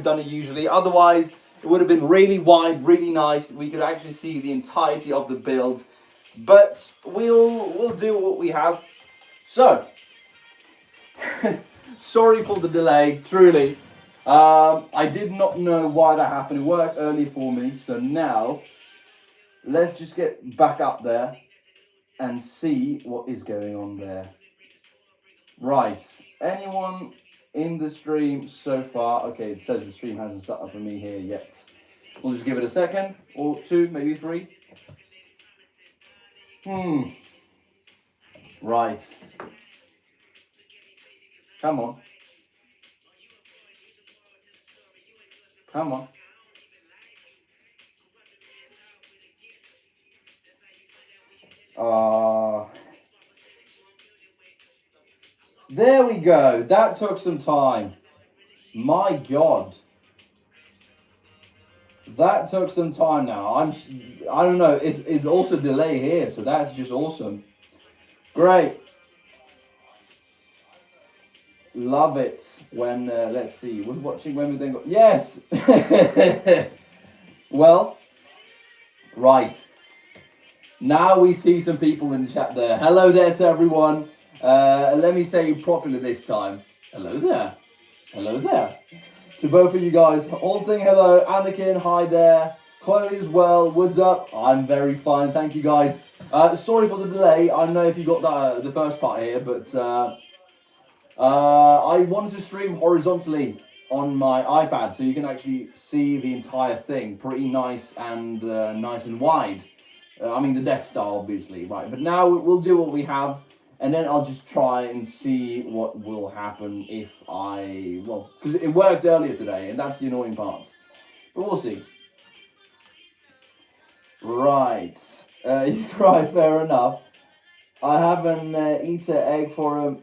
done it usually. Otherwise, it would have been really wide, really nice. We could actually see the entirety of the build. But we'll do what we have. So, sorry for the delay, truly. I did not know why that happened. It worked early for me, so now let's just get back up there and see what is going on there. Right, anyone in the stream so far? Okay, it says the stream hasn't started for me here yet. We'll just give it a second, or two, maybe three. Right. Come on. Come on. There we go. That took some time. My God. That took some time now. I don't know. It's also delay here, so that's just awesome. Great. Love it when, let's see, was watching when we then got, yes! Well, right. Now we see some people in the chat there. Hello there to everyone. Let me say you properly this time. Hello there. Hello there. To both of you guys, all saying hello. Anakin, hi there. Chloe as well. What's up? I'm very fine. Thank you guys. Sorry for the delay. I don't know if you got that the first part here, but I wanted to stream horizontally on my iPad so you can actually see the entire thing. Pretty nice and wide. I mean the Death Star, obviously, right? But now we'll do what we have. And then I'll just try and see what will happen if well, because it worked earlier today, and that's the annoying part. But we'll see. Right. You cry, fair enough. I haven't eaten egg for him.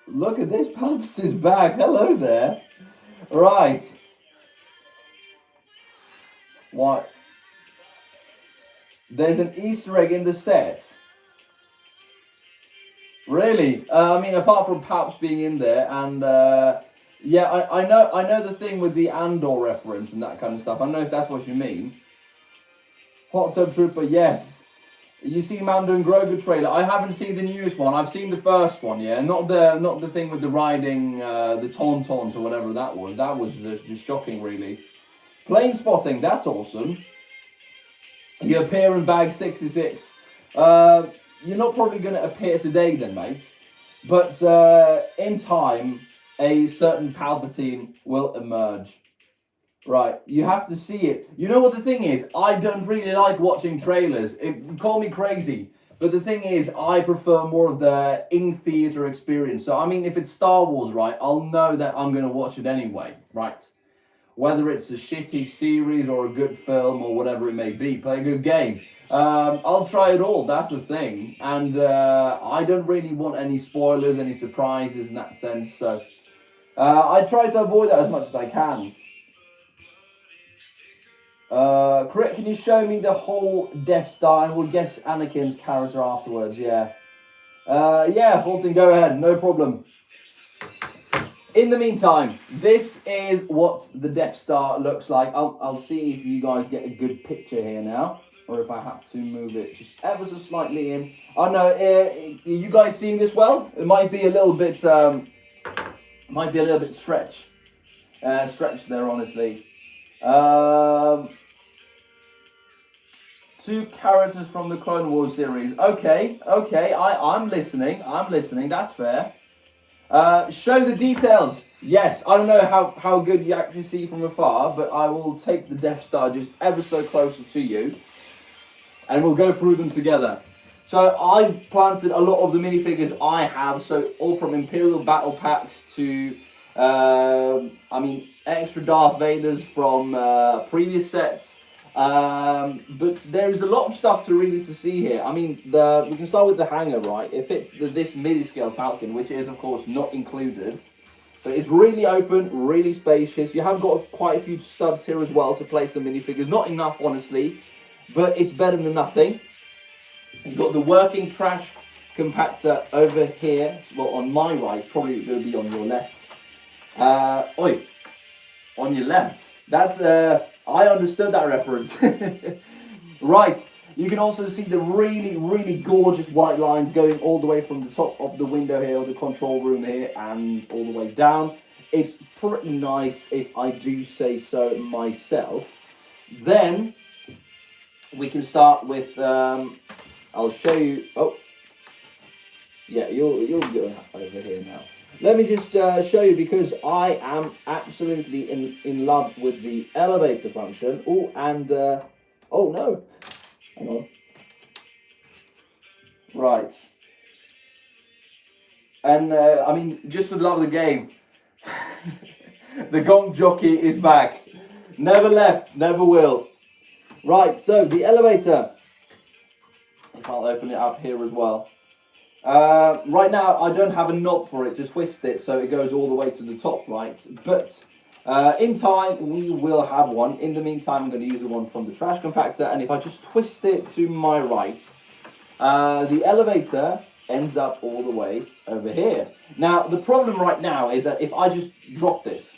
Look at this, Pumps is back. Hello there. Right. What? There's an Easter egg in the set. Really? I mean, apart from Paps being in there, and yeah, I know the thing with the Andor reference and that kind of stuff. I don't know if that's what you mean. Hot Tub Trooper, yes. You see Mando and Grogu trailer. I haven't seen the newest one. I've seen the first one, yeah, not the thing with the riding the Tauntauns or whatever that was. That was just shocking, really. Plane spotting, that's awesome. You appear in bag 66. You're not probably going to appear today then, mate. But in time, a certain Palpatine will emerge. Right, you have to see it. You know what the thing is? I don't really like watching trailers. Call me crazy. But the thing is, I prefer more of the in-theater experience. So, I mean, if it's Star Wars, right, I'll know that I'm going to watch it anyway, right? Whether it's a shitty series or a good film or whatever it may be, play a good game. I'll try it all, that's the thing. And I don't really want any spoilers, any surprises in that sense. So I try to avoid that as much as I can. Correct, can you show me the whole Death Star and we'll guess Anakin's character afterwards, yeah. Yeah, Fulton, go ahead, no problem. In the meantime, this is what the Death Star looks like. I'll see if you guys get a good picture here now. Or if I have to move it just ever so slightly in. Oh no, you guys seeing this well? It might be a little bit, stretched there, honestly. Two characters from the Clone Wars series. Okay, I'm listening, that's fair. Show the details. Yes, I don't know how good you actually see from afar, but I will take the Death Star just ever so closer to you. And we'll go through them together. So I've planted a lot of the minifigures I have, so all from Imperial Battle Packs to, extra Darth Vaders from previous sets. But there's a lot of stuff to see here. I mean, we can start with the hanger, right? It fits this midi-scale Falcon, which is, of course, not included. So it's really open, really spacious. You have got quite a few studs here as well to place the minifigures. Not enough, honestly. But it's better than nothing. You've got the working trash compactor over here. Well, on my right, probably going to be on your left. on your left. That's I understood that reference. Right. You can also see the really, really gorgeous white lines going all the way from the top of the window here, or the control room here, and all the way down. It's pretty nice, if I do say so myself. Then we can start with. I'll show you. Oh, yeah, you'll go over here now. Let me just show you, because I am absolutely in love with the elevator function. Oh, and oh no, hang on. Right, and I mean, just for the love of the game, the gong jockey is back. Never left, never will. Right, so the elevator. If I'll open it up here as well. Right now, I don't have a knob for it to twist it, so it goes all the way to the top, right? But in time, we will have one. In the meantime, I'm going to use the one from the trash compactor, and if I just twist it to my right, the elevator ends up all the way over here. Now, the problem right now is that if I just drop this,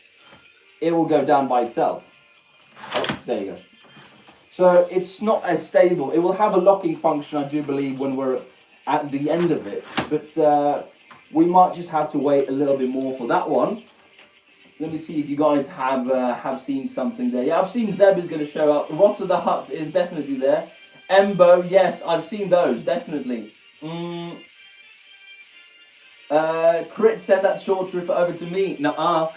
it will go down by itself. Oh, there you go. So it's not as stable. It will have a locking function, I do believe, when we're at the end of it, but we might just have to wait a little bit more for that one. Let me see if you guys have seen something there. Yeah, I've seen Zeb is going to show up. Rot of the Hut is definitely there. Embo, yes, I've seen those, definitely. Crit, send that short trooper over to me. Nuh-uh.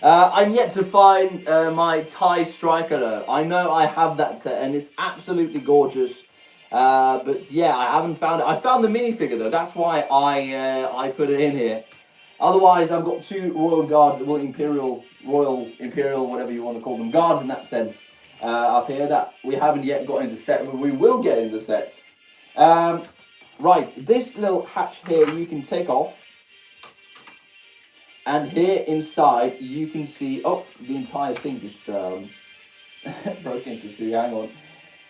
I'm yet to find my TIE Striker though. I know I have that set and it's absolutely gorgeous. But yeah, I haven't found it. I found the minifigure though. That's why I put it in here. Otherwise, I've got two Royal Guards, Royal Imperial, whatever you want to call them, guards in that sense, up here that we haven't yet got in the set. But we will get in the set. Right, this little hatch here you can take off. And here inside you can see, oh, the entire thing just broke into two. Hang on.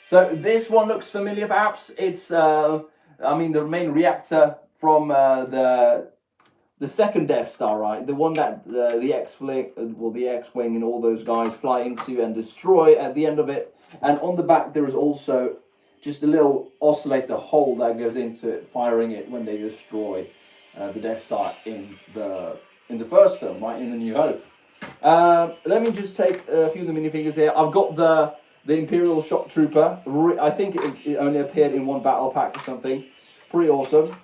So this one looks familiar, perhaps. It's, I mean, the main reactor from the second Death Star, right? The one that the X-Wing and all those guys fly into and destroy at the end of it. And on the back there is also just a little oscillator hole that goes into it, firing it when they destroy the Death Star in the first film, right? In the New Hope. Let me just take a few of the minifigures here. I've got the Imperial Shock Trooper. I think it only appeared in one battle pack or something. Pretty awesome.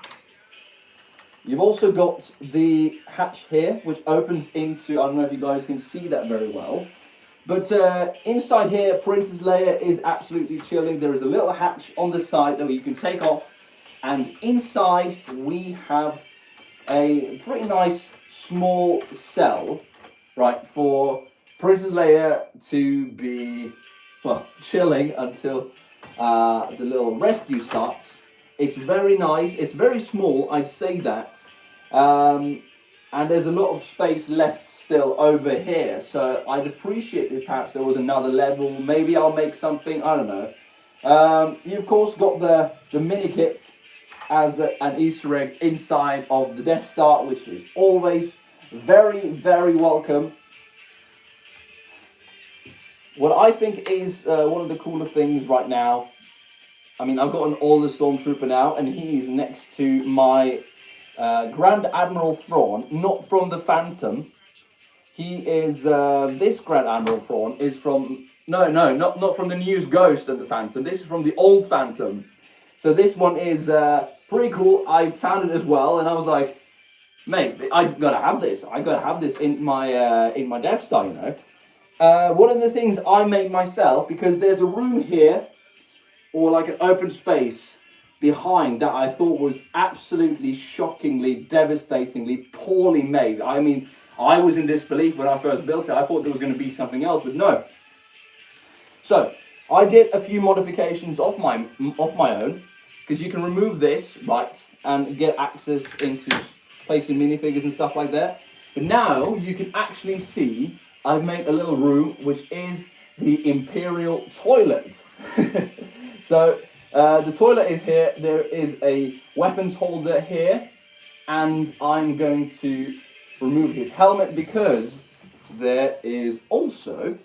You've also got the hatch here, which opens into, I don't know if you guys can see that very well, but inside here, Princess Leia is absolutely chilling. There is a little hatch on the side that you can take off, and inside we have a pretty nice small cell, right, for Princess Leia to be, well, chilling until the little rescue starts. It's very nice. It's very small, I'd say that. And there's a lot of space left still over here. So I'd appreciate if perhaps there was another level. Maybe I'll make something, I don't know. You of course got the mini kit as an Easter egg inside of the Death Star, which is always very, very welcome. What I think is one of the cooler things right now, I mean, I've got an older Stormtrooper now, and he is next to my Grand Admiral Thrawn, not from the Phantom. He is, this Grand Admiral Thrawn is from, not from the news Ghost of the Phantom. This is from the old Phantom. So this one is pretty cool. I found it as well, and I was like, mate, I gotta have this. I gotta have this in my Death Star, you know. One of the things I made myself, because there's a room here, or like an open space behind that I thought was absolutely shockingly, devastatingly poorly made. I mean, I was in disbelief when I first built it. I thought there was going to be something else, but no. So I did a few modifications of my own, because you can remove this, right, and get access into placing minifigures and stuff like that. But now you can actually see I've made a little room, which is the Imperial toilet. So the toilet is here. There is a weapons holder here, and I'm going to remove his helmet because there is also,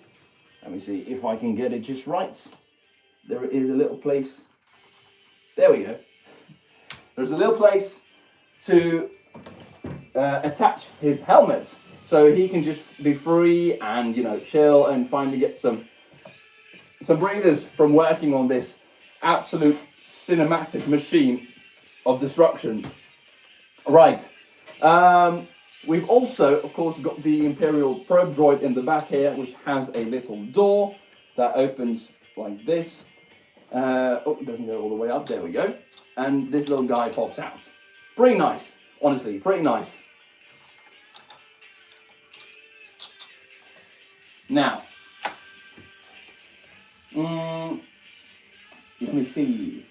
let me see if I can get it just right. There is a little place. There we go. There's a little place to attach his helmet, so he can just be free and, you know, chill and finally get some breathers from working on this absolute cinematic machine of destruction. Right. We've also, of course, got the Imperial probe droid in the back here, which has a little door that opens like this. Oh, it doesn't go all the way up. There we go. And this little guy pops out. Pretty nice. Honestly, pretty nice. Now, let me see.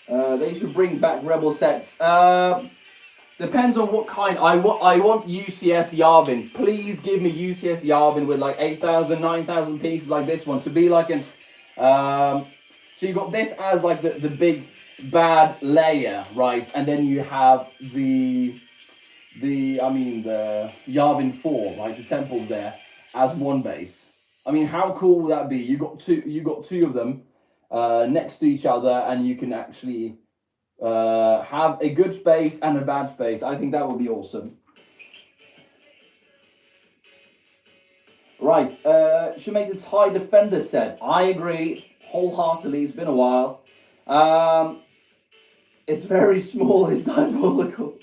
They should bring back Rebel sets. Depends on what kind. I want UCS Yavin. Please give me UCS Yavin with like 8,000, 9,000 pieces like this one to be like an. So you got this as like the big bad layer, right? And then you have the Yavin 4, right? The temples there as one base. I mean, how cool would that be? You got two of them next to each other, and you can actually have a good space and a bad space. I think that would be awesome. Right, should make the TIE Defender set. I agree wholeheartedly. It's been a while. It's very small. It's diabolical.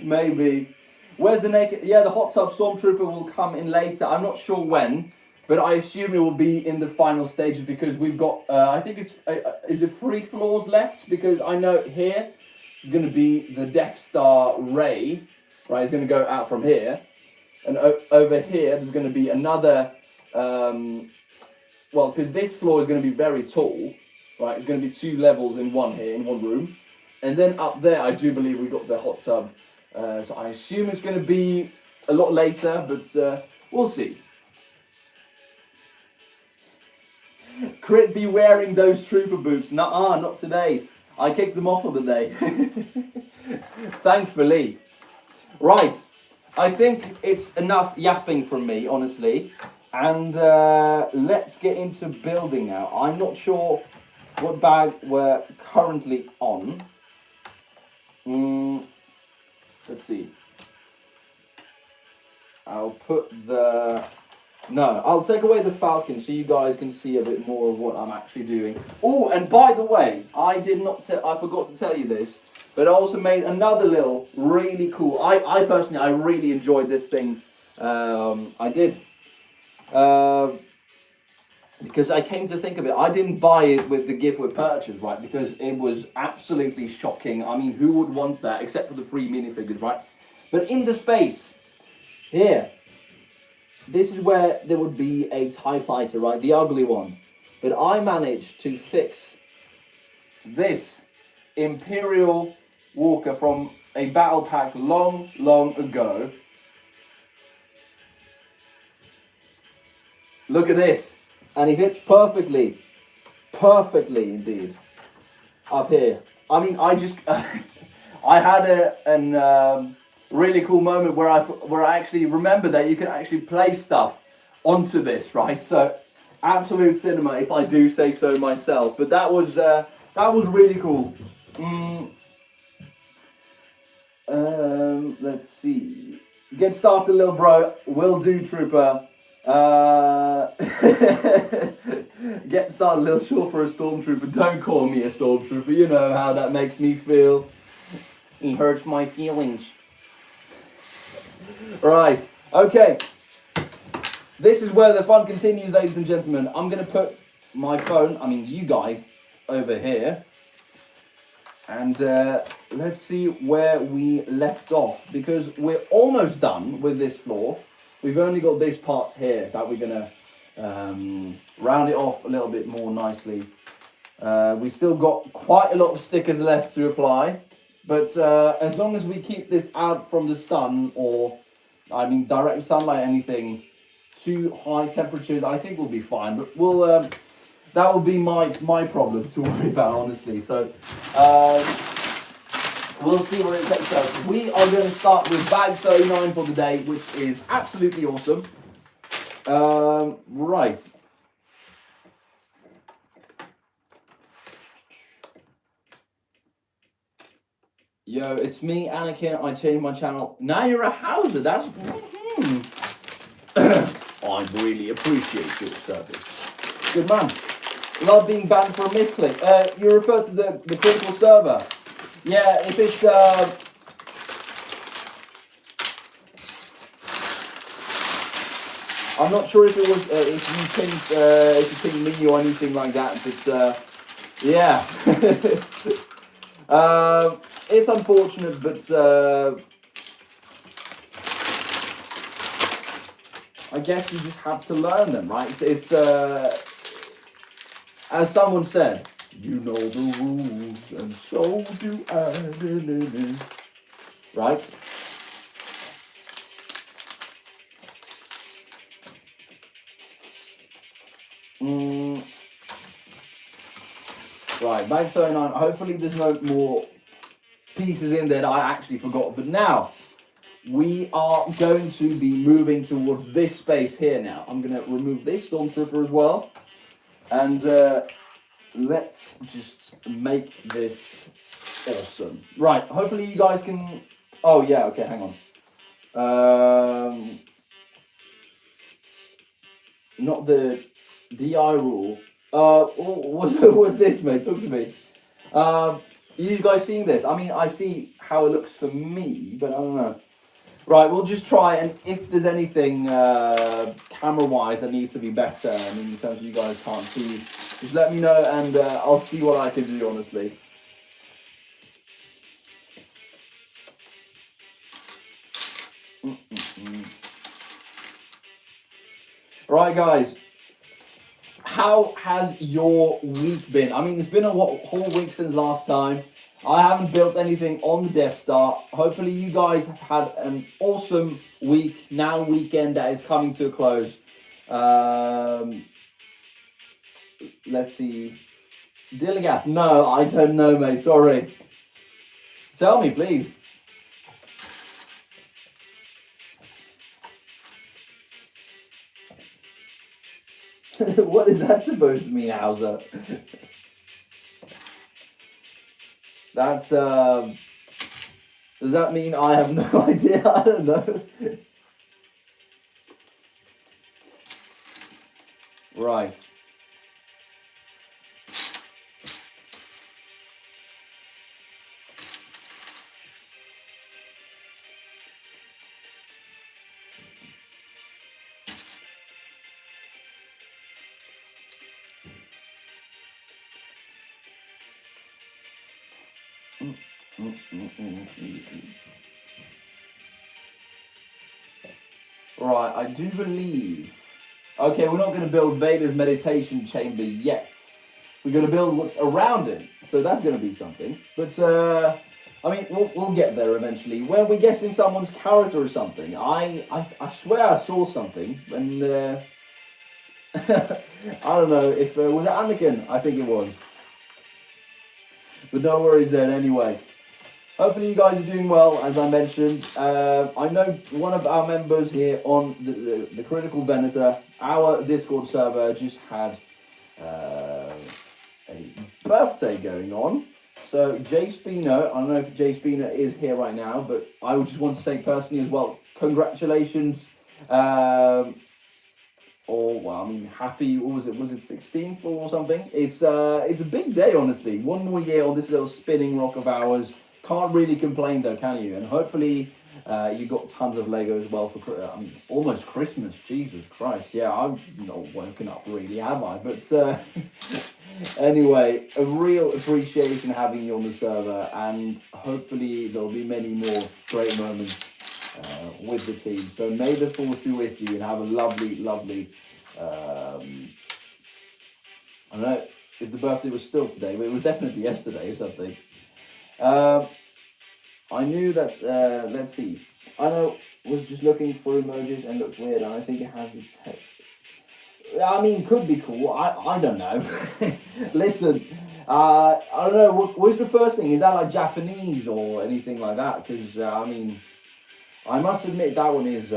Maybe. Where's the naked? Yeah, the hot tub stormtrooper will come in later. I'm not sure when, but I assume it will be in the final stages because we've got. I think it's. Is it 3 floors left? Because I know here is going to be the Death Star Ray. Right, it's going to go out from here, and over here there's going to be another. Well, because this floor is going to be very tall, right? It's going to be 2 levels in one here, in one room. And then up there, I do believe we've got the hot tub. So I assume it's going to be a lot later, but we'll see. Crit be wearing those trooper boots. Nuh-uh, not today. I kicked them off of the day. Thankfully. Right. I think it's enough yapping from me, honestly. And let's get into building now. I'm not sure what bag we're currently on. Let's see. I'll take away the Falcon so you guys can see a bit more of what I'm actually doing. Oh, and by the way, I forgot to tell you this, but I also made another little really cool. I personally, I really enjoyed this thing. I did. Because I came to think of it, I didn't buy it with the gift with purchase, right? Because it was absolutely shocking. I mean, who would want that except for the free minifigures, right? But in the space, here, this is where there would be a TIE fighter, right? The ugly one. But I managed to fix this Imperial Walker from a battle pack long, long ago. Look at this. And he fits perfectly indeed, up here. I mean, I just, I had a really cool moment where I actually remember that you can actually play stuff onto this, right? So, absolute cinema, if I do say so myself. But that was really cool. Let's see. Get started, little bro. Will do, trooper. Get started a little short for a stormtrooper. Don't call me a stormtrooper. You know how that makes me feel. It hurts my feelings. Right. Okay. This is where the fun continues, ladies and gentlemen. I'm going to put my phone, you guys, over here. And let's see where we left off. Because we're almost done with this floor. We've only got this part here that we're going to round it off a little bit more nicely. We still got quite a lot of stickers left to apply. But as long as we keep this out from the sun or, direct sunlight, anything, too high temperatures, I think we'll be fine. But we'll that will be my problem to worry about, honestly. So We'll see where it takes us. We are going to start with bag 39 for the day, which is absolutely awesome. Right. Yo, it's me, Anakin. I changed my channel. Now you're a Hauser. That's... I really appreciate your service. Good man. Love being banned for a misclick. You refer to the critical server. Yeah, if it's... I'm not sure if it was if you pinged me or anything like that. But yeah, it's unfortunate, but I guess you just have to learn them, right? It's as someone said, you know the rules, and so do I. Right? Right, bag 39. Hopefully there's no more pieces in there that I actually forgot. But now, we are going to be moving towards this space here now. I'm going to remove this Stormtrooper as well. And let's just make this awesome. Right, hopefully you guys can... Oh, yeah, okay, hang on. Not the DI rule. What's this, mate? Talk to me. You guys seen this? I mean, I see how it looks for me, but I don't know. Right, we'll just try, and if there's anything camera-wise that needs to be better, I mean, in terms of you guys can't see, just let me know, and I'll see what I can do, honestly. Right, guys. How has your week been? I mean, it's been a whole week since last time. I haven't built anything on the Death Star. Hopefully you guys have had an awesome week, now weekend that is coming to a close. Let's see. Dilligath, no, I don't know, mate, sorry. Tell me, please. What is that supposed to mean, Hauser? That's, does that mean I have no idea? I don't know. Right. Right, I do believe... Okay, we're not going to build Vader's meditation chamber yet. We're going to build what's around it. So that's going to be something. But, I mean, we'll get there eventually. When we're guessing someone's character or something, I swear I saw something. And, I don't know if... was it Anakin? I think it was. But no worries then, anyway. Hopefully you guys are doing well, as I mentioned. I know one of our members here on the Critical Venator, our Discord server, just had a birthday going on. So Jay Spino, I don't know if Jay Spino is here right now, but I would just want to say personally as well, congratulations. Well, I mean, happy, what was it 16th or something? It's a big day, honestly. One more year on this little spinning rock of ours. Can't really complain though, can you? And hopefully you got tons of Lego as well for, I mean, almost Christmas. Jesus Christ. Yeah, I'm not woken up really, have I? But anyway, a real appreciation having you on the server, and hopefully there'll be many more great moments with the team. So may the force be with you, and have a lovely, lovely, I don't know if the birthday was still today, but it was definitely yesterday or something. I knew that, let's see, I know, was just looking for emojis and looked weird, and I think it has the text. I mean, could be cool, I don't know. Listen, I don't know. What's the first thing? Is that like Japanese or anything like that? Because I mean, I must admit that one is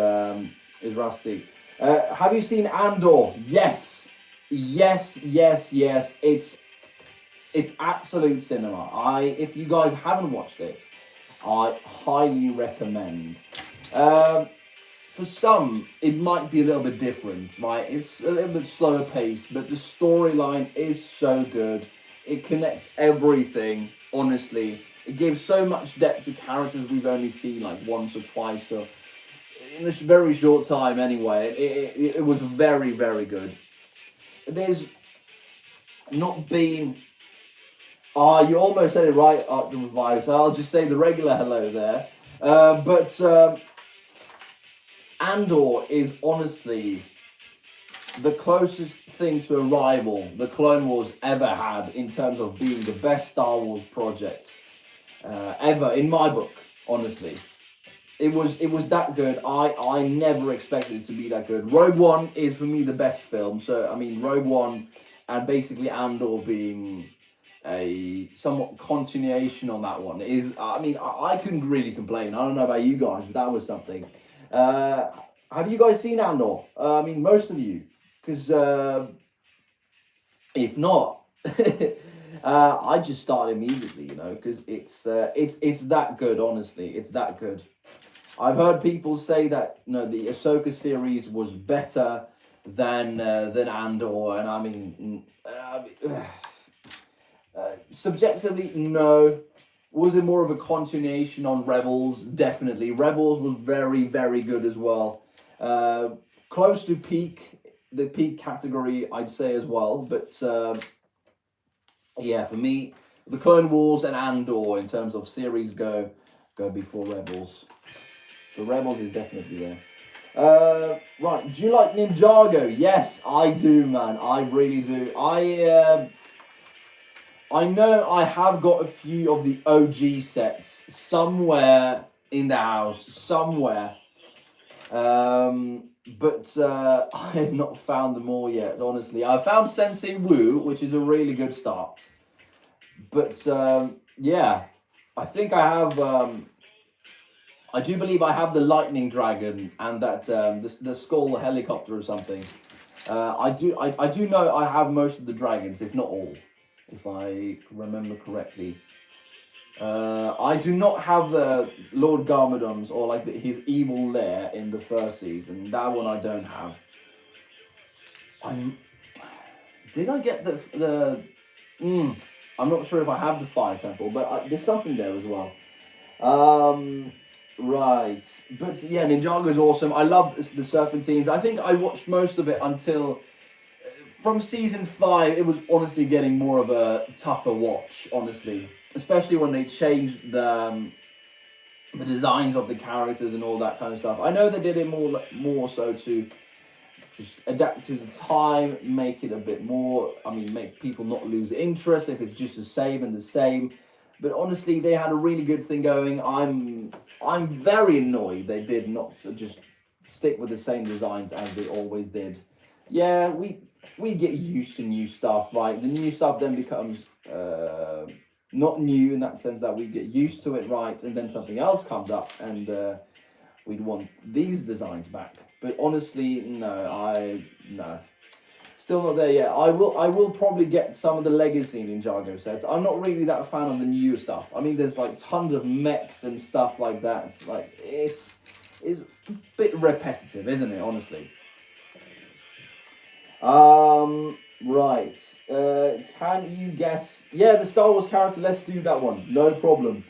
rusty. Have you seen Andor? Yes, yes, yes, yes. It's absolute cinema. If you guys haven't watched it, I highly recommend. Um, for some, it might be a little bit different, right? It's a little bit slower paced, but the storyline is so good. It connects everything, honestly. It gives so much depth to characters we've only seen like once or twice, or in this very short time anyway. It was very, very good. There's not been... you almost said it right, Revive, so I'll just say the regular hello there. But Andor is honestly the closest thing to a rival the Clone Wars ever had in terms of being the best Star Wars project ever, in my book, honestly. It was that good. I never expected it to be that good. Rogue One is, for me, the best film. So, I mean, Rogue One and basically Andor being a somewhat continuation on that one is, I mean, I couldn't really complain. I don't know about you guys, but that was something. Have you guys seen Andor? I mean, most of you, because if not, I just start immediately, you know, because it's that good. Honestly, it's that good. I've heard people say that, you know, the Ahsoka series was better than Andor, and I mean, subjectively, no. Was it more of a continuation on Rebels? Definitely. Rebels was very, very good as well. Close to the peak category, I'd say as well. But yeah, for me, the Clone Wars and Andor in terms of series go before Rebels. The Rebels is definitely there. Right, do you like Ninjago? Yes, I do, man. I really do. I know I have got a few of the OG sets somewhere in the house, somewhere. But I have not found them all yet, honestly. I found Sensei Wu, which is a really good start. But yeah, I think I have... I do believe I have the Lightning Dragon and that the Skull helicopter or something. I do know I have most of the dragons, if not all, if I remember correctly. I do not have the Lord Garmadon's or like his evil lair in the first season. That one I don't have. Did I get the I'm not sure if I have the Fire Temple, but there's something there as well. Right, but yeah, Ninjago is awesome. I love the Serpentines. I think I watched most of it until from season 5. It was honestly getting more of a tougher watch, honestly, especially when they changed the designs of the characters and all that kind of stuff. I know they did it more so to just adapt to the time, make it a bit more. I mean, make people not lose interest if it's just the same and the same. But honestly, they had a really good thing going. I'm very annoyed they did not just stick with the same designs as they always did. Yeah, we get used to new stuff, right? The new stuff then becomes not new in that sense that we get used to it, right? And then something else comes up and we'd want these designs back. But honestly, no. Still not there yet. I will probably get some of the legacy Ninjago sets. I'm not really that fan of the new stuff. I mean, there's like tons of mechs and stuff like that. It's like it's a bit repetitive, isn't it? Honestly. Right. Can you guess? Yeah, the Star Wars character. Let's do that one. No problem.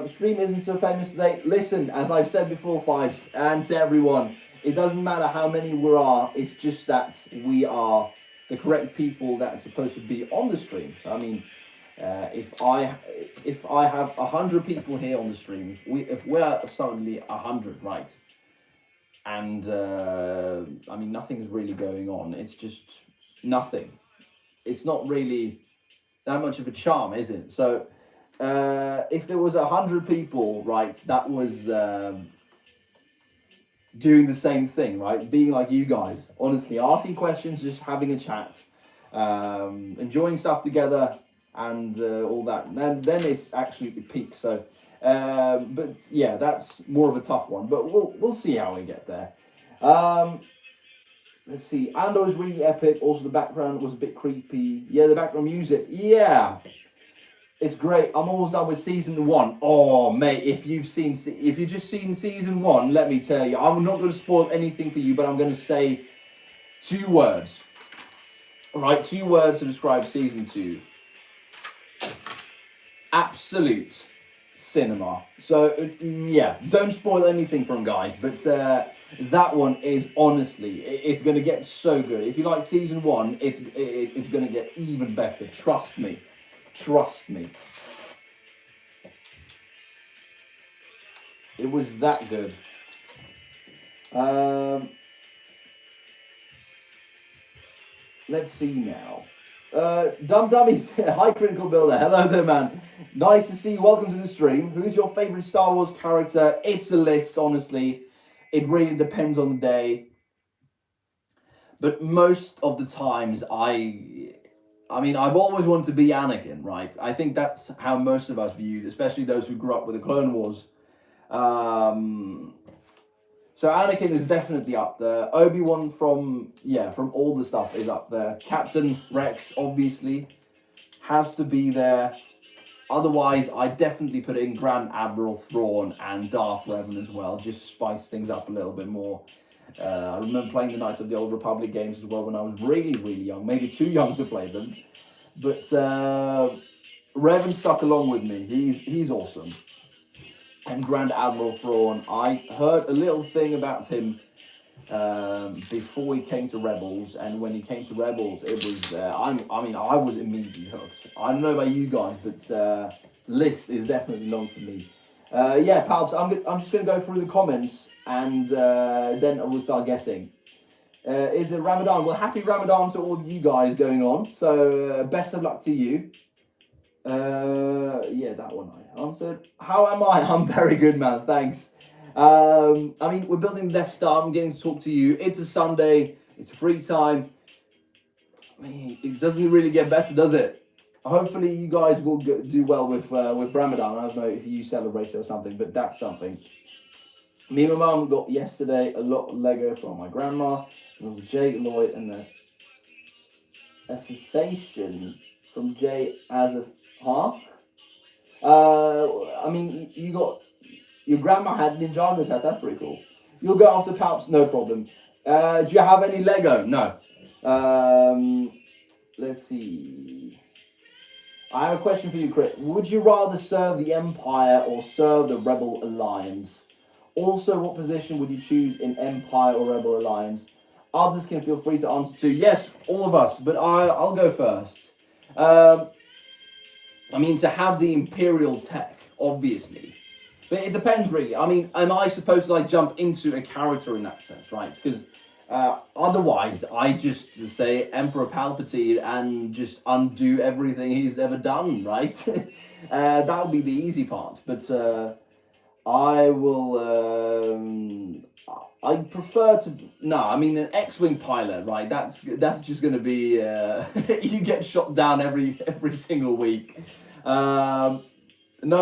Stream isn't so famous today. Listen, as I've said before, Fives, and to everyone. It doesn't matter how many we are, it's just that we are the correct people that are supposed to be on the stream. So, I mean, if I have 100 people here on the stream, if we're suddenly 100, right? And, I mean, nothing's really going on. It's just nothing. It's not really that much of a charm, is it? So, if there was 100 people, right, that was... doing the same thing, right? Being like you guys, honestly, asking questions, just having a chat. enjoying stuff together, and all that. And then it's actually the peak. So, but yeah, that's more of a tough one. But we'll see how we get there. Let's see. Andor was really epic. Also, the background was a bit creepy. Yeah, the background music. Yeah, it's great. I'm almost done with season 1. Oh, mate, if you've just seen season 1, let me tell you, I'm not going to spoil anything for you, but I'm going to say 2 words. All right, 2 words to describe season 2. Absolute cinema. So yeah, don't spoil anything from guys, but that one is honestly, it's going to get so good. If you like season 1, it's going to get even better. Trust me. It was that good. Let's see now. Dumb Dummies, hi Critical Builder, hello there man. Nice to see you, welcome to the stream. Who is your favourite Star Wars character? It's a list, honestly. It really depends on the day. But most of the times, I mean, I've always wanted to be Anakin, right? I think that's how most of us view, especially those who grew up with the Clone Wars. So Anakin is definitely up there. Obi-Wan from all the stuff is up there. Captain Rex, obviously, has to be there. Otherwise, I definitely put in Grand Admiral Thrawn and Darth Revan as well, just to spice things up a little bit more. I remember playing the Knights of the Old Republic games as well when I was really, really young, maybe too young to play them. But Revan stuck along with me. He's awesome. And Grand Admiral Thrawn, I heard a little thing about him before he came to Rebels, and when he came to Rebels, it was I was immediately hooked. I don't know about you guys, but list is definitely long for me. Yeah, Palps, I'm just gonna go through the comments, and then we'll start guessing. Is it Ramadan? Well, happy Ramadan to all of you guys going on. So best of luck to you. Yeah, that one I answered. How am I? I'm very good, man. Thanks. I mean, we're building the Death Star. I'm getting to talk to you. It's a Sunday. It's a free time. I mean, it doesn't really get better, does it? Hopefully, you guys will do well with Ramadan. I don't know if you celebrate it or something, but that's something. Me and my mum got yesterday a lot of Lego from my grandma. It was Jake Lloyd and the Association from Jay as a I mean, you got your grandma had Ninjago's house. That's pretty cool. You'll go after Palps, no problem. Do you have any Lego? No. Let's see. I have a question for you, Chris. Would you rather serve the Empire or serve the Rebel Alliance? Also, what position would you choose in Empire or Rebel Alliance? Others can feel free to answer too. Yes, all of us, but I'll go first. I mean, to have the Imperial tech, obviously. But it depends, really. I mean, am I supposed to, like, jump into a character in that sense, right? Because otherwise, I just say Emperor Palpatine and just undo everything he's ever done, right? That would be the easy part. But I will... I prefer to... No, I mean, an X-Wing pilot, right? That's just going to be... you get shot down every single week. No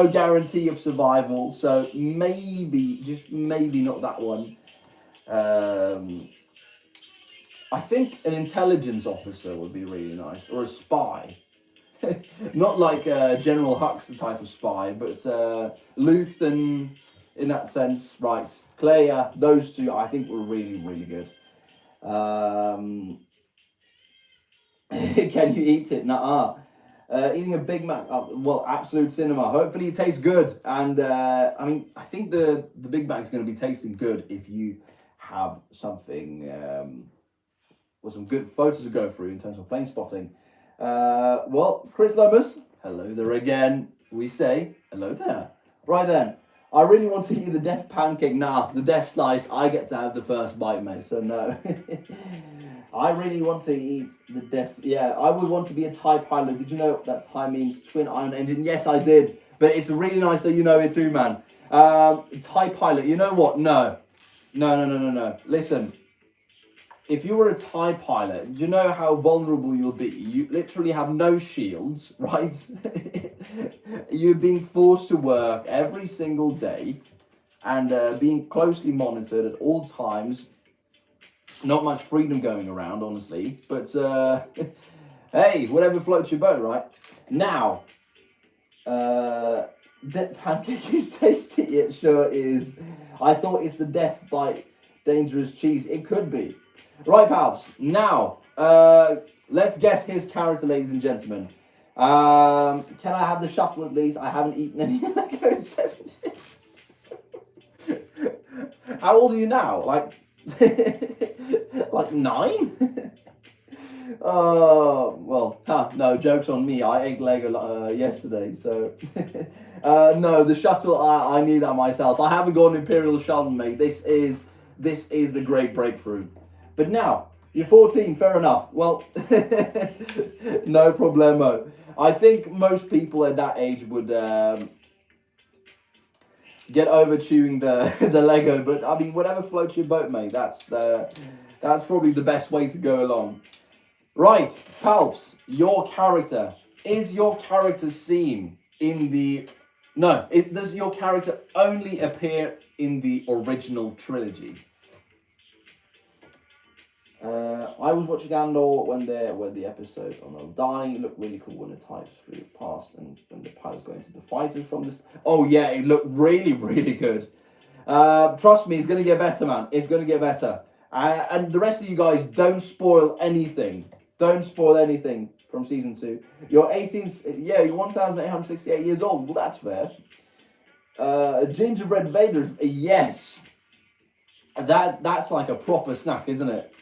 guarantee of survival, so maybe, just maybe not that one. I think an intelligence officer would be really nice, or a spy. Not like General Hux, the type of spy, but Luthen... In that sense, right, Claire, those two I think were really, really good. Can you eat it? Nuh-uh. Eating a Big Mac, well, absolute cinema. Hopefully it tastes good. And I mean, I think the Big Mac is going to be tasting good if you have something, with some good photos to go through in terms of plane spotting. Well, Chris Lomas, hello there again. We say hello there. Right then. I really want to eat the Death Pancake. Nah, the Death Slice, I get to have the first bite, mate, so no. I really want to eat the Death... Yeah, I would want to be a TIE pilot. Did you know that TIE means Twin Iron Engine? Yes, I did. But it's really nice that you know it too, man. TIE pilot, you know what? No. No. Listen. if you were a TIE pilot, you know how vulnerable you'll be. You literally have no shields, right? You're being forced to work every single day and being closely monitored at all times. Not much freedom going around, honestly. But hey, whatever floats your boat, right? Now, that pancake is tasty, it sure is. I thought it's a death by dangerous cheese. It could be. Right, pals. Now, let's guess his character, ladies and gentlemen. Can I have the shuttle at least? I haven't eaten any Lego in 7 years. How old are you now? Like, like 9? Oh, well, no, joke's on me. I ate Lego yesterday, so... no, the shuttle, I need that myself. I haven't got an Imperial shuttle, mate. This is the great breakthrough. But now, you're 14, fair enough. Well, no problemo. I think most people at that age would get over chewing the Lego, but I mean, whatever floats your boat, mate. That's probably the best way to go along. Right, Palps, your character. Is your character seen in the... No, does your character only appear in the original trilogy? I was watching Andor when the episode on Aldani. It looked really cool when the TIEs flew past and when the pilots go into the fighters from this. Oh yeah, it looked really, really good. Trust me, it's going to get better, man. It's going to get better. And the rest of you guys, don't spoil anything. Don't spoil anything from season 2. You're 18, yeah, you're 1,868 years old. Well, that's fair. Gingerbread Vader, yes. That's like a proper snack, isn't it?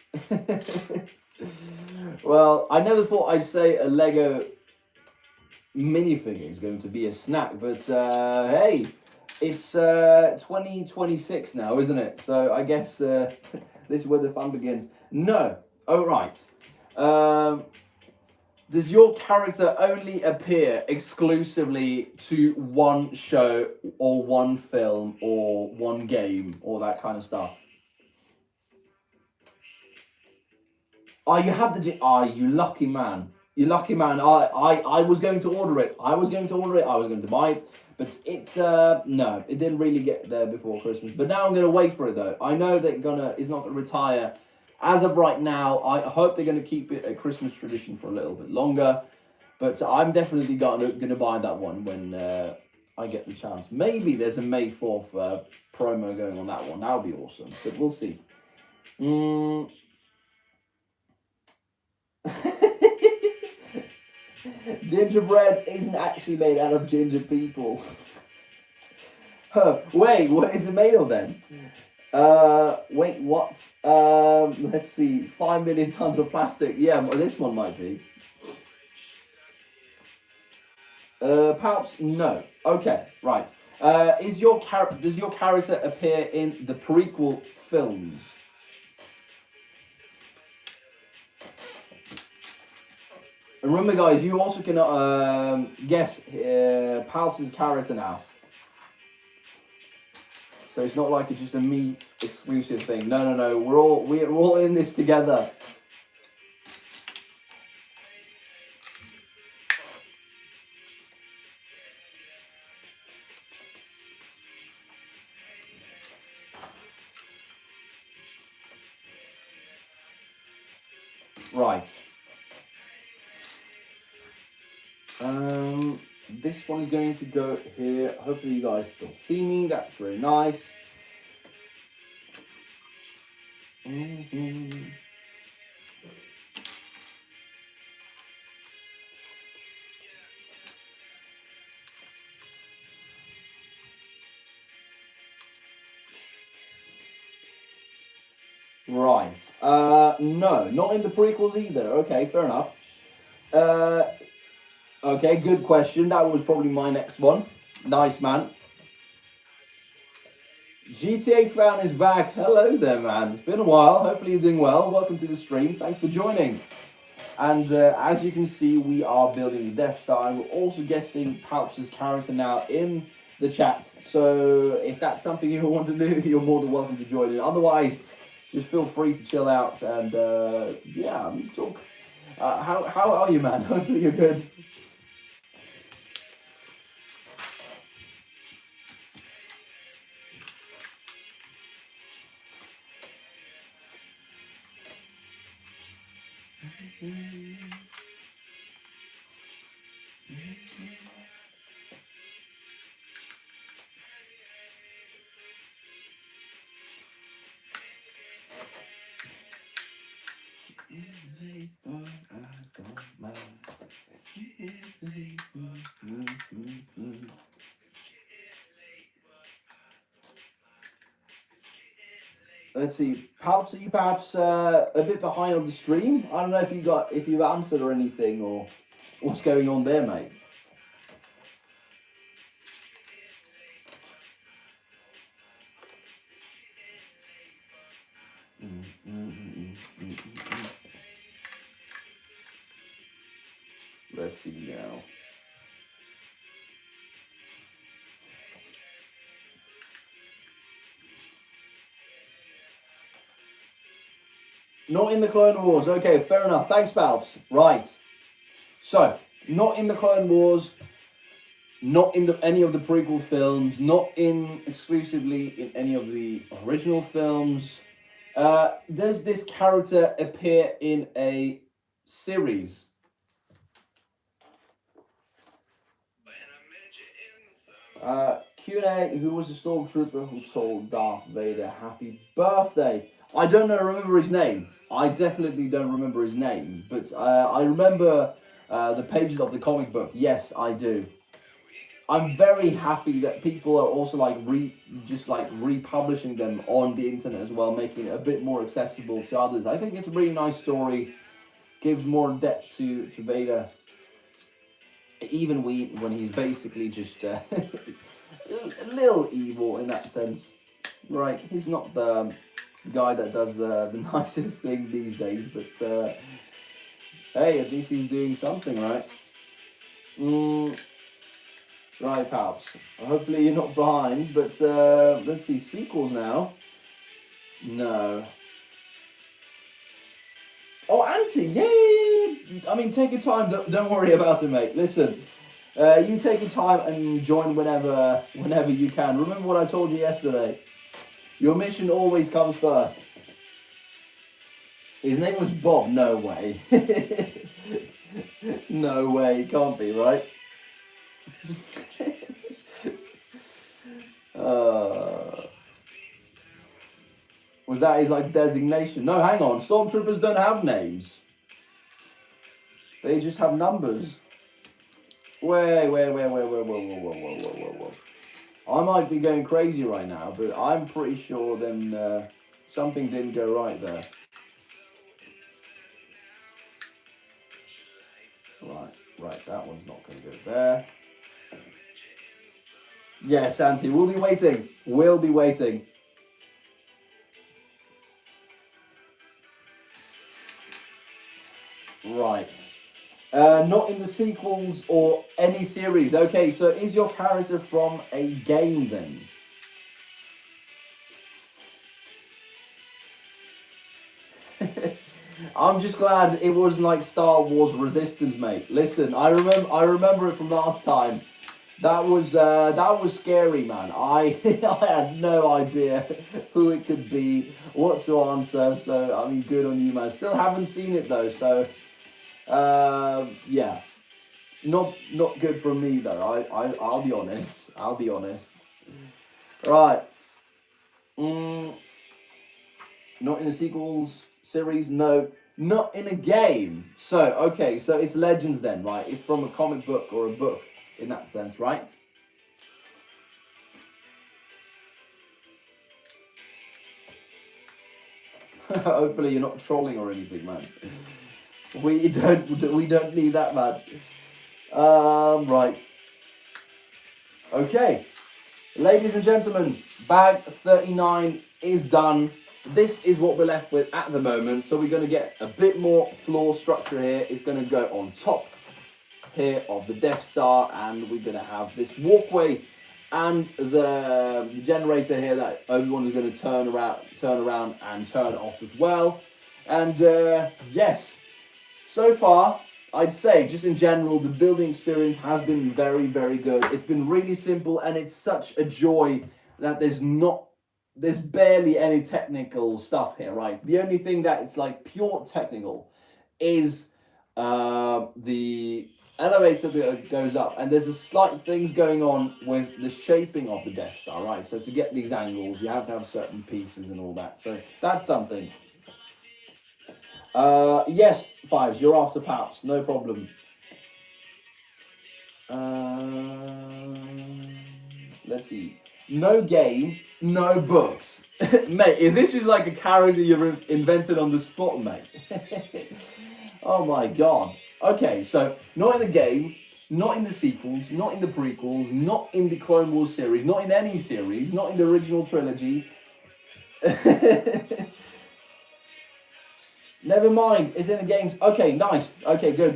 Well, I never thought I'd say a Lego minifigure is going to be a snack, but hey, it's 2026 now, isn't it? So I guess this is where the fun begins. No. Oh, right. Does your character only appear exclusively to one show or one film or one game or that kind of stuff? Oh, you have the... Ah, you lucky man. You lucky man. I was going to order it. I was going to buy it. But it... no, it didn't really get there before Christmas. But now I'm going to wait for it, though. I know that it's not going to retire. As of right now, I hope they're going to keep it a Christmas tradition for a little bit longer. But I'm definitely going to buy that one when I get the chance. Maybe there's a May 4th promo going on that one. That would be awesome. But we'll see. Gingerbread isn't actually made out of ginger people. Wait, what is it made of then? Wait, what? Let's see. 5 million tons of plastic. Yeah, this one might be. Perhaps no. Okay, right. Does your character appear in the prequel films? And remember, guys, you also can guess Palps' character now. So it's not like it's just a me exclusive thing. No. We're all in this together. Right. This one is going to go here. Hopefully you guys still see me. That's very nice. Right. No, not in the prequels either. Okay, fair enough. Okay, good question. That was probably my next one. Nice, man. GTA fan is back. Hello there, man. It's been a while. Hopefully you're doing well. Welcome to the stream. Thanks for joining. And as you can see, we are building the Death Star. We're also guessing Palps' character now in the chat. So if that's something you want to do, you're more than welcome to join in. Otherwise, just feel free to chill out and yeah, talk. How are you, man? Hopefully you're good. Let's see. Palps, are you perhaps a bit behind on the stream? I don't know if you've answered or anything or what's going on there, mate. Let's see now. Not in the Clone Wars. Okay, fair enough. Thanks, Palps. Right. So, not in the Clone Wars, not in any of the prequel films, not exclusively in any of the original films. Does this character appear in a series? Q&A, who was the stormtrooper who told Darth Vader happy birthday? I don't remember his name. I definitely don't remember his name, but I remember the pages of the comic book. Yes, I do. I'm very happy that people are also republishing them on the internet as well, making it a bit more accessible to others. I think it's a really nice story, gives more depth to Vader, even when he's basically just a little evil in that sense, right? He's not the guy that does the nicest thing these days, but hey, at least he's doing something, right? Right, Palps. Hopefully you're not behind, but let's see, sequels now. No. Oh, Auntie, yay! I mean, take your time. Don't worry about it, mate. Listen, you take your time and join whenever you can. Remember what I told you yesterday. Your mission always comes first. His name was Bob. No way. No way. It can't be, right? Was that his designation? No, hang on. Stormtroopers don't have names. They just have numbers. Wait. Whoa. I might be going crazy right now, but I'm pretty sure then something didn't go right there. Right. That one's not going to go there. Yes, Santi, we'll be waiting. We'll be waiting. Right. Not in the sequels or any series. Okay, so is your character from a game then? I'm just glad it wasn't like Star Wars Resistance, mate. Listen, I remember it from last time. That was scary, man. I had no idea who it could be, what to answer. So I mean, good on you, man. Still haven't seen it though, so yeah, not good for me though. I'll be honest. Right. Not in the sequels series. No. Not in a game. So okay, so it's Legends then, right? It's from a comic book or a book. In that sense, right? Hopefully you're not trolling or anything, man. We don't need that, man. Right. Okay. Ladies and gentlemen, bag 39 is done. This is what we're left with at the moment. So we're going to get a bit more floor structure here. It's going to go on top here of the Death Star, and we're going to have this walkway and the generator here that Obi-Wan is going to turn around and turn off as well. And yes, so far, I'd say, just in general, the building experience has been very, very good. It's been really simple, and it's such a joy that there's barely any technical stuff here, right? The only thing that it's like pure technical is the elevator that goes up, and there's a slight things going on with the shaping of the Death Star, right? So to get these angles, you have to have certain pieces and all that. So that's something. Yes, Fives, you're after Paps, no problem. Let's see. No game, no books. Mate, is this just like a character you've invented on the spot, mate? Oh my god. Okay, so not in the game, not in the sequels, not in the prequels, not in the Clone Wars series, not in any series, not in the original trilogy. Never mind, it's in the games. Okay, nice. Okay, good.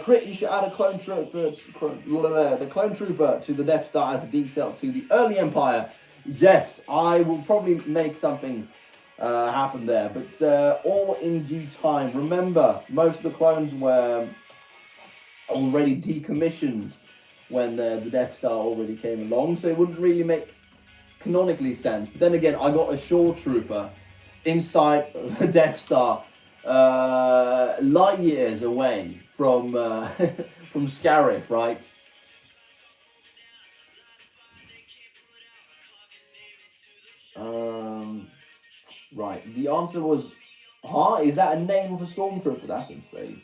Crit, you should add a clone trooper, the clone trooper to the Death Star as a detail to the early Empire. Yes, I will probably make something happen there, but all in due time. Remember, most of the clones were already decommissioned when the Death Star already came along, so it wouldn't really make canonically sense. But then again, I got a Shore Trooper inside the Death Star, light years away from from Scarif, right? Right. The answer was, is that a name of a stormtrooper? That's insane.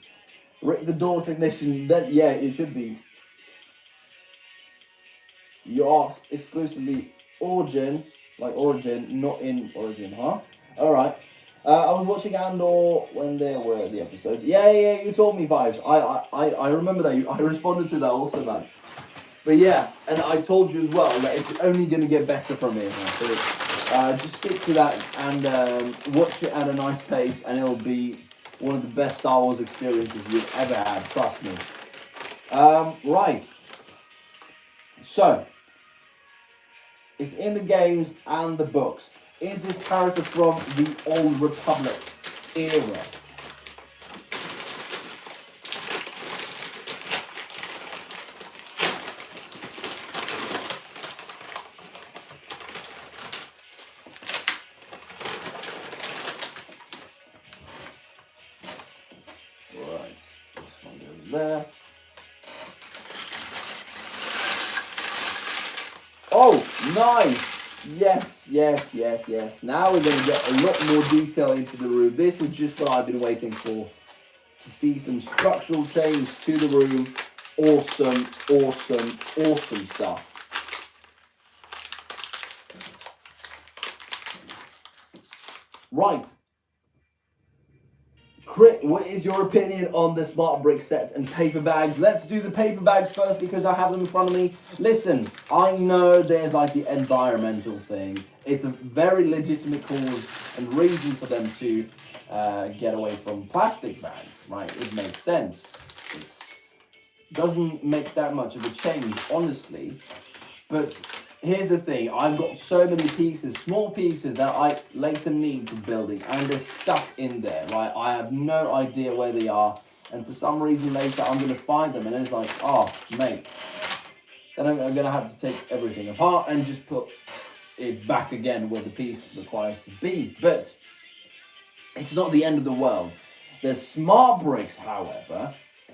Rick the door technician. That yeah, it should be. You asked exclusively Origin, like Origin, not in Origin, huh? All right. I was watching Andor when there were the episodes. Yeah, you told me, Vibes. I remember that. I responded to that also, man. But yeah, and I told you as well that it's only going to get better from here. So just stick to that and watch it at a nice pace, and it'll be one of the best Star Wars experiences you've ever had. Trust me. Right. So, it's in the games and the books. Is this character from the Old Republic era? Right, this one goes there. Oh, nice! Yes. Now we're going to get a lot more detail into the room. This is just what I've been waiting for. To see some structural change to the room. Awesome stuff. Right. Crit, what is your opinion on the smart brick sets and paper bags? Let's do the paper bags first because I have them in front of me. Listen, I know there's like the environmental thing. It's a very legitimate cause and reason for them to get away from plastic bags, right? It makes sense. It doesn't make that much of a change, honestly. But here's the thing, I've got so many pieces, small pieces that I later need for building, and they're stuck in there, right? I have no idea where they are, and for some reason later I'm going to find them, and it's like, oh, mate. Then I'm going to have to take everything apart and just put it back again where the piece requires to be. But it's not the end of the world. The smart bricks, however,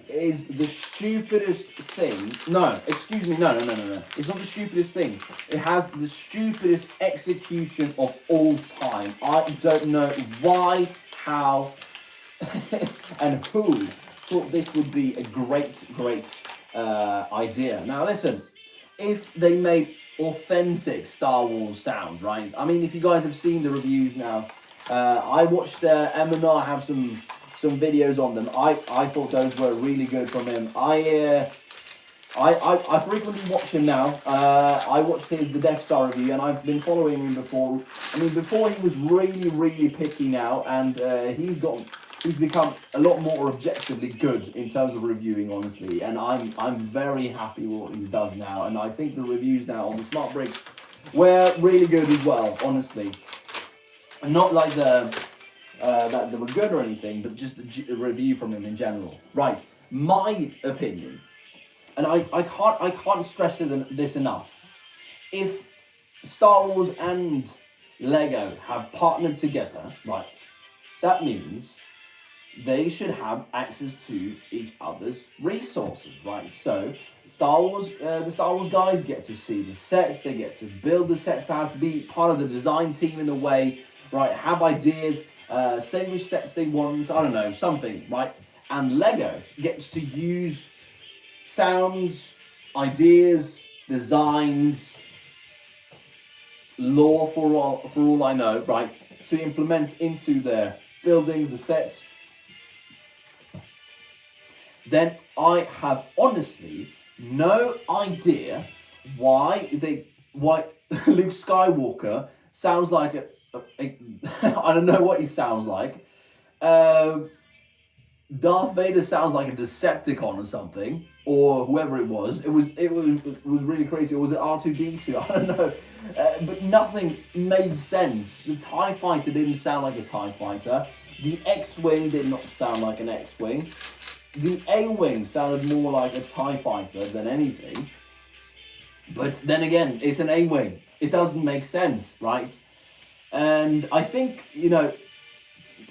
is the stupidest thing. No, excuse me, no. It's not the stupidest thing. It has the stupidest execution of all time. I don't know why, how, and who thought this would be a great idea. Now listen, if they made authentic Star Wars sound, right? I mean, if you guys have seen the reviews now, I watched M&R have some videos on them. I thought those were really good from him. I frequently watch him now. I watched the Death Star review, and I've been following him before. I mean, before he was really picky now, and he's got he's become a lot more objectively good in terms of reviewing, honestly, and I'm very happy with what he does now, and I think the reviews now on the Smart Bricks were really good as well, honestly. And not like that they were good or anything, but just a review from him in general. Right, my opinion, and I can't stress this enough. If Star Wars and Lego have partnered together, right, that means they should have access to each other's resources, right? So the Star Wars guys get to see the sets, they get to build the sets, perhaps be part of the design team in a way, right? Have ideas, say which sets they want, I don't know, something, right? And Lego gets to use sounds, ideas, designs, lore for all I know, right? To implement into their buildings, the sets. Then I have honestly no idea why Luke Skywalker sounds like a I don't know what he sounds like. Darth Vader sounds like a Decepticon or something, or whoever it was. It was really crazy. Or was it R2D2? I don't know. But nothing made sense. The TIE Fighter didn't sound like a TIE Fighter. The X-Wing did not sound like an X-Wing. The A-Wing sounded more like a TIE Fighter than anything. But then again, it's an A-Wing. It doesn't make sense, right? And I think,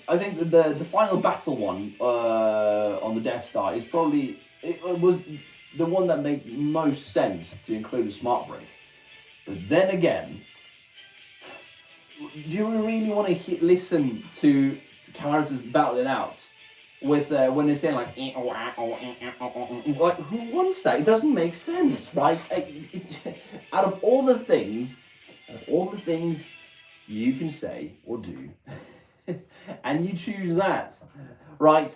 that the final battle one on the Death Star is probably, it was the one that made most sense to include a Smart Brick. But then again, do you really want to listen to characters battling out with when they're saying like who wants that? It doesn't make sense, right? Out of all the things you can say or do, and you choose that, right?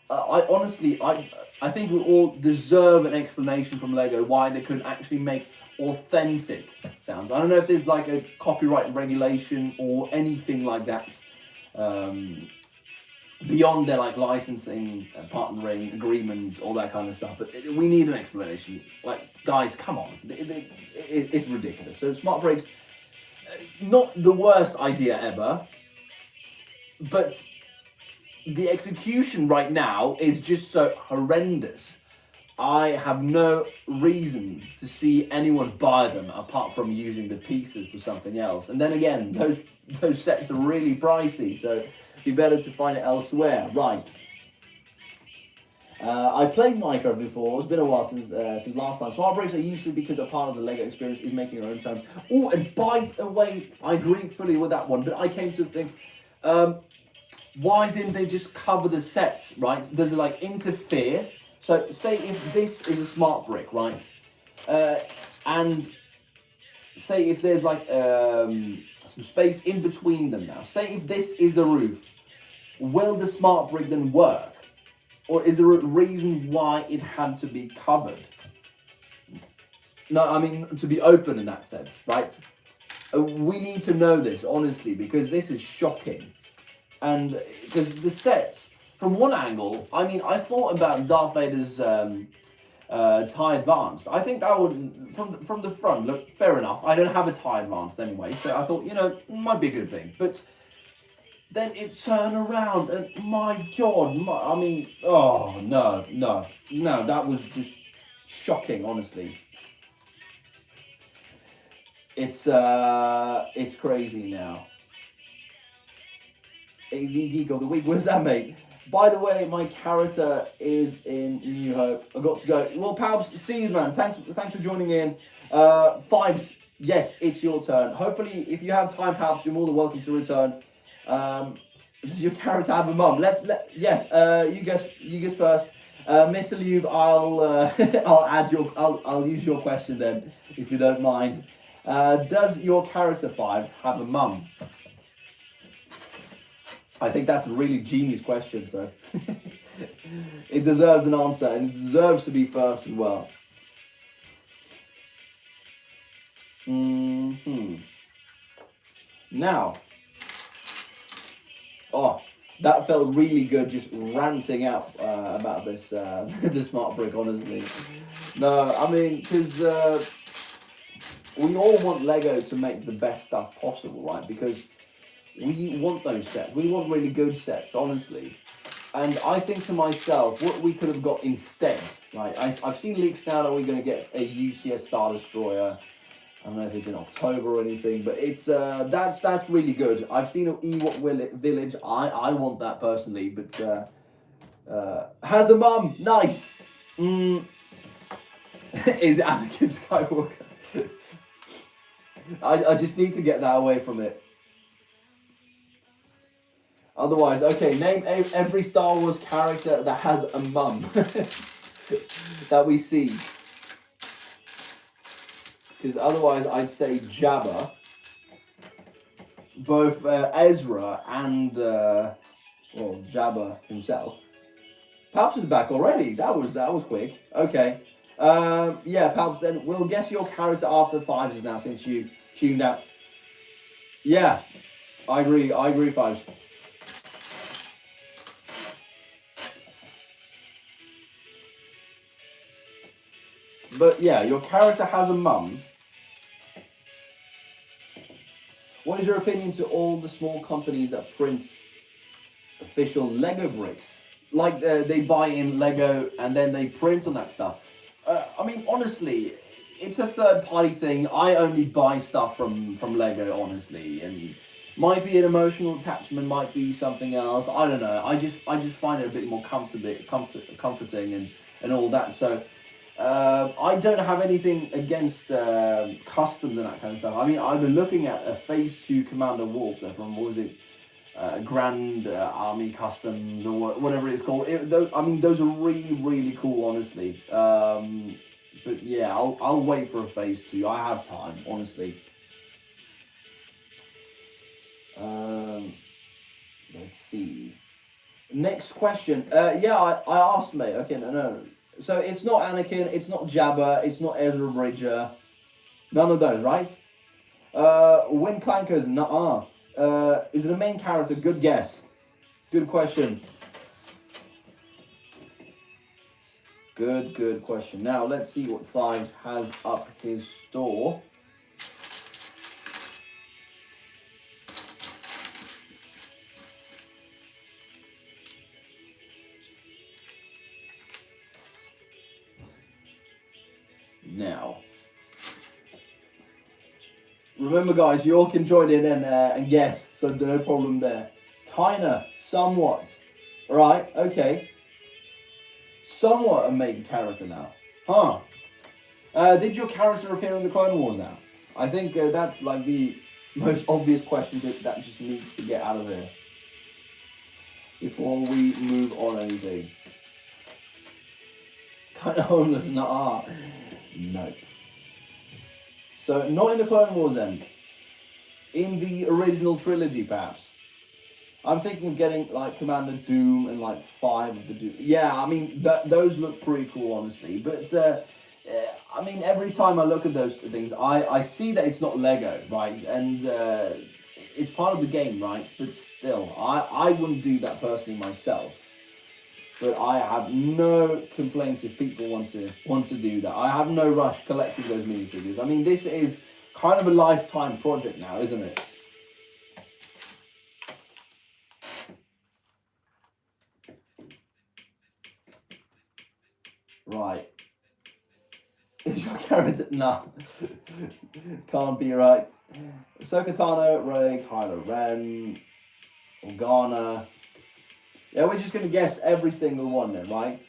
I honestly think we all deserve an explanation from Lego why they couldn't actually make authentic sounds. I don't know if there's like a copyright regulation or anything like that. Beyond their like licensing, partnering agreement, all that kind of stuff, but we need an explanation. Like, guys, come on, it's ridiculous. So Smart Bricks, not the worst idea ever, but the execution right now is just so horrendous. I have no reason to see anyone buy them apart from using the pieces for something else. And then again, those sets are really pricey, so be better to find it elsewhere. Right. I played Minecraft before. It's been a while since last time. Smart Bricks are usually because a part of the Lego experience is making your own sounds. Oh, and by the way, I agree fully with that one, but I came to think, why didn't they just cover the set, right? Does it like interfere? So say if this is a Smart Brick, right? And say if there's like some space in between them now. Say if this is the roof, will the Smart Brick then work? Or is there a reason why it had to be covered? No, I mean, to be open in that sense, right? We need to know this, honestly, because this is shocking. And because the sets, from one angle, I mean, I thought about Darth Vader's TIE Advanced. I think that would, from the front, look fair enough. I don't have a TIE Advanced anyway, so I thought, it might be a good thing. But then it turned around, and my God, oh, no, that was just shocking, honestly. It's crazy now. AV Geek of the Week, where's that, mate? By the way, my character is in New Hope. I got to go. Well, Palps, see you, man. Thanks for joining in. Fives, yes, it's your turn. Hopefully, if you have time, Palps, you're more than welcome to return. Does your character have a mum? Yes. You guess first. Mr. Lube, I'll use your question then, if you don't mind. Does your character Fives have a mum? I think that's a really genius question, so it deserves an answer, and it deserves to be first as well. Now, That felt really good, just ranting out about this the smart brick. Honestly, no, I mean because we all want Lego to make the best stuff possible, right? Because we want those sets. We want really good sets, honestly. And I think to myself, what we could have got instead, right? I've seen leaks now that we're going to get a UCS Star Destroyer. I don't know if it's in October or anything, but it's that's really good. I've seen an Ewok Village. I want that personally, but has a mum. Nice. Is Anakin Skywalker? I just need to get that away from it. Otherwise, okay, name every Star Wars character that has a mum that we see. Because otherwise, I'd say Jabba, both Ezra and Jabba himself. Palps is back already. That was quick. Okay. Yeah, Palps. Then we'll guess your character after 5s now, since you tuned out. Yeah, I agree. 5s. But yeah, your character has a mum. What is your opinion to all the small companies that print official Lego bricks? Like they buy in Lego and then they print on that stuff. I mean, honestly, it's a third-party thing. I only buy stuff from Lego, honestly, and might be an emotional attachment, might be something else. I don't know. I just find it a bit more comforting and all that. So. I don't have anything against customs and that kind of stuff. I mean, I've been looking at a Phase 2 Commander Wolf from, what was it, Grand Army Customs or whatever it's called. I mean, those are really, really cool, honestly. But yeah, I'll wait for a Phase 2. I have time, honestly. Let's see. Next question. Yeah, I asked, mate. Okay, no. So it's not Anakin, it's not Jabba, it's not Ezra Bridger. None of those, right? Wind Clankers, nuh-uh. Is it a main character? Good guess. Good question. Good question. Now, let's see what 5s has up his store. Now, remember, guys, you all can join in and guess, so no problem there. Kinda, somewhat. Right, okay. Somewhat a main character now. Huh. Did your character appear in the Clone Wars now? I think that's like the most obvious question that just needs to get out of here. Before we move on anything. Kinda homeless, nah. No. So, not in the Clone Wars then. In the original trilogy, perhaps. I'm thinking of getting, like, Commander Doom and, like, 5 of the Doom. Yeah, I mean, those look pretty cool, honestly. But, I mean, every time I look at those things, I see that it's not Lego, right? And it's part of the game, right? But still, I wouldn't do that personally myself. But I have no complaints if people want to do that. I have no rush collecting those minifigures. I mean, this is kind of a lifetime project now, isn't it? Right. Is your character? Nah. Can't be right. Ahsoka Tano, Rey, Kylo Ren, Organa. Yeah, we're just gonna guess every single one then, right?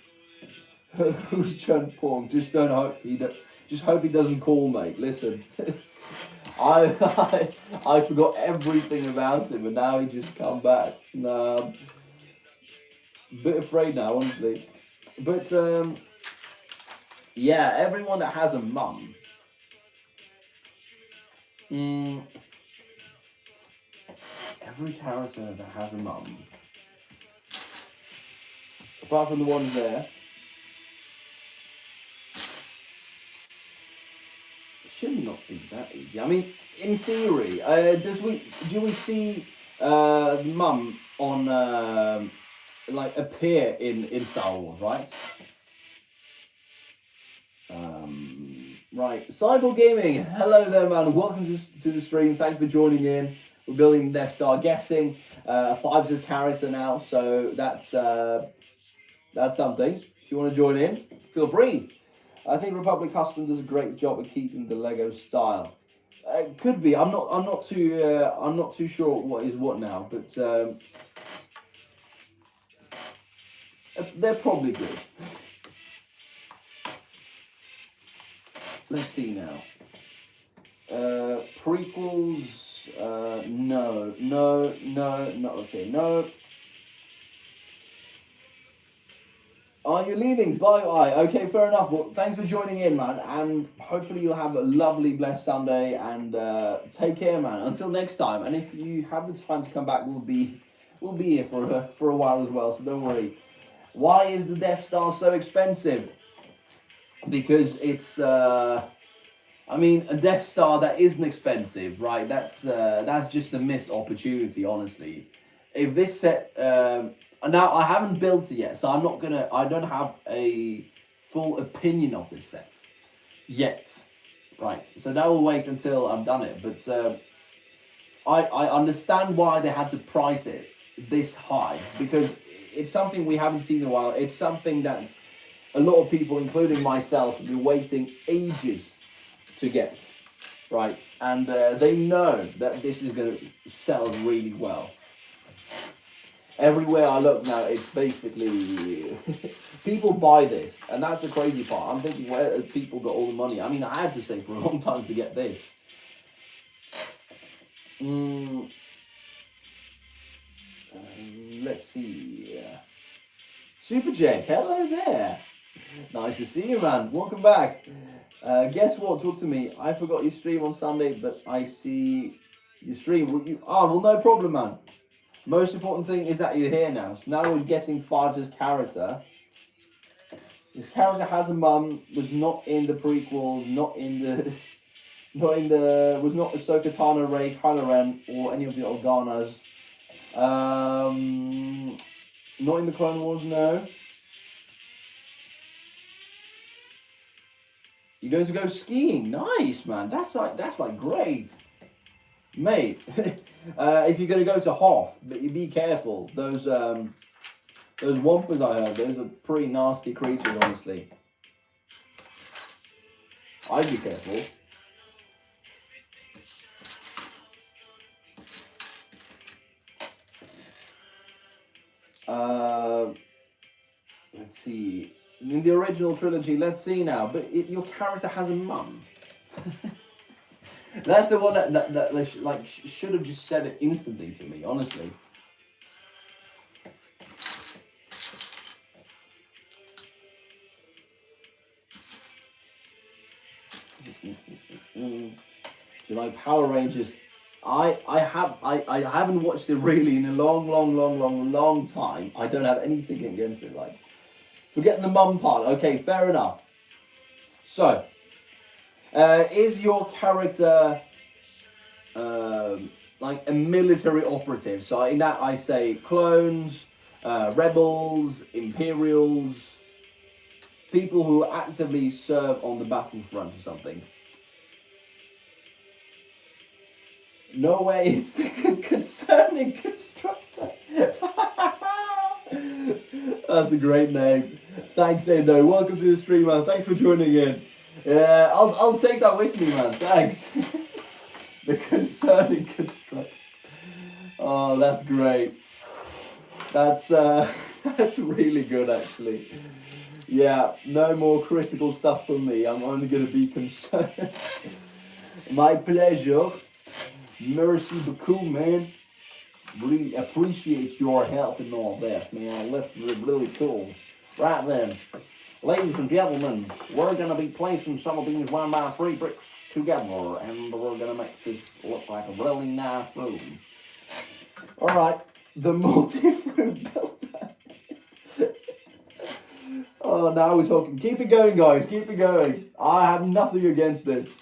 Who's Chun Pong? Just hope he doesn't call, mate. Listen, I forgot everything about him, and now he just come back. Nah, bit afraid now, honestly. But yeah, everyone that has a mum. Every character that has a mum. Apart from the ones there. It should not be that easy. I mean, in theory, do we see Mum on like appear in Star Wars, right? Right, Cyber Gaming. Hello there, man. Welcome to the stream. Thanks for joining in. We're building Death Star. Guessing 5's a character now, so that's something. If you want to join in, feel free. I think Republic Custom does a great job of keeping the Lego style. Could be. I'm not too sure what is what now, but they're probably good. Let's see now. Prequels. No. Okay, no. Are you leaving? Bye. Okay, fair enough. Well, thanks for joining in, man. And hopefully you'll have a lovely, blessed Sunday. And take care, man. Until next time. And if you have the time to come back, we'll be here for a while as well. So don't worry. Why is the Death Star so expensive? Because it's a Death Star that isn't expensive, right? That's just a missed opportunity, honestly. If this set now I haven't built it yet, so I don't have a full opinion of this set yet, right? So that will wait until I've done it. But I understand why they had to price it this high, because it's something we haven't seen in a while. It's something that a lot of people, including myself, have been waiting ages to get, right? And they know that this is going to sell really well. Everywhere I look now, it's basically people buy this, and that's the crazy part. I'm thinking, where have people got all the money? I mean, I had to save for a long time to get this. Let's see. Super Jake, hello there. Nice to see you, man. Welcome back. Guess what? Talk to me. I forgot you stream on Sunday, but I see you stream. Well, no problem, man. Most important thing is that you're here now. So now we're guessing 5's character. His character has a mum, was not in the prequel, was not Ahsoka Tano, Rey, Kylo Ren, or any of the Organas. Not in the Clone Wars, no. You're going to go skiing? Nice, man. That's like great, mate. If you're going to go to Hoth, but you be careful. Those Wampas I heard, those are pretty nasty creatures, honestly. I'd be careful. Let's see. In the original trilogy, let's see now. But your character has a mum. That's the one that should have just said it instantly to me, honestly. You like Power Rangers? I haven't watched it really in a long time. I don't have anything against it. Like, forgetting the mum part. Okay, fair enough. So, is your character like a military operative? So in that I say clones, rebels, Imperials, people who actively serve on the battlefront or something. No way, it's the Concerning Constructor. That's a great name. Thanks, Endo. Welcome to the stream, man. Thanks for joining in. Yeah, I'll take that with me, man. Thanks. The Concerning Constructor. Oh, that's great. That's really good, actually. Yeah, no more critical stuff from me. I'm only going to be concerned. My pleasure. Merci beaucoup, man. Really appreciate your help and all that, man. That's really cool. Right then, ladies and gentlemen, we're going to be placing some of these 1x3 bricks together, and we're going to make this look like a really nice room. Alright, the multi-room builder. Oh, now we're talking. Keep it going, guys. Keep it going. I have nothing against this.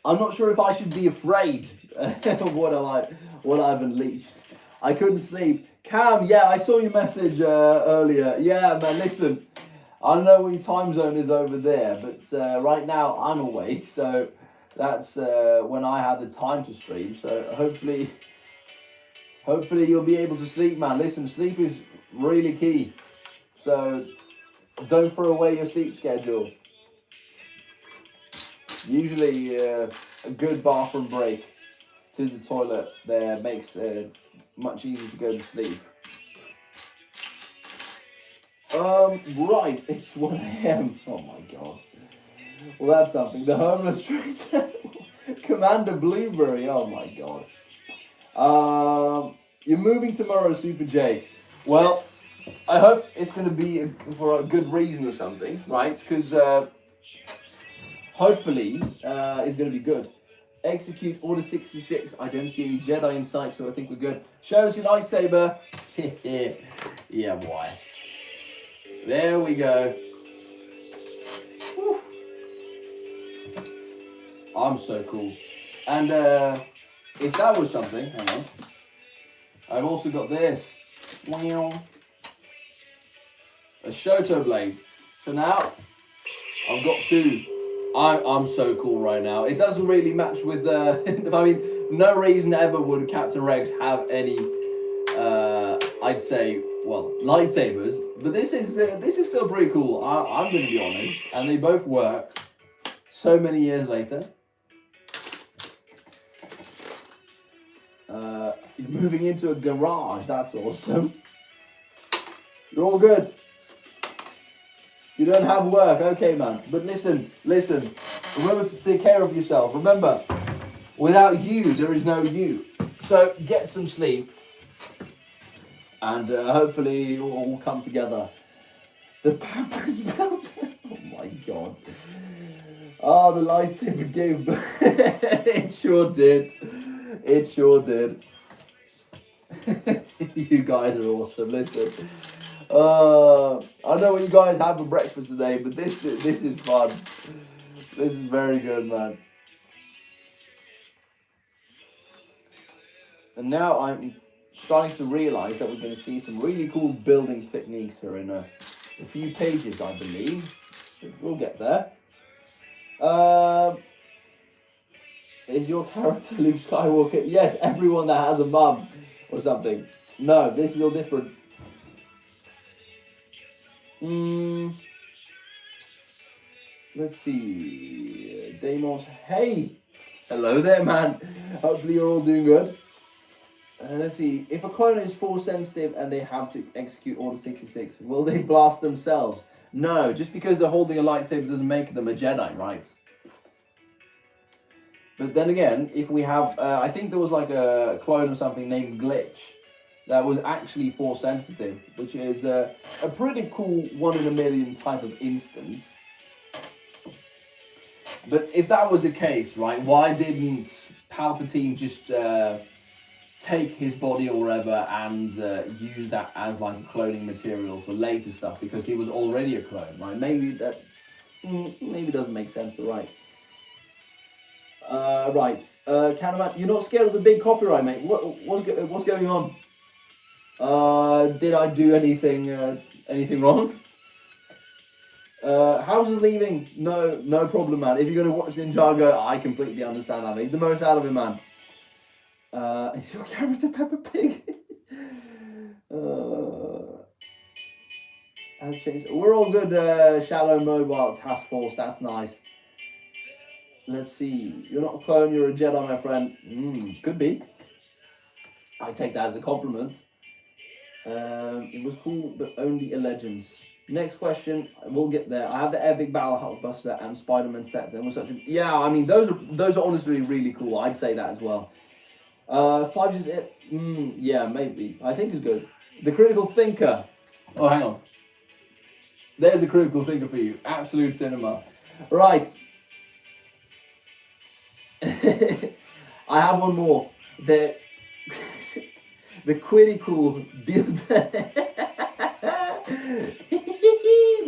I'm not sure if I should be afraid of what I've unleashed. I couldn't sleep. Cam, yeah, I saw your message earlier. Yeah, man, listen. I don't know what your time zone is over there, but right now I'm awake, so that's when I have the time to stream. So hopefully you'll be able to sleep, man. Listen, sleep is really key. So don't throw away your sleep schedule. Usually a good bathroom break to the toilet there makes it much easier to go to sleep. Right, it's 1 a.m. Oh my god. Well, that's something. The homeless trader, Commander Blueberry. Oh my god. You're moving tomorrow, Super J. Well, I hope it's going to be for a good reason or something, right? Because hopefully it's going to be good. Execute Order 66. I don't see any Jedi in sight, so I think we're good. Show us your lightsaber. Yeah, boy. There we go. Woo. I'm so cool. And if that was something, hang on. I've also got this. A Shoto blade. So now I've got two. I'm so cool right now. It doesn't really match with I mean, no reason ever would Captain Rex have any I'd say, well, lightsabers, but this is still pretty cool. I'm going to be honest, and they both work. So many years later, you're moving into a garage. That's awesome. You're all good. You don't have work, okay, man. But listen. Remember to take care of yourself. Remember, without you, there is no you. So get some sleep. And hopefully it will all come together. The Pampers belt. Oh my god. Oh, the lightsaber gave. It sure did. It sure did. You guys are awesome. Listen. I know what you guys have for breakfast today, but this is fun. This is very good, man. And now I'm starting to realise that we're going to see some really cool building techniques here in a few pages, I believe. We'll get there. Is your character Luke Skywalker? Yes, everyone that has a mum or something. No, this is all different. Let's see. Deimos, hey! Hello there, man. Hopefully you're all doing good. Let's see. If a clone is force sensitive and they have to execute Order 66, will they blast themselves? No, just because they're holding a lightsaber doesn't make them a Jedi, right? But then again, if we have, I think there was like a clone or something named Glitch that was actually force sensitive, which is a pretty cool 1 in a million type of instance. But if that was the case, right, why didn't Palpatine just take his body or whatever and use that as like cloning material for later stuff, because he was already a clone, right? Maybe that doesn't make sense, but right. Right, Canaman, you're not scared of the big copyright, mate? What's going on? Did I do anything wrong? House is leaving. No problem, man. If you're gonna watch Ninjago, I completely understand that. Make the most out of it, man. Is your character Peppa Pig? Has changed. We're all good. Shallow Mobile Task Force. That's nice. Let's see. You're not a clone. You're a Jedi, my friend. Could be. I take that as a compliment. It was cool, but only a Legends. Next question, we'll get there. I have the Epic Battle Hulkbuster and Spider-Man set. And was such a, yeah, I mean those are honestly really cool. I'd say that as well. 5 is it? Yeah, maybe. I think it's good. The Critical Thinker. Oh, hang on. There's a Critical Thinker for you. Absolute cinema. Right. I have one more. The Critical Builder.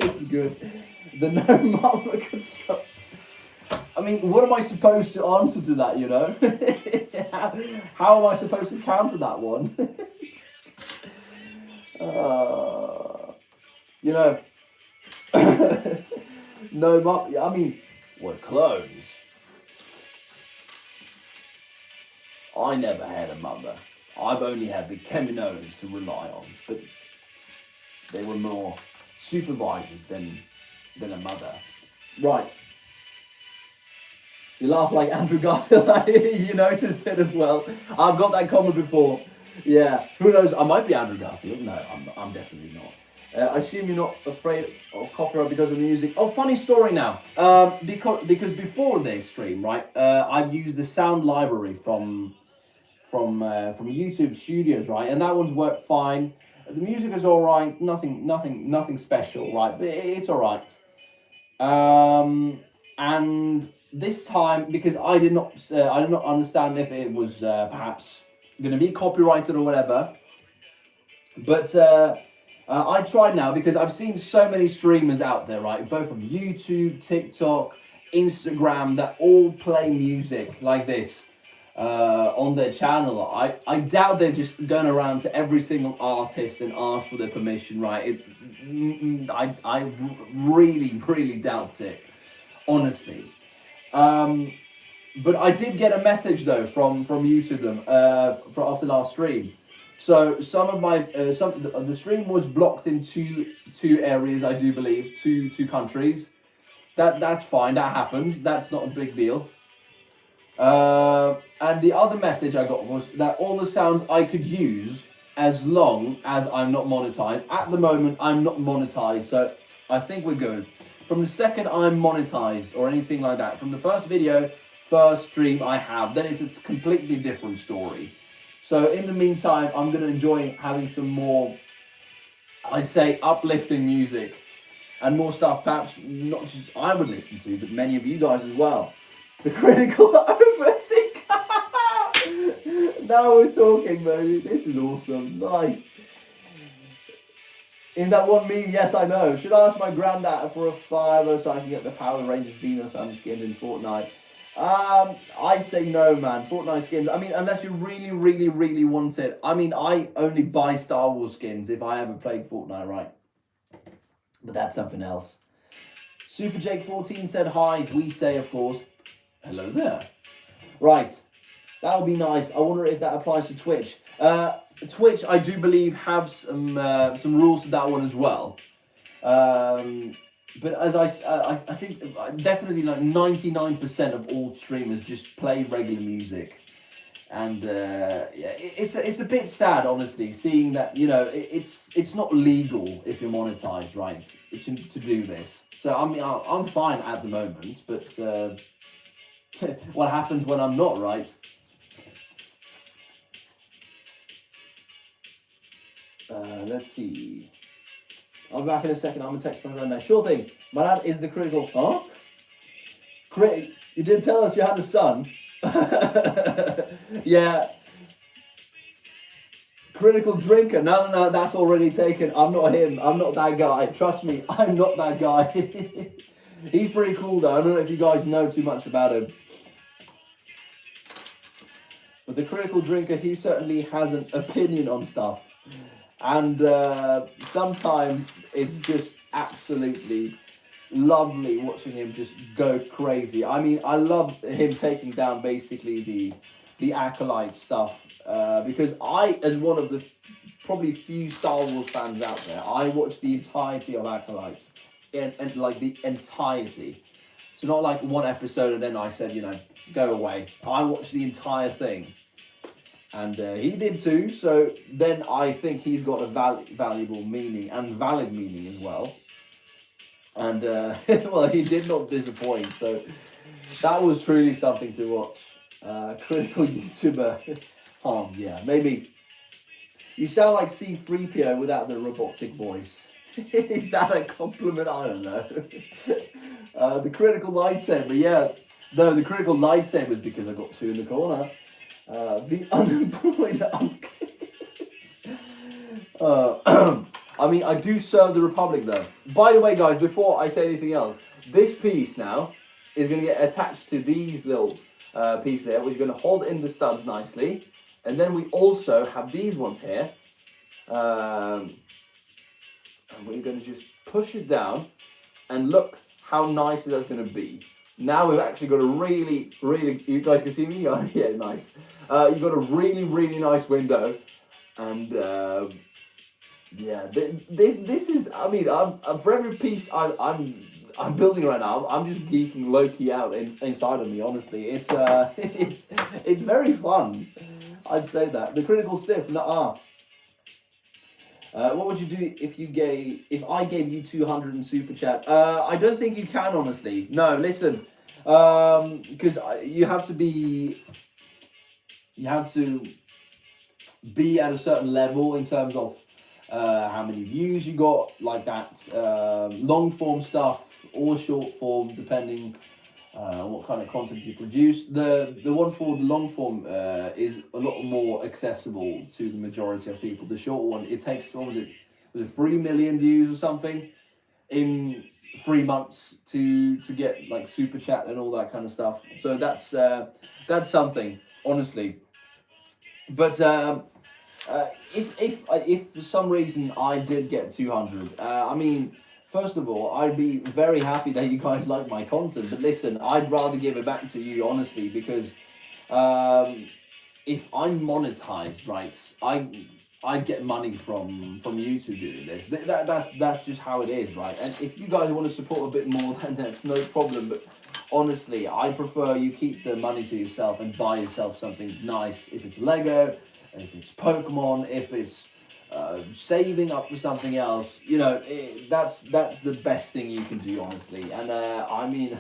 This is good. The No Mama Constructor. I mean, what am I supposed to answer to that, you know? How am I supposed to counter that one? You know, no, I mean, we're clones. I never had a mother. I've only had the Keminos to rely on, but they were more supervisors than a mother. Right. You laugh like Andrew Garfield. You noticed it as well. I've got that comment before. Yeah. Who knows? I might be Andrew Garfield. No, I'm definitely not. I assume you're not afraid of copyright because of the music. Oh, funny story now. Because before this stream, right, I've used the sound library from YouTube Studios, right, and that one's worked fine. The music is all right. Nothing special, right, but it's all right. And this time, because I did not understand if it was perhaps going to be copyrighted or whatever, but I tried now because I've seen so many streamers out there, right, both from YouTube, TikTok, Instagram, that all play music like this on their channel. I doubt they're just going around to every single artist and ask for their permission, right? I really doubt it, honestly. But I did get a message though from YouTube for after last stream. So some of my the stream was blocked in two areas, I do believe, two countries. That's fine. That happens. That's not a big deal. And the other message I got was that all the sounds I could use as long as I'm not monetized. At the moment, I'm not monetized, so I think we're good. From the second I'm monetized or anything like that, from the first video, first stream I have, then it's a completely different story. So in the meantime, I'm going to enjoy having some more, I'd say, uplifting music and more stuff perhaps not just I would listen to, but many of you guys as well. The critical overthink. Now we're talking, baby. This is awesome. Nice. In that one meme, yes, I know. Should I ask my granddad for a $5 so I can get the Power Rangers Dino Thumb skin in Fortnite? I'd say no, man. Fortnite skins. I mean, unless you really want it. I mean, I only buy Star Wars skins if I ever played Fortnite, right? But that's something else. Super Jake 14 said hi. We say, of course, hello there. Right. That would be nice. I wonder if that applies to Twitch. Twitch, I do believe, have some rules to that one as well. But as I think definitely like 99% of all streamers just play regular music, and yeah, it's a bit sad, honestly, seeing that, you know, it's not legal if you're monetized, right, to do this. So I mean, I'm fine at the moment, but what happens when I'm not, right? Let's see. I'll be back in a second. I'm gonna text my friend now. Sure thing. My dad is the critical. Huh? You didn't tell us you had a son. Yeah. Critical drinker. No. That's already taken. I'm not him. I'm not that guy. Trust me. I'm not that guy. He's pretty cool though. I don't know if you guys know too much about him. But the critical drinker, he certainly has an opinion on stuff. And sometimes it's just absolutely lovely watching him just go crazy. I mean, I love him taking down basically the Acolyte stuff, because I, as one of the probably few Star Wars fans out there, I watched the entirety of Acolytes, and like the entirety. So not like one episode and then I said, you know, go away. I watched the entire thing. And he did too, so then I think he's got a valuable meaning and valid meaning as well. And well, he did not disappoint, so that was truly something to watch. Critical YouTuber. Oh yeah, maybe. You sound like C-3PO without the robotic voice. Is that a compliment? I don't know. The critical lightsaber, yeah. No, the critical lightsaber is because I got two in the corner. The unemployed I mean, I do serve the Republic though. By the way, guys, before I say anything else, this piece now is going to get attached to these little pieces here, which are going to hold in the studs nicely. And then we also have these ones here. And we're going to just push it down, and look how nice that's going to be. Now we've actually got a really, you guys can see me? Oh, yeah, nice. You've got a really nice window. And yeah, this is, I mean, for every piece I'm building right now, I'm just geeking low-key out inside of me, honestly. It's it's very fun. I'd say that. The critical stiff, nuh-uh. What would you do if I gave you 200 in super chat? I don't think you can, honestly. No, listen, because you have to be at a certain level in terms of how many views you got, like that, long form stuff or short form, depending what kind of content you produce. The one for the long form is a lot more accessible to the majority of people. The short one, it takes, was it 3 million views or something in 3 months to get like super chat and all that kind of stuff. So that's something, honestly. But if for some reason I did get 200, I mean, first of all, I'd be very happy that you guys like my content. But listen, I'd rather give it back to you, honestly, because if I'm monetized, right, I get money from YouTube doing this. That's just how it is, right? And if you guys want to support a bit more, then that's no problem. But honestly, I prefer you keep the money to yourself and buy yourself something nice. If it's Lego, if it's Pokemon, if it's saving up for something else, you know, that's the best thing you can do, honestly. And I mean,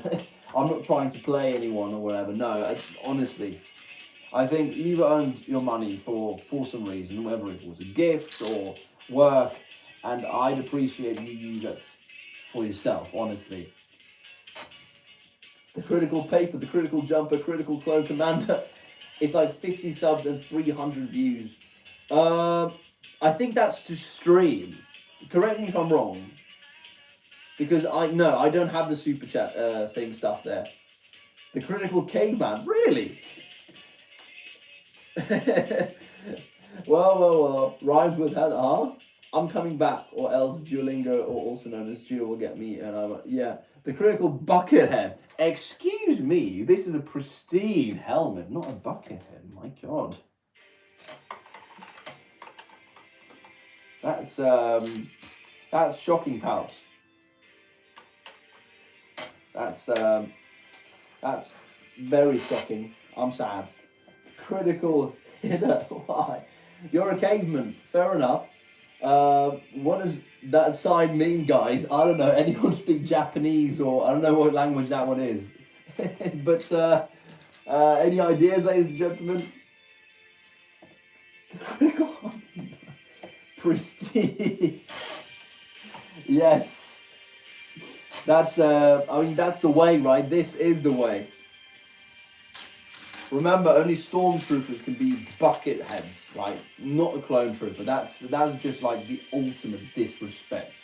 I'm not trying to play anyone or whatever. No, honestly, I think you've earned your money for some reason, whether it was a gift or work, and I'd appreciate you use it for yourself, honestly. The critical paper, the critical jumper, critical clone commander. It's like 50 subs and 300 views. I think that's to stream. Correct me if I'm wrong. Because I don't have the super chat thing stuff there. The critical caveman, really? well. Rhymes with head, huh? I'm coming back, or else Duolingo, or also known as Duo, will get me. And yeah, the critical bucket head. Excuse me, this is a pristine helmet, not a bucket head. My God. That's shocking, pals. That's very shocking. I'm sad. Critical hitter. Why? You're a caveman. Fair enough. What does that sign mean, guys? I don't know. Anyone speak Japanese, or I don't know what language that one is. But any ideas, ladies and gentlemen? Critical. Pristine. Yes. That's I mean, that's the way, right? This is the way. Remember, only stormtroopers can be bucket heads, right? Not a clone trooper. That's just like the ultimate disrespect.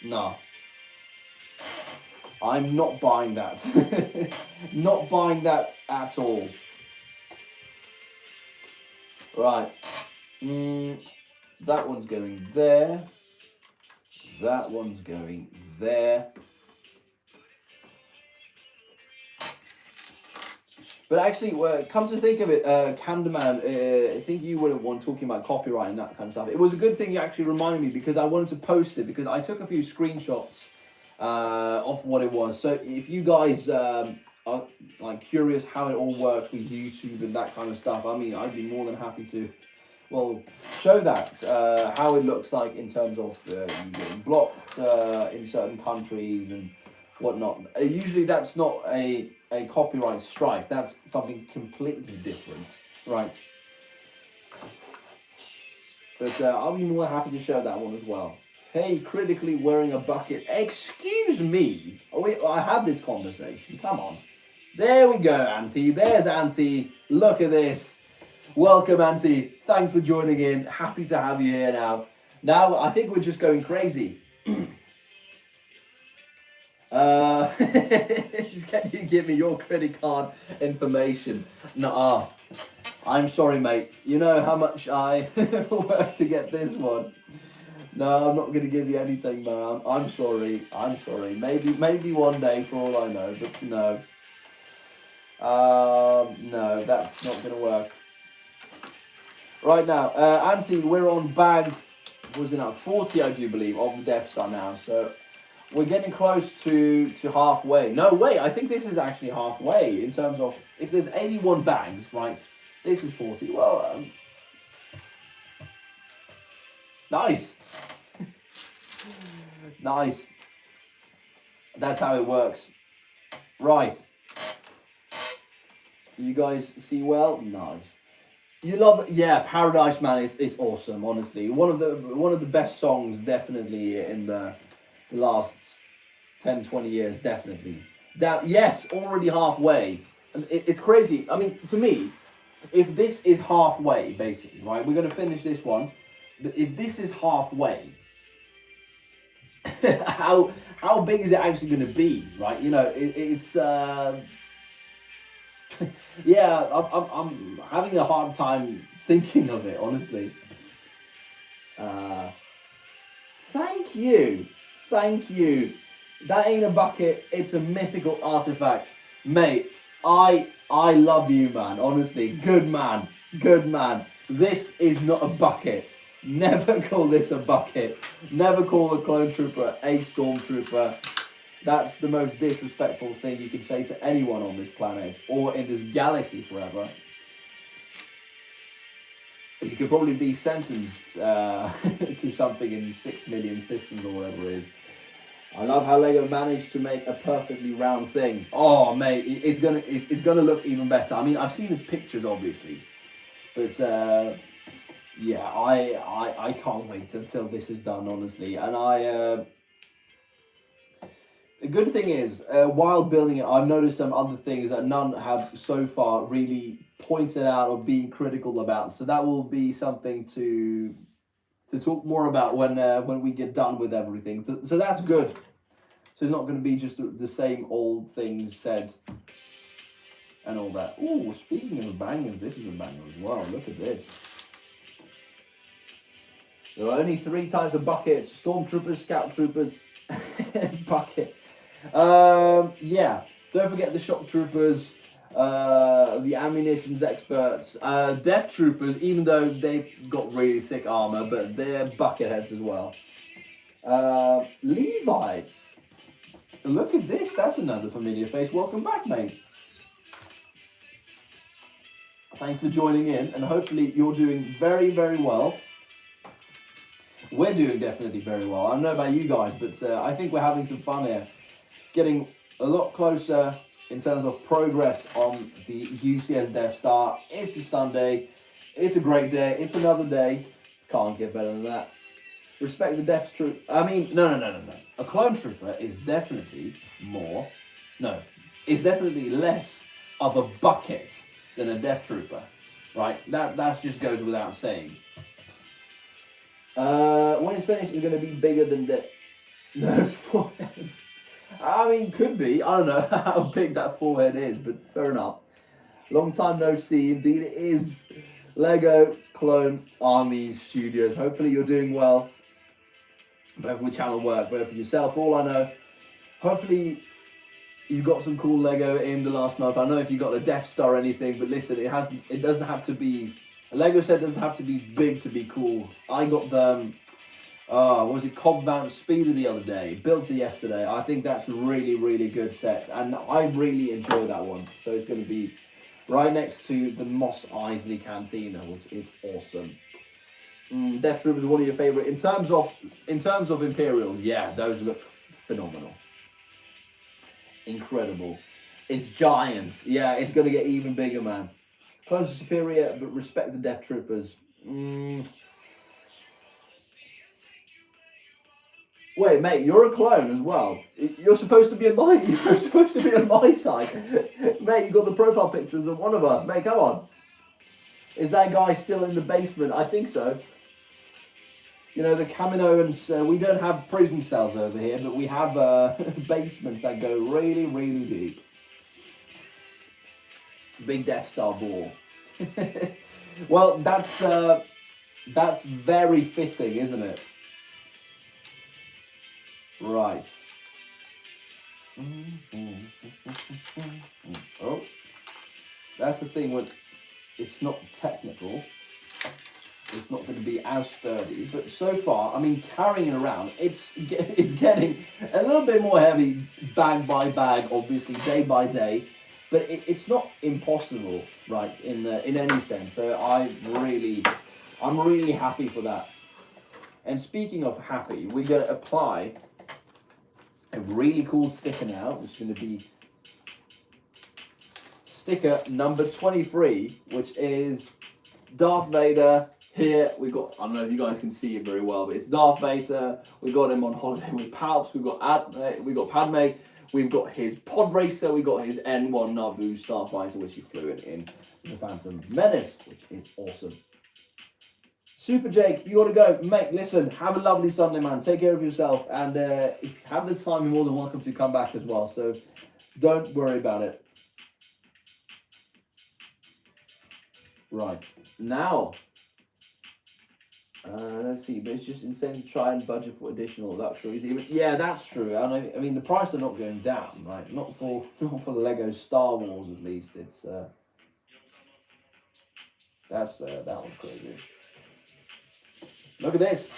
Nah. I'm not buying that. Not buying that at all. Right. That one's going there. That one's going there. But actually, come to think of it, Candyman, I think you were the one talking about copyright and that kind of stuff. It was a good thing you actually reminded me, because I wanted to post it, because I took a few screenshots of what it was. So if you guys are like curious how it all works with YouTube and that kind of stuff, I mean, I'd be more than happy to, well, show that, how it looks like in terms of you getting blocked in certain countries and whatnot. Usually that's not a copyright strike. That's something completely different, right? But I'll be more happy to show that one as well. Hey, critically wearing a bucket. Excuse me. I had this conversation. Come on. There we go, Auntie. There's Auntie. Look at this. Welcome, Auntie. Thanks for joining in. Happy to have you here now. Now, I think we're just going crazy. Can you give me your credit card information? Nah, I'm sorry, mate. You know how much I work to get this one. No, I'm not going to give you anything, man. I'm sorry. I'm sorry. Maybe one day, for all I know, but no. No, that's not going to work. Right now, Auntie, we're on bag, was it now 40, I do believe, of the Death Star now. So we're getting close to halfway. No, wait, I think this is actually halfway in terms of, if there's 81 bags, right, this is 40. Well, nice. Nice. That's how it works. Right. You guys see well? Nice. You love it? Yeah, Paradise Man is awesome, honestly. One of the best songs definitely in the last 10, 20 years, definitely. That, yes, already halfway. It's crazy. I mean, to me, if this is halfway, basically, right? We're going to finish this one. But if this is halfway, how big is it actually going to be, right? You know, it's yeah, I'm having a hard time thinking of it, honestly. Thank you. That ain't a bucket. It's a mythical artifact, mate. I love you, man. Honestly, good man. This is not a bucket. Never call this a bucket. Never call a clone trooper a stormtrooper. That's the most disrespectful thing you can say to anyone on this planet or in this galaxy forever. You could probably be sentenced to something in 6 million systems or whatever it is. I love how Lego managed to make a perfectly round thing. Oh, mate, it's gonna look even better. I mean, I've seen the pictures, obviously, but yeah, I can't wait until this is done, honestly. And the good thing is, while building it, I've noticed some other things that none have so far really pointed out or been critical about. So that will be something to talk more about when we get done with everything. So that's good. So it's not going to be just the same old things said and all that. Ooh, speaking of bangers, this is a banger as well. Look at this. There are only 3 types of buckets: stormtroopers, scout troopers, bucket. Yeah, don't forget the shock troopers, the ammunitions experts, death troopers, even though they've got really sick armor, but they're bucket heads as well. Levi, look at this, that's another familiar face. Welcome back, mate. Thanks for joining in, and hopefully you're doing very, very well. We're doing definitely very well. I don't know about you guys, but I think we're having some fun here. Getting a lot closer in terms of progress on the UCS Death Star. It's a Sunday. It's a great day. It's another day. Can't get better than that. Respect the Death Trooper. I mean, no. A clone trooper is definitely more. No, it's definitely less of a bucket than a Death Trooper, right? That just goes without saying. When it's finished, it's going to be bigger than those foreheads. I mean, could be. I don't know how big that forehead is, but fair enough. Long time no see. Indeed, it is. Lego Clone Army Studios. Hopefully, you're doing well. Both with channel work, both for yourself. For all I know, hopefully, you got some cool Lego in the last month. I don't know if you got the Death Star or anything, but listen, it doesn't have to be. A Lego set doesn't have to be big to be cool. I got the, what was it, Cobb Vanth Speeder the other day. Built it yesterday. I think that's a really, really good set. And I really enjoy that one. So it's going to be right next to the Mos Eisley Cantina, which is awesome. Death Troopers is one of your favourite. In terms of Imperials, yeah, those look phenomenal. Incredible. It's giants. Yeah, it's going to get even bigger, man. Clones are superior, but respect the Death Troopers. Wait, mate, you're a clone as well. You're supposed to be on my side. Mate, you got the profile pictures of one of us. Mate, come on. Is that guy still in the basement? I think so. You know, the Kaminoans, we don't have prison cells over here, but we have basements that go really, really deep. Big Death Star ball. Well, that's very fitting, isn't it? Right. Oh, that's the thing when it's not technical. It's not going to be as sturdy, but so far, I mean, carrying it around, it's getting a little bit more heavy, bag by bag, obviously, day by day, but it's not impossible, right? In any sense. So I'm really happy for that. And speaking of happy, we're going to apply a really cool sticker now, which is going to be sticker number 23, which is Darth Vader. Here we got, I don't know if you guys can see it very well, but it's Darth Vader. We got him on holiday with Palps. We got Padme. We've got his pod racer. We got his N1 Naboo starfighter, which he flew in the Phantom Menace, which is awesome. Super Jake, you gotta go, mate. Listen, have a lovely Sunday, man. Take care of yourself, and if you have the time, you're more than welcome to come back as well. So don't worry about it. Right now. Let's see, but it's just insane to try and budget for additional luxuries. Yeah, that's true. I mean, the prices are not going down, right? Not for the Lego Star Wars, at least. It's that was crazy. Look at this.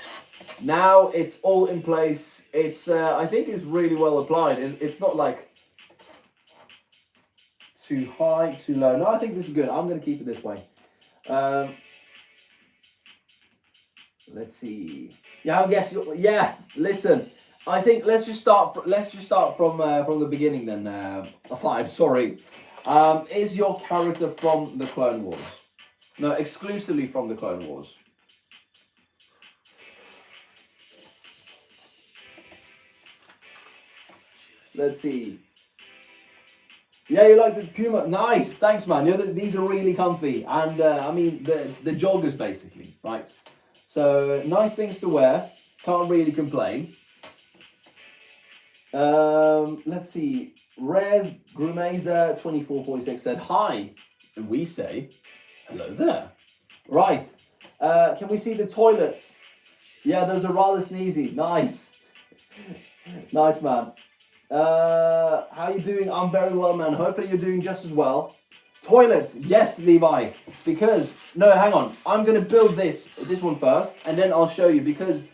Now it's all in place. It's I think it's really well applied. It's not like too high, too low. No, I think this is good. I'm going to keep it this way. Let's see. Yeah, I guess. Yeah, listen. I think let's just start from the beginning then. 5. Sorry. Is your character from the Clone Wars? No, exclusively from the Clone Wars. Let's see. Yeah, you like the Puma? Nice. Thanks, man. These are really comfy, and I mean the joggers basically, right? So nice things to wear. Can't really complain. Let's see. Rez Grumeza 2446 said hi, and we say hello there. Right. Can we see the toilets? Yeah, those are rather sneezy. Nice. Nice, man. How you doing? I'm very well, man. Hopefully you're doing just as well. Toilets, yes, Levi. Because no, hang on. I'm gonna build this one first, and then I'll show you because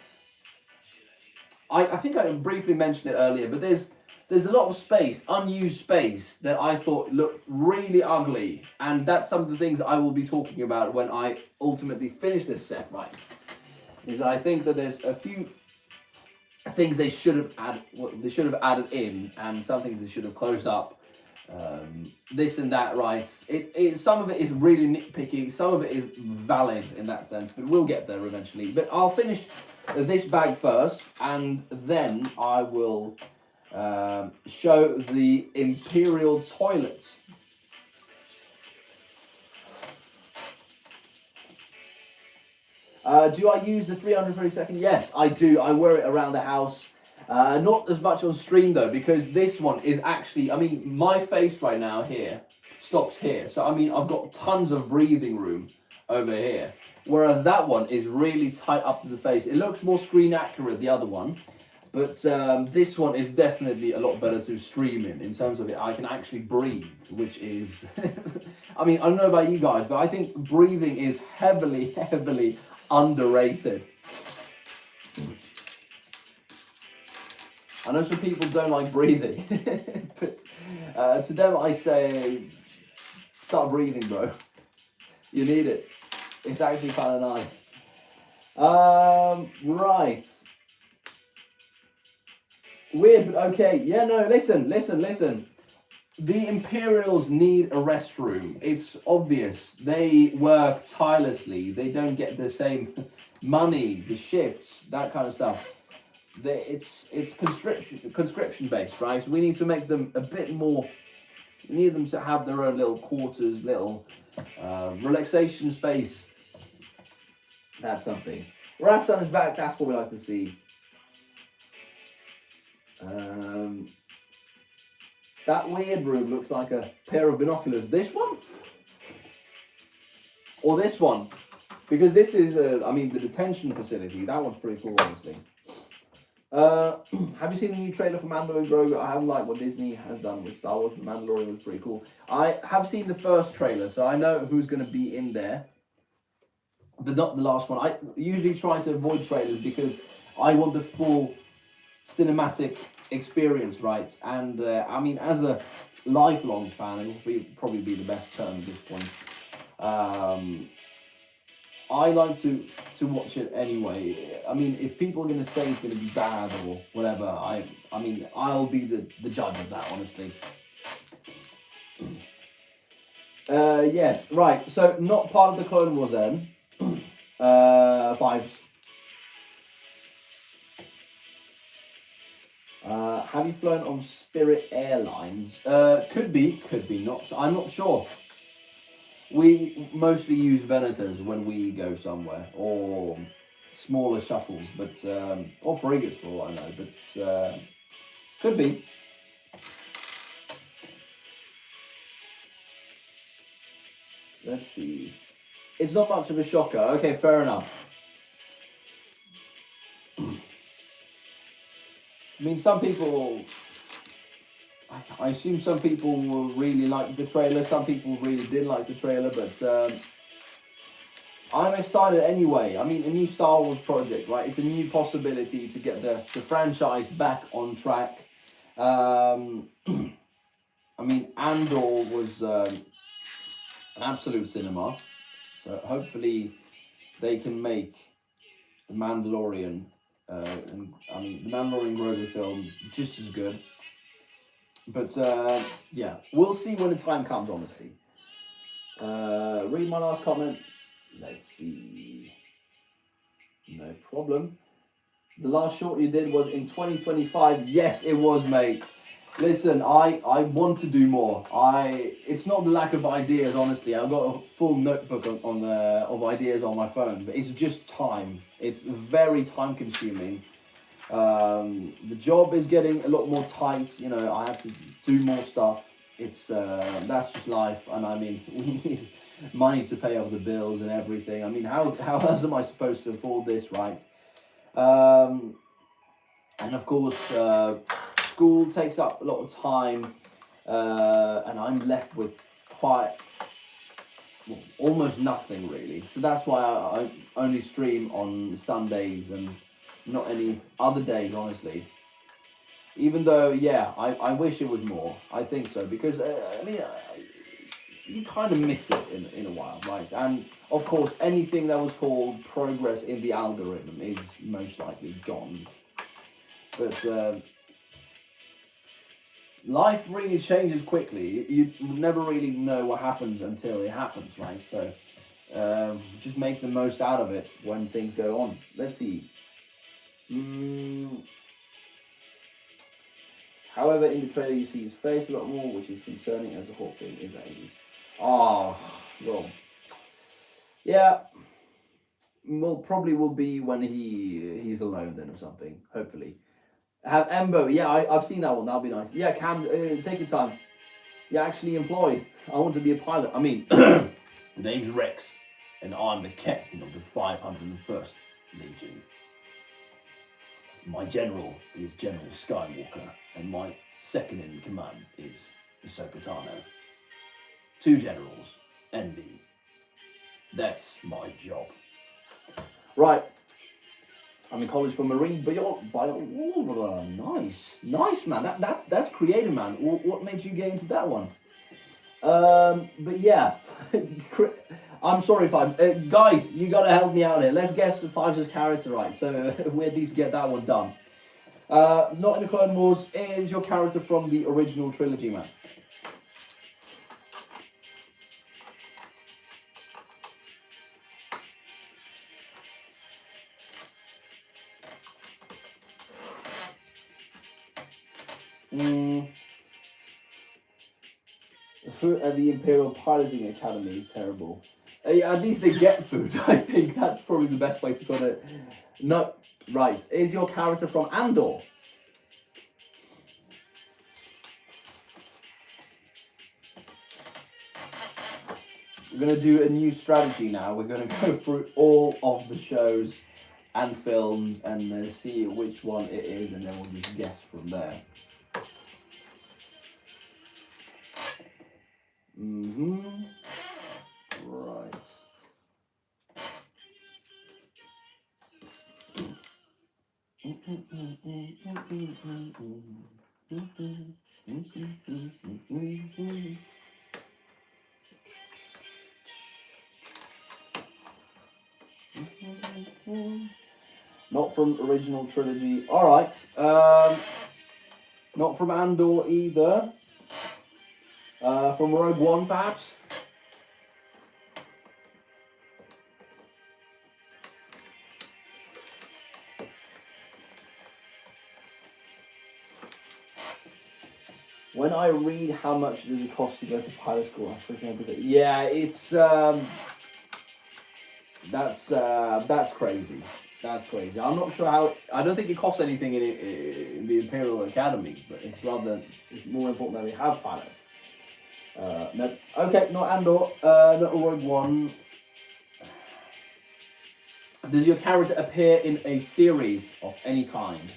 I think I briefly mentioned it earlier, but there's a lot of space, unused space that I thought looked really ugly, and that's some of the things I will be talking about when I ultimately finish this set. Right? Is I think that there's a few things they should have added in, and some things they should have closed up. This and that, right? Some of it is really nitpicky, some of it is valid in that sense, but we'll get there eventually. But I'll finish this bag first, and then I will show the Imperial toilets. Do I use the 332nd? Yes, I do. I wear it around the house. Not as much on stream though, because this one is actually, I mean, my face right now here stops here. So, I mean, I've got tons of breathing room over here. Whereas that one is really tight up to the face. It looks more screen accurate, the other one. But this one is definitely a lot better to stream in terms of it. I can actually breathe, which is, I mean, I don't know about you guys, but I think breathing is heavily, heavily underrated. I know some people don't like breathing, but to them I say, start breathing, bro. You need it. It's actually kind of nice. Right. Weird, but okay. Yeah, no, listen. The Imperials need a restroom. It's obvious. They work tirelessly. They don't get the same money, the shifts, that kind of stuff. It's conscription based, right? So we need to make them a bit more. We need them to have their own little quarters, little relaxation space. That's something. Rafsan is back. That's what we like to see. That weird room looks like a pair of binoculars. This one? Or this one? Because this is, I mean, the detention facility. That one's pretty cool, honestly. Have you seen the new trailer for Mando and Grogu? I haven't liked what Disney has done with Star Wars. The Mandalorian was pretty cool. I have seen the first trailer, so I know who's going to be in there. But not the last one. I usually try to avoid trailers because I want the full cinematic experience, right? And I mean, as a lifelong fan, it would probably be the best term at this point. I like to watch it anyway. I mean, if people are going to say it's going to be bad or whatever, I mean, I'll be the judge of that, honestly. Yes, right. So not part of the Clone Wars then. 5. Have you flown on Spirit Airlines? Could be not. I'm not sure. We mostly use Venators when we go somewhere, or smaller shuttles, but or frigates for all I know. But could be. Let's see. It's not much of a shocker. Okay, fair enough. I mean, some people, I assume some people will really like the trailer, some people really didn't like the trailer, but I'm excited anyway. I mean, a new Star Wars project, right? It's a new possibility to get the franchise back on track. I mean, Andor was an absolute cinema, so hopefully they can make The Mandalorian, and I mean, The Mandalorian Grogu film just as good. But yeah, we'll see when the time comes, honestly. Read my last comment. Let's see. No problem. The last short you did was in 2025. Yes, it was, mate. Listen, I want to do more. It's not the lack of ideas, honestly. I've got a full notebook of ideas on my phone, but it's just time. It's very time consuming. The job is getting a lot more tight. You know, I have to do more stuff. It's that's just life, and I mean, we need money to pay off the bills and everything. I mean, how else am I supposed to afford this, right? And of course, school takes up a lot of time, and I'm left with almost nothing really. So that's why I only stream on Sundays and not any other days, honestly. Even though, yeah, I wish it was more. I think so, because, I mean, you kind of miss it in a while, right? And, of course, anything that was called progress in the algorithm is most likely gone. But life really changes quickly. You never really know what happens until it happens, right? So just make the most out of it when things go on. Let's see. However, in the trailer you see his face a lot more, which is concerning as the whole thing is 80s. Oh, well, yeah. Well, probably will be when he's alone then or something, hopefully. Have Embo, yeah, I've seen that one, that'll be nice. Yeah, Cam, take your time. You're actually employed. I want to be a pilot. I mean, the name's Rex, and I'm the captain of the 501st Legion. My general is General Skywalker, and my second in command is Ahsoka Tano. 2 generals, and me. That's my job. Right. I'm in college for marine bio. Nice, man. That's creative, man. What made you get into that one? But yeah, I'm sorry, Five. Guys, you gotta help me out here. Let's guess Five's character right. So we at least get that one done. Not in the Clone Wars is your character from the original trilogy, man. The food at the Imperial Piloting Academy is terrible. At least they get food. I think that's probably the best way to put it. No, right. Is your character from Andor? We're going to do a new strategy now. We're going to go through all of the shows and films and see which one it is, and then we'll just guess from there. Right. Not from original trilogy. All right. Not from Andor either. From Rogue One, perhaps. When I read how much does it cost to go to pilot school, I freaking everything. Yeah, it's that's crazy. That's crazy. I'm not sure how. I don't think it costs anything in the Imperial Academy, but it's more important that we have pilots. No, okay, not Andor. Not Rogue One. Does your character appear in a series of any kind?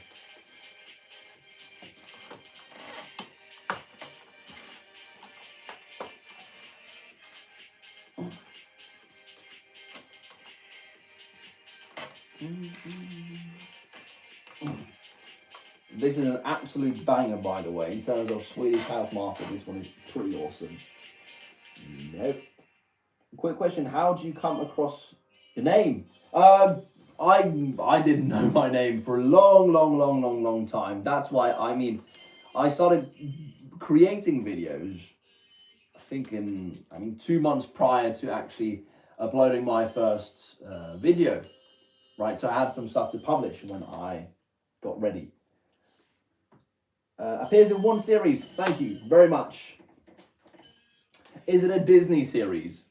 This is an absolute banger, by the way. In terms of Swedish House Mafia, this one is pretty awesome. Nope. Quick question: how do you come across your name? I didn't know my name for a long time. That's why I started creating videos. I think 2 months prior to actually uploading my first video. Right, so I had some stuff to publish when I got ready. Appears in one series. Thank you very much. Is it a Disney series?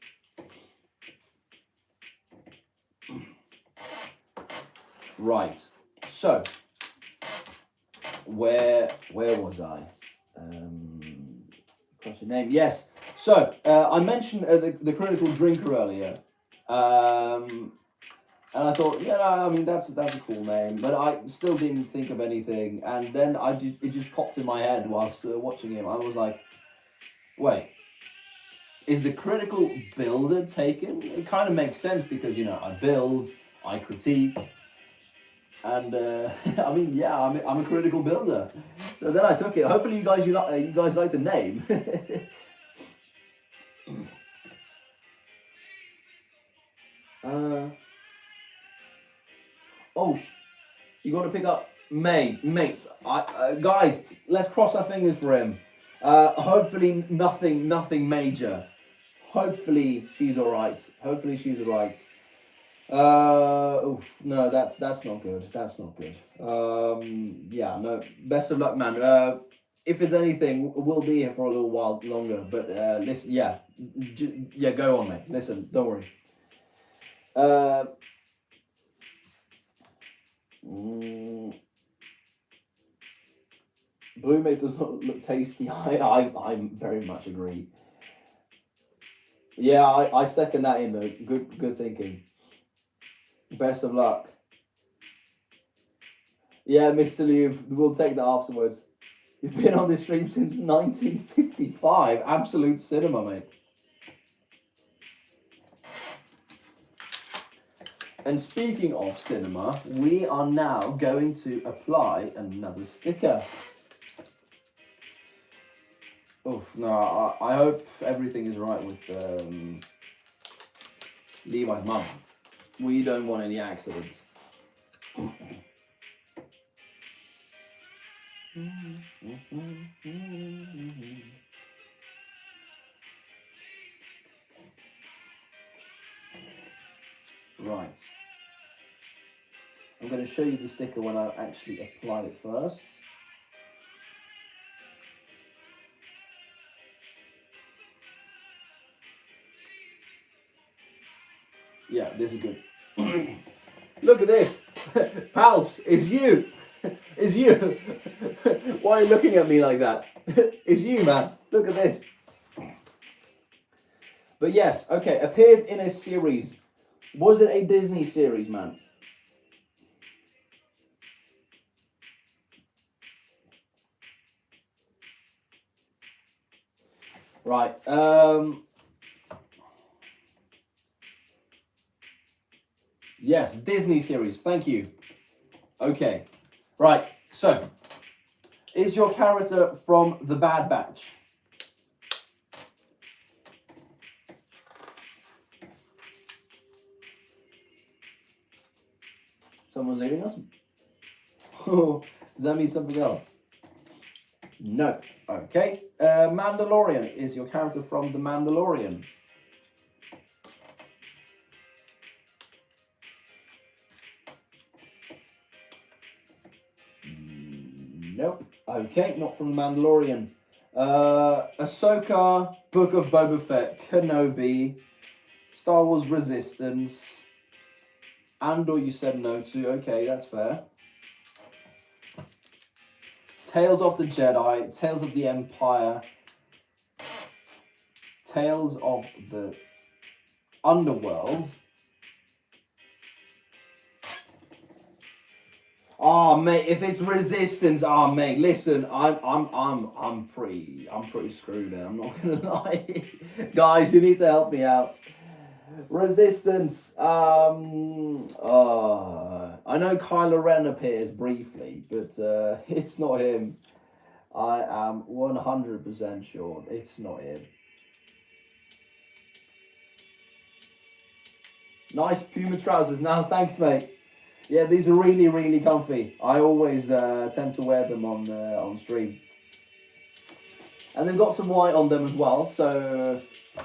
Right. So, where was I? What's your name? Yes. So, I mentioned the Critical Drinker earlier. And I thought, that's a cool name, but I still didn't think of anything. And then it just popped in my head whilst watching him. I was like, wait, is the Critical Builder taken? It kind of makes sense because I build, I critique, and I'm a critical builder. So then I took it. Hopefully, you guys like the name. You got to pick up mate. Guys, let's cross our fingers for him. Hopefully nothing major. Hopefully she's all right. No, that's not good. That's not good. No. Best of luck, man. If there's anything, we'll be here for a little while longer. But listen, go on, mate. Listen, don't worry. Blue Mate does not look tasty. I very much agree. Yeah, I second that in though. Good thinking. Best of luck. Yeah, Mr. Liu, we'll take that afterwards. You've been on this stream since 1955. Absolute cinema, mate. And speaking of cinema, we are now going to apply another sticker. No, I hope everything is right with Levi's mum. We don't want any accidents. Right. I'm going to show you the sticker when I actually apply it first. Yeah, this is good. Look at this. Palps, it's you. It's you. Why are you looking at me like that? It's you, man. Look at this. But yes, okay, appears in a series. Was it a Disney series, man? Right. Yes, Disney series. Thank you. Okay. Right. So, is your character from The Bad Batch? Someone's leaving us? Oh, does that mean something else? No. Okay. Mandalorian. Is your character from The Mandalorian? Nope. Okay, not from The Mandalorian. Ahsoka, Book of Boba Fett, Kenobi, Star Wars Resistance, Andor you said no to. Okay, that's fair. Tales of the Jedi, Tales of the Empire, Tales of the Underworld. Oh mate, if it's Resistance, oh mate, listen, I'm pretty screwed here, I'm not gonna lie. Guys, you need to help me out. Resistance. I know Kylo Ren appears briefly, but it's not him. I am 100% sure it's not him. Nice Puma trousers. Now, thanks, mate. Yeah, these are really, really comfy. I always tend to wear them on stream. And they've got some white on them as well, so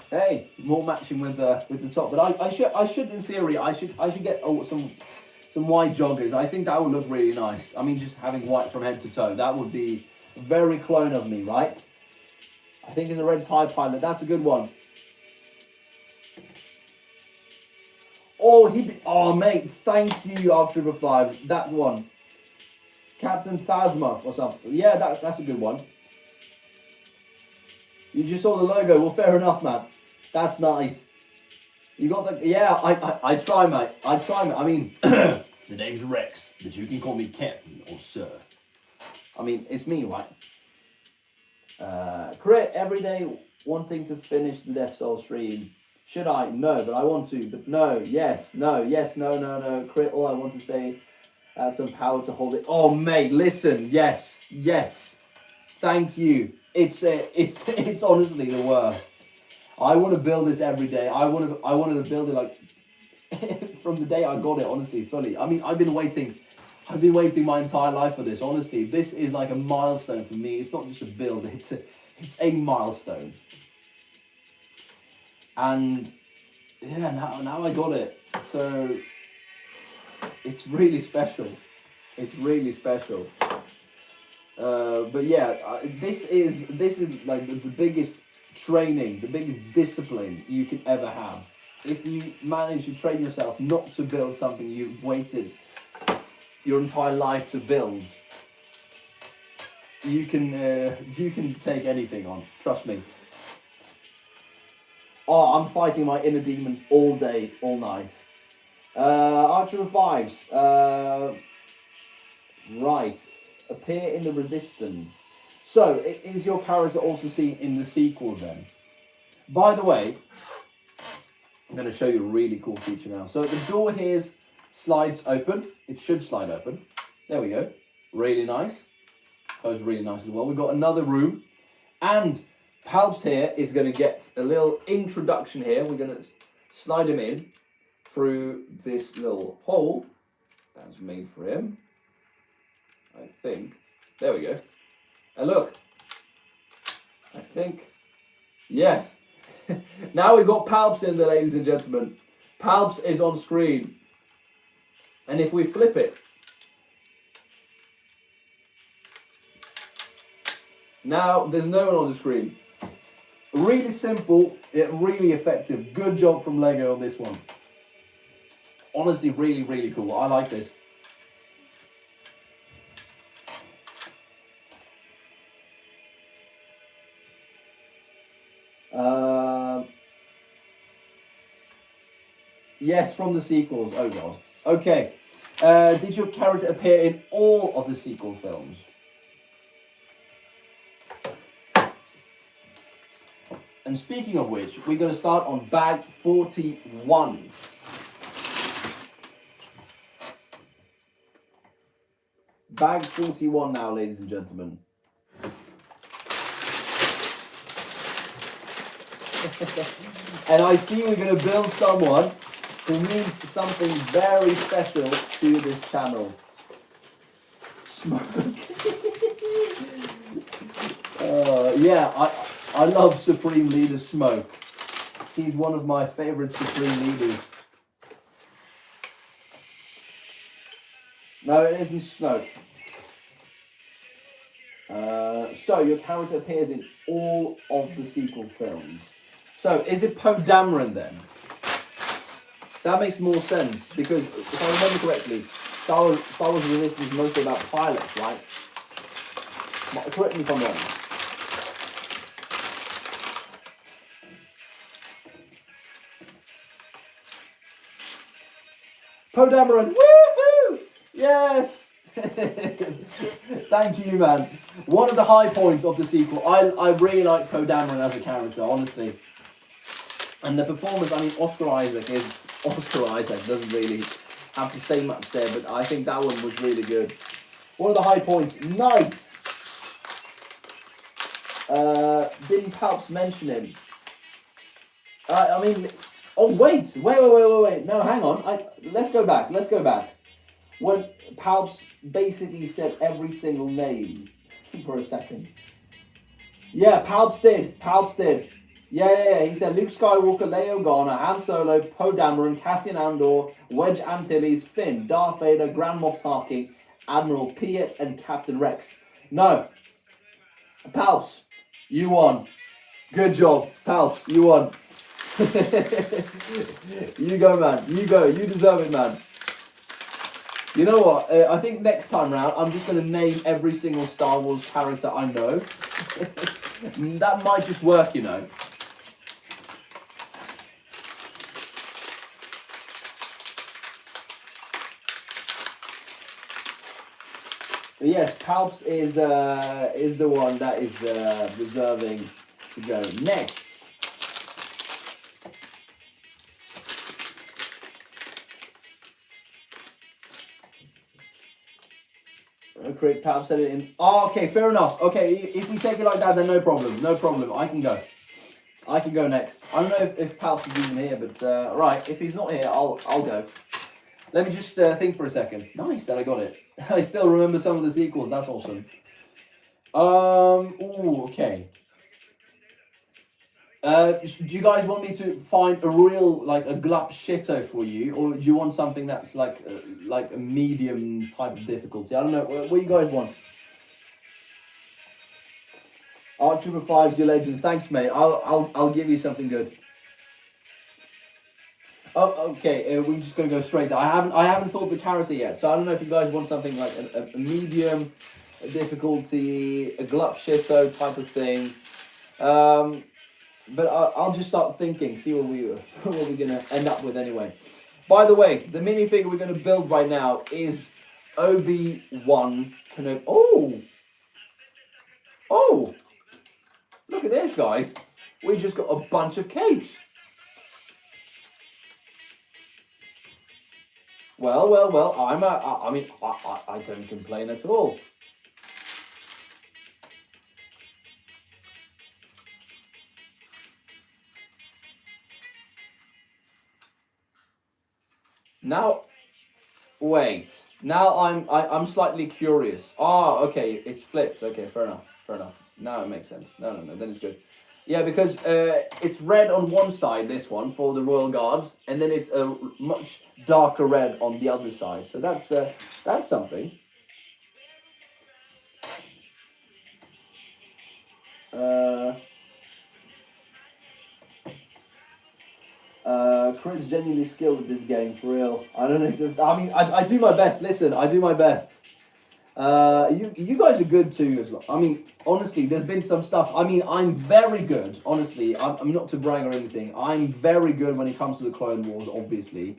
hey, more matching with the top. But I should in theory I should get some white joggers. I think that would look really nice. I mean, just having white from head to toe, that would be very clone of me, right? I think it's a red TIE pilot. That's a good one. Oh, mate, thank you, Arctrooper 5. That one. Captain Phasma or something. Yeah, that's a good one. You just saw the logo. Well, fair enough, man. That's nice. You got the... Yeah, I try, mate. I try, mate. I mean, the name's Rex, but you can call me Captain or Sir. I mean, it's me, right? Crit, every day wanting to finish the Death Soul stream. Should I? No, but I want to. But no, yes, no, yes, no, no, no. Crit, all I want to say, some power to hold it. Oh, mate, listen, yes, yes. Thank you. It's honestly the worst. I want to build this every day. I wanted to build it like from the day I got it, honestly, fully. I mean, I've been waiting my entire life for this. Honestly, this is like a milestone for me. It's not just a build, it's a milestone. And yeah, now I got it. So it's really special. It's really special. But yeah, this is like the biggest training, the biggest discipline you can ever have. If you manage to train yourself not to build something you've waited your entire life to build, you can take anything on. Trust me. Oh, I'm fighting my inner demons all day, all night. Archer 5s. Right. Appear in the Resistance. So, is your character also seen in the sequel then? By the way, I'm going to show you a really cool feature now. So, the door here slides open. It should slide open. There we go. Really nice. Closed really nice as well. We've got another room. And Palps here is going to get a little introduction here. We're going to slide him in through this little hole that's made for him. I think. There we go. And look. I think. Yes. Now we've got Palps in there, ladies and gentlemen. Palps is on screen. And if we flip it. Now there's no one on the screen. Really simple, yet really effective. Good job from Lego on this one. honestly really, really cool. I like this. Yes, from the sequels. Oh god. Okay. Did your character appear in all of the sequel films? And speaking of which, we're going to start on bag 41. Bag 41 now, ladies and gentlemen. And I see we're going to build someone who means something very special to this channel. Smoke. Yeah, I love Supreme Leader Smoke. He's one of my favorite Supreme Leaders. No, it isn't Smoke. So your character appears in all of the sequel films. So is it Poe Dameron then? That makes more sense because if I remember correctly, Star Wars Resistance is mostly about pilots, right? Correct me if I'm wrong. Poe Dameron, woohoo! Yes! Thank you, man. One of the high points of the sequel. I really like Poe Dameron as a character, honestly. And the performance, I mean, Oscar Isaac doesn't really have to say much there, but I think that one was really good. One of the high points. Nice! Didn't Palps mention him? I mean, oh wait. No, hang on. Let's go back. When Palps basically said every single name for a second. Yeah, Palps did. Yeah. He said Luke Skywalker, Leia Organa, Han Solo, Poe Dameron, Cassian Andor, Wedge Antilles, Finn, Darth Vader, Grand Moff Tarkin, Admiral Piet, and Captain Rex. No. Palps, you won. Good job. Palps, you won. You go, man. You go. You deserve it, man. You know what? I think next time round, I'm just going to name every single Star Wars character I know. That might just work, you know. But yes, Palps is the one that is deserving to go next. Great, Palps said it in. Oh, okay, fair enough. Okay, if we take it like that, then no problem. I can go. Next. I don't know if Palps is even here, but right, if he's not here, I'll go. Let me just think for a second. Nice that I got it. I still remember some of the sequels. That's awesome. Ooh, okay. Do you guys want me to find a real, like, a glup shitto for you, or do you want something that's like a medium type of difficulty? I don't know. What you guys want? Arch Trooper 5's your legend. Thanks, mate. I'll give you something good. Oh, okay. We're just gonna go straight there. I haven't thought the character yet, so I don't know if you guys want something like a medium difficulty, a glup shitto type of thing. But I'll just start thinking, see what we're gonna end up with anyway. By the way, the minifigure we're gonna build right now is Obi-Wan Kenobi. Oh! Look at this, guys. We just got a bunch of capes. Well. I don't complain at all. Now, wait. Now I'm slightly curious. Oh, okay, it's flipped. Okay, fair enough. Now it makes sense. No, then it's good. Yeah, because it's red on one side, this one, for the Royal Guards, and then it's a much darker red on the other side. So that's something. Chris genuinely skilled at this game, for real. I don't know. I mean, I do my best. Listen, I do my best. You guys are good too as well. I mean, honestly, there's been some stuff. I mean, I'm very good. Honestly, I'm not to brag or anything. I'm very good when it comes to the Clone Wars. Obviously,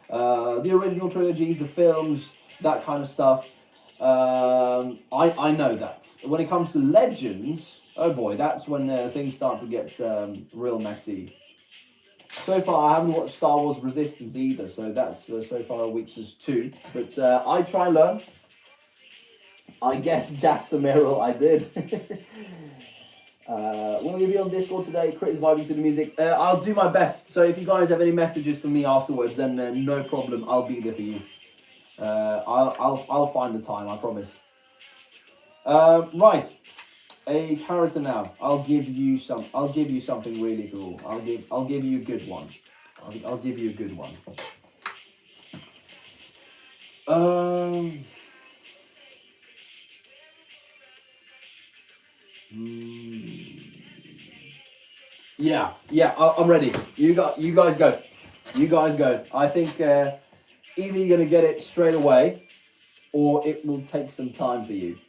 the original trilogies, the films, that kind of stuff. I know that. When it comes to Legends, oh boy, that's when things start to get real messy. So far, I haven't watched Star Wars Resistance either, so that's so far a weakness too. But I try and learn. I guess Jaster Merrill, I did. Will you be on Discord today? Crit is vibing to the music. I'll do my best. So if you guys have any messages for me afterwards, then no problem. I'll be there for you. I'll find the time. I promise. Right. A character now. I'll give you something really cool. I'll give you a good one. I'll give you a good one. Yeah, I'm ready. You guys go. You guys go. I think either you're gonna get it straight away, or it will take some time for you.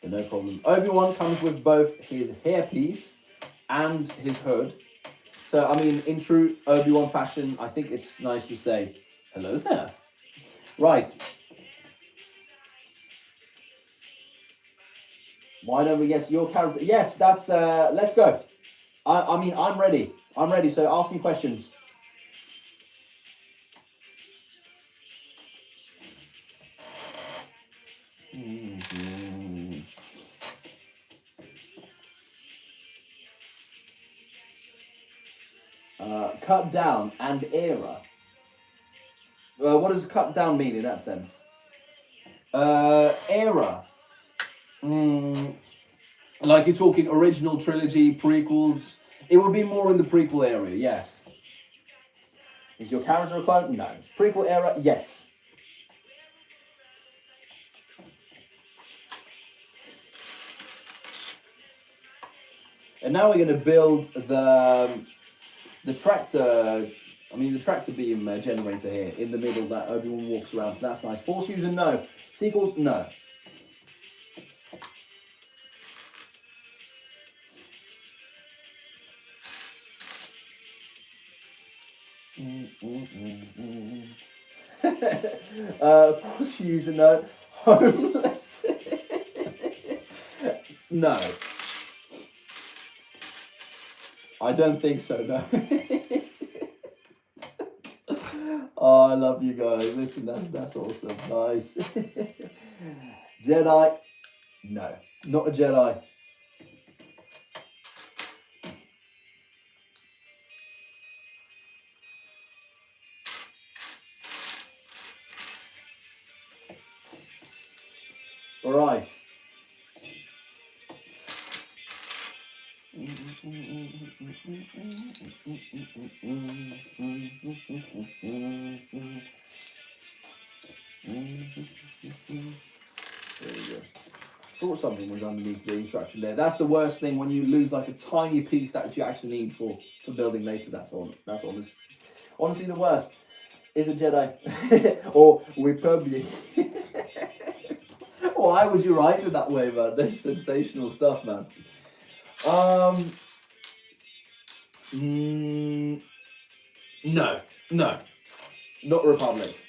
But no problem. Obi-Wan comes with both his hairpiece and his hood. So I mean, in true Obi-Wan fashion, I think it's nice to say hello there. Right. Why don't we guess your character? Yes, that's, let's go. I mean, I'm ready. I'm ready, so ask me questions. Cut down and era. What does cut down mean in that sense? Era. Like you're talking original trilogy, prequels. It would be more in the prequel area, yes. Is your character a clone? No. Prequel era, yes. And now we're going to build the tractor. I mean, the tractor beam generator here in the middle that Obi-Wan walks around. So that's nice. Force user, no. Sequels, no. Force user, no. Homeless. No. I don't think so, no. Oh, I love you guys. Listen, that's awesome. Nice. Jedi? No, not a Jedi. All right. There you go. Thought something was underneath the instruction there. That's the worst thing when you lose like a tiny piece that you actually need for building later. That's honest. Honestly, the worst is a Jedi or Republic. Why would you write it that way, man? That's sensational stuff, man. No, not Republic.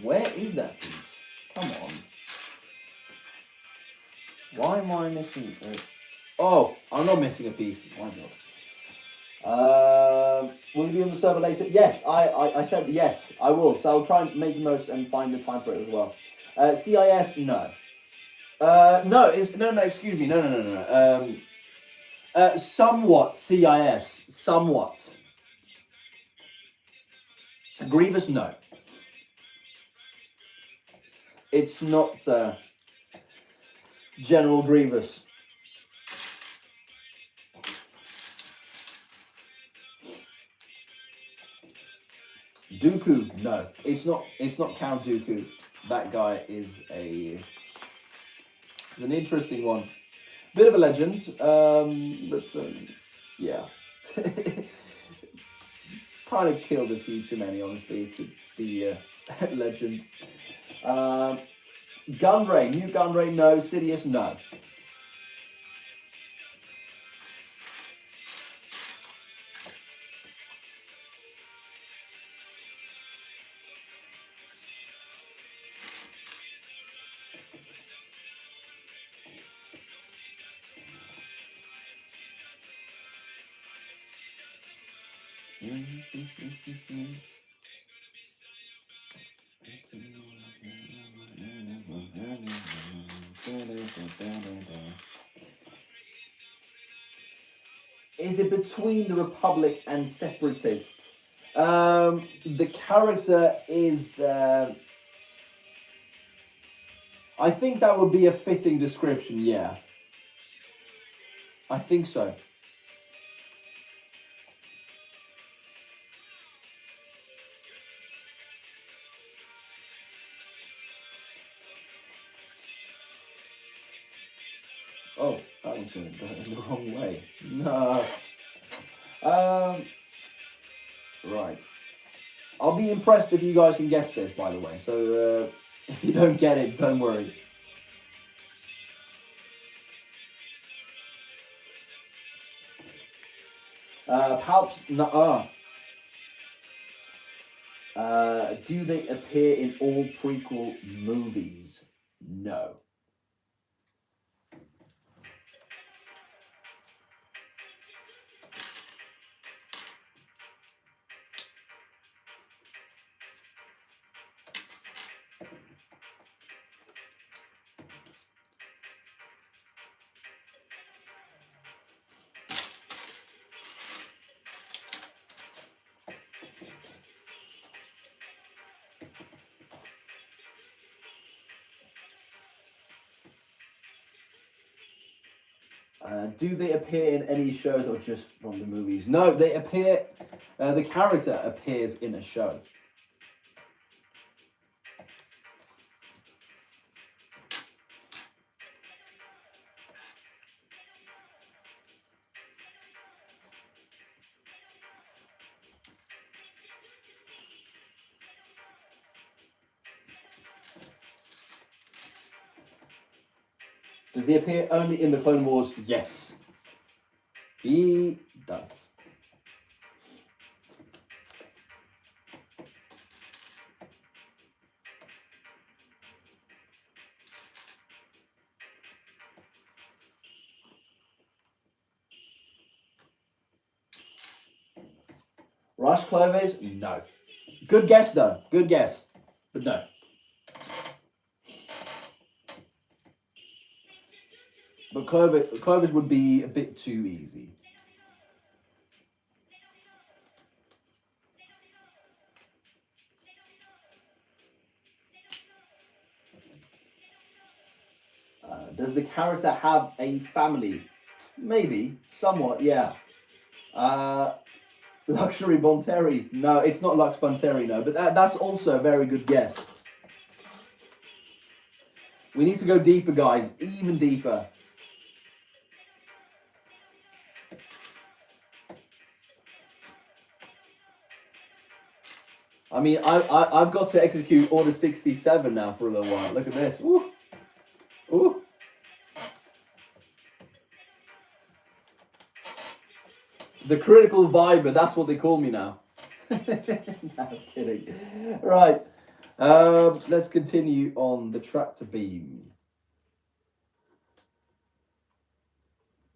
Where is that piece? Come on. Why am I missing it? Oh, I'm not missing a piece. Why not? Will you be on the server later? Yes, I said yes, I will. So I'll try and make the most and find the time for it as well. CIS, no. No, excuse me, no. Somewhat CIS, somewhat. Grievous, no. It's not General Grievous. Dooku, no. It's not Count Dooku. That guy is an interesting one. Bit of a legend, yeah. Kind of killed a few too many, honestly, to be a legend. Gunray, new Gunray, no. Sidious, no. Is it between the Republic and Separatists? The character is... I think that would be a fitting description, yeah. I think so. Oh, that was going the wrong way. No. Right. I'll be impressed if you guys can guess this, by the way. So, if you don't get it, don't worry. Palps, do they appear in all prequel movies? No. Do they appear in any shows or just from the movies? No, they appear. The character appears in a show. Does he appear only in the Clone Wars? Yes. He does. Rush Clovis? No. Good guess, though. Good guess. But no. But Clovis would be a bit too easy. Does the character have a family? Maybe. Somewhat, yeah. Luxury Bonteri. No, it's not Lux Bonteri, no. But that's also a very good guess. We need to go deeper, guys. Even deeper. I mean, I've got to execute Order 67 now for a little while. Look at this. Ooh. Ooh. The critical viber, that's what they call me now. No, I'm kidding. Right. Let's continue on the tractor beam.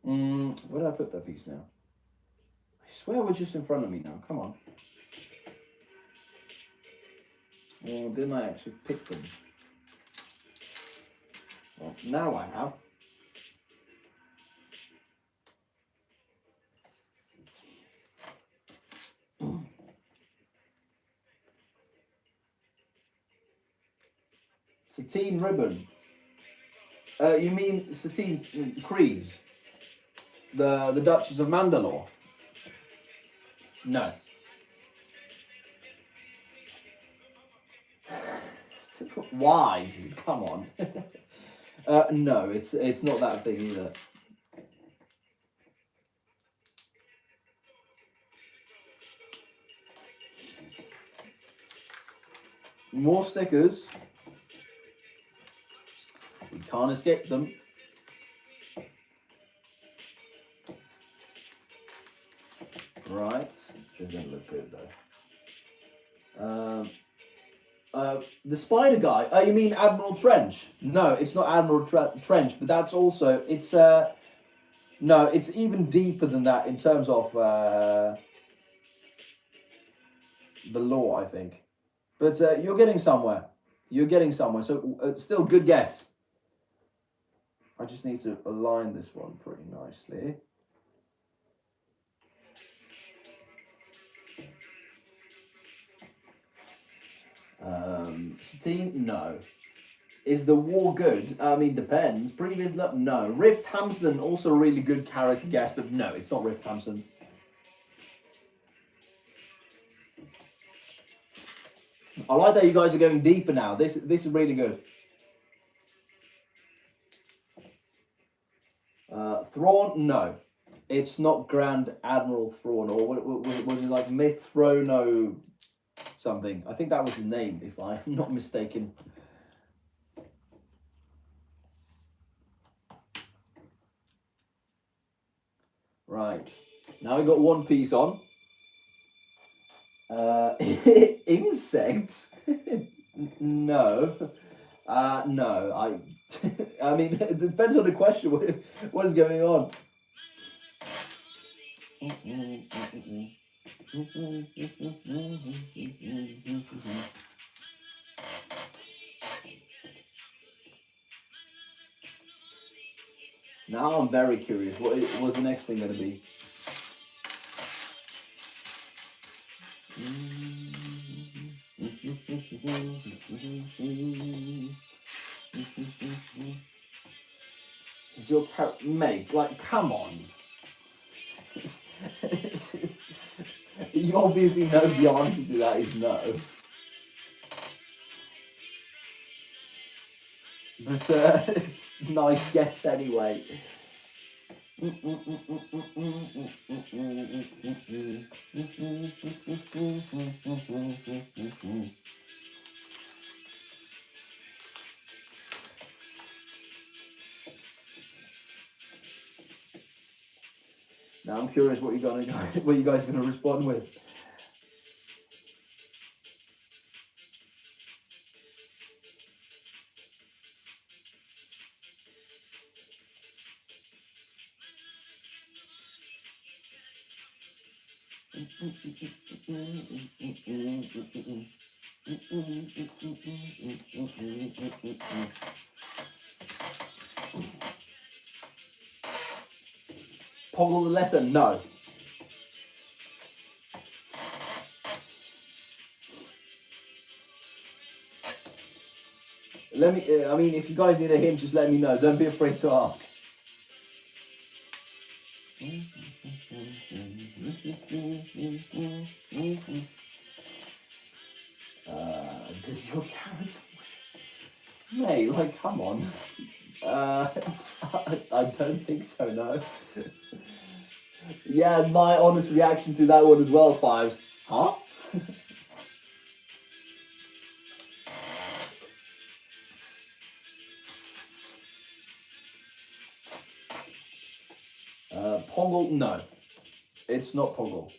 Where did I put that piece now? I swear we're just in front of me now. Come on. Well, didn't I actually pick them? Well, now I have. Satine Ribbon. You mean Satine Kryze? The Duchess of Mandalore? No. Why, dude? Come on. No, it's not that big either. More stickers. We can't escape them. Right. This doesn't look good though. The spider guy. Oh, you mean Admiral Trench? No, it's not Admiral Trench, but that's also no, it's even deeper than that in terms of the lore, I think. But you're getting somewhere. You're getting somewhere. So still good guess. I just need to align this one pretty nicely. Satine, no. Is the war good? I mean, depends. Previous, no. Rift Hampson, also a really good character guess, but no, it's not Rift Hampson. I like that you guys are going deeper now. This is really good. Thrawn, no. It's not Grand Admiral Thrawn, or was it like Mithrono something? I think that was his name, if I'm not mistaken. Right. Now we've got one piece on. Insects? No. No. I mean, it depends on the question. What is going on? Now I'm very curious. What's the next thing going to be? Is your character, mate? Like, come on. You obviously know the answer to that is no. But nice guess anyway. Now I'm curious what you guys are gonna respond with. Poggle the Lesser, no. Let me. I mean, if you guys need a hint, just let me know. Don't be afraid to ask. Does your character? Mate, like, come on. I don't think so. No. Yeah, my honest reaction to that one as well, Fives. Huh? Pongle, no. It's not Pongle.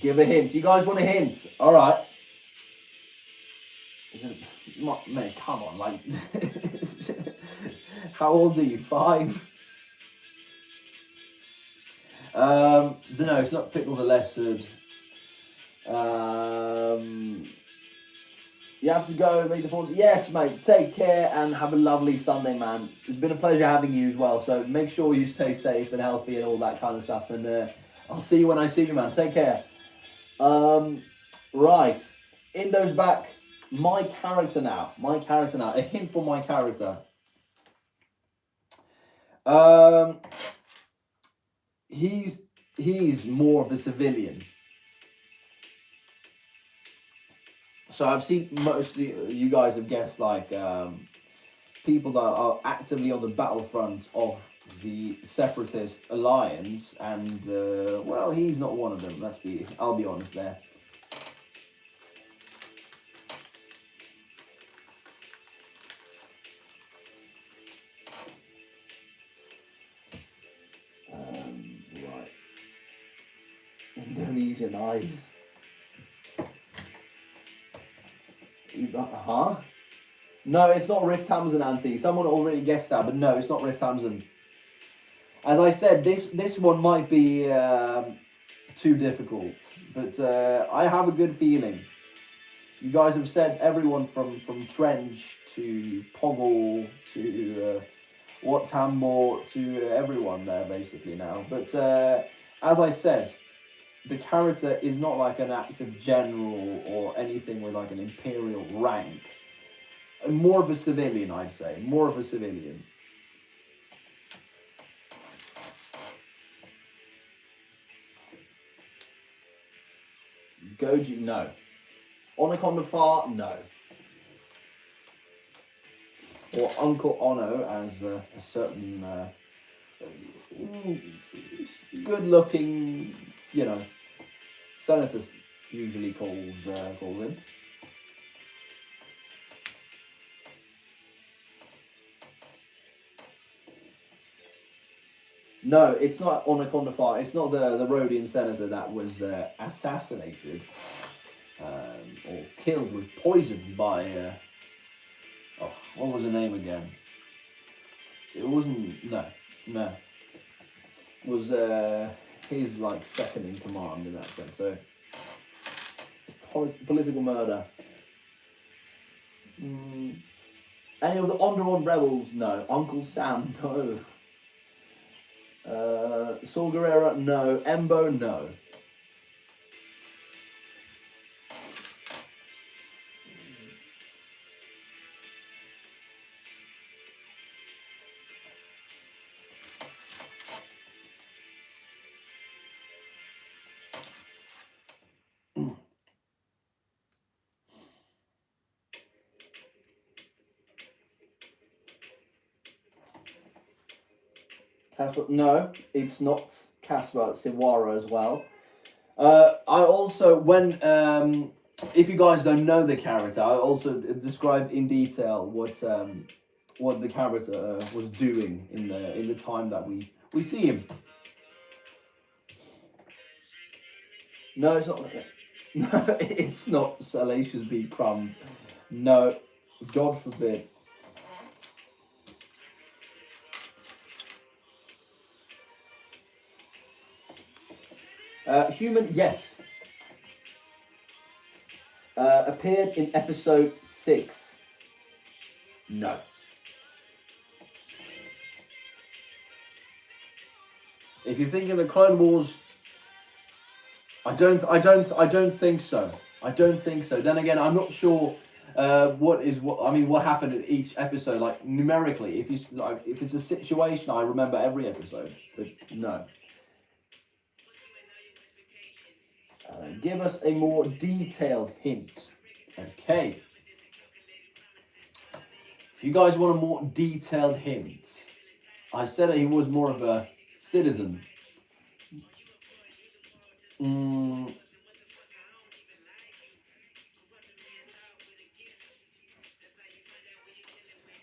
Give a hint. You guys want a hint? All right. Mate, come on, like, how old are you? 5? No, it's not Pickle the Lessered. You have to go, make the force. Yes, mate. Take care and have a lovely Sunday, man. It's been a pleasure having you as well. So make sure you stay safe and healthy and all that kind of stuff. And I'll see you when I see you, man. Take care. Right. Indo's back. My character now. My character now. A hint for my character. He's more of a civilian. So I've seen mostly you guys have guessed like people that are actively on the battlefront of the Separatist alliance, and well, he's not one of them. I'll be honest there. Right. Indonesian eyes. Huh? No, it's not Riff Tamsin, Anti. Someone already guessed that, but no, it's not Riff Tamsin. As I said, this one might be too difficult, but I have a good feeling. You guys have said everyone from Trench to Poggle to Wat Tambor to everyone there basically now. But as I said, the character is not like an active general or anything with like an imperial rank. More of a civilian, I'd say. More of a civilian. Goji, no. Onaconda Far, no. Or Uncle Ono as a certain good-looking, you know, senator usually calls him. No, it's not Onaconda Far. It's not the Rhodian senator that was assassinated or killed with poison by. What was her name again? It wasn't. No. It was his like second in command in that sense. So political murder. Any of the Onderon rebels? No. Uncle Sam? No. Saul Guerrero? No. Embo? No. Casper? No, it's not Caspar Siwara as well. I also, when if you guys don't know the character, I also describe in detail what the character was doing in the time that we see him. No, it's not. No, it's not Salacious B. Crumb. No, God forbid. Human, yes. Appeared in episode 6. No. If you think in the Clone Wars, I don't think so. I don't think so. Then again, I'm not sure what happened in each episode, like numerically. If it's a situation, I remember every episode, but no. Give us a more detailed hint. Okay. If you guys want a more detailed hint, I said that he was more of a citizen.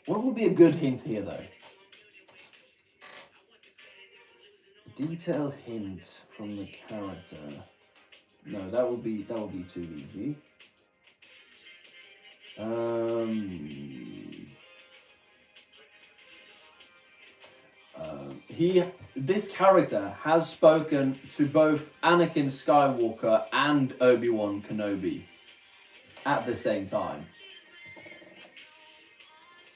What would be a good hint here, though? Detailed hint from the character. No, that would be too easy. This character has spoken to both Anakin Skywalker and Obi-Wan Kenobi at the same time.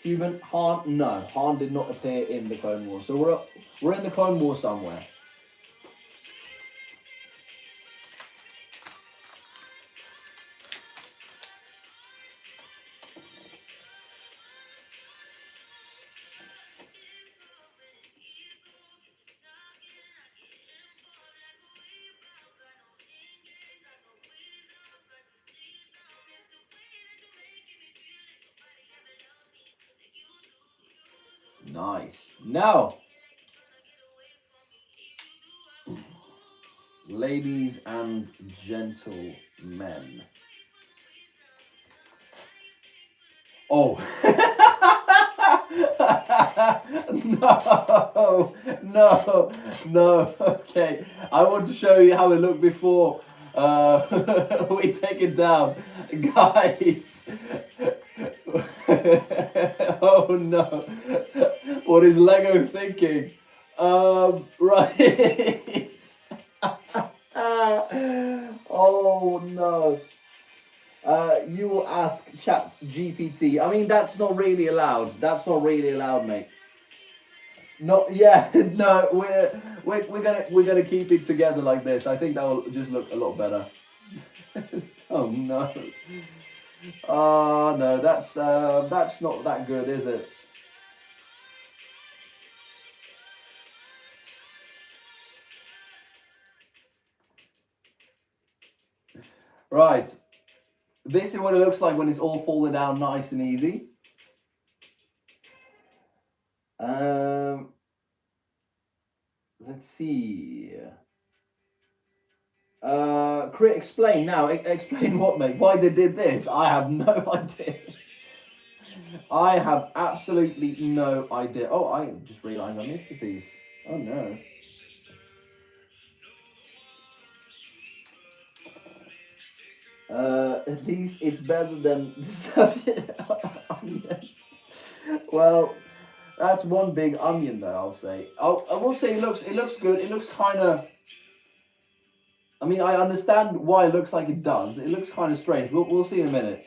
Human Han? No, Han did not appear in the Clone Wars. So we're in the Clone Wars somewhere. Nice. Now, ladies and gentlemen. Oh. No. Okay. I want to show you how it looked before we take it down. Guys. Oh no. What is Lego thinking? Right. Oh no. You will ask Chat GPT. I mean, that's not really allowed. That's not really allowed, mate. Not yeah. No, we're gonna keep it together like this. I think that will just look a lot better. Oh no. Oh no, that's not that good, is it? Right. This is what it looks like when it's all falling down nice and easy. Let's see. Explain now. Explain what, mate? Why they did this? I have no idea. I have absolutely no idea. Oh, I just realised I missed a piece. Oh no. At least it's better than the Soviet onion. Well, that's one big onion, though. I'll say. I will say it looks good. It looks kind of. I mean, I understand why it looks like it does. It looks kind of strange. We'll see in a minute.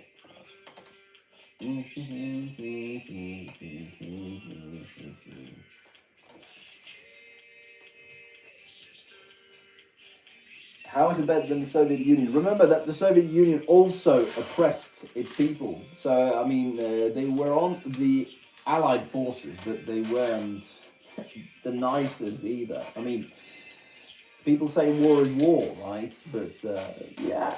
How is it better than the Soviet Union? Remember that the Soviet Union also oppressed its people. So, I mean, they were on the Allied forces, but they weren't the nicest either. I mean, people say war is war, right? But, yeah,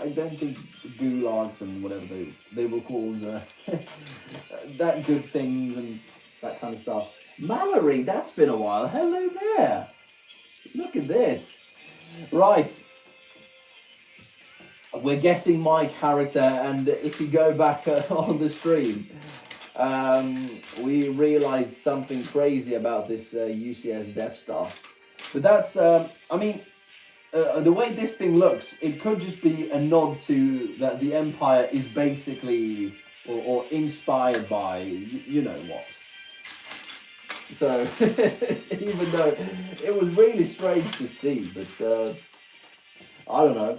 I don't think gulags and whatever they were called, that good things and that kind of stuff. Mallory, that's been a while. Hello there. Look at this. Right. We're guessing my character, and if you go back on the stream, we realized something crazy about this UCS Death Star. But that's, I mean, the way this thing looks, it could just be a nod to that the Empire is basically, or inspired by, you know what. So, even though it was really strange to see, but I don't know.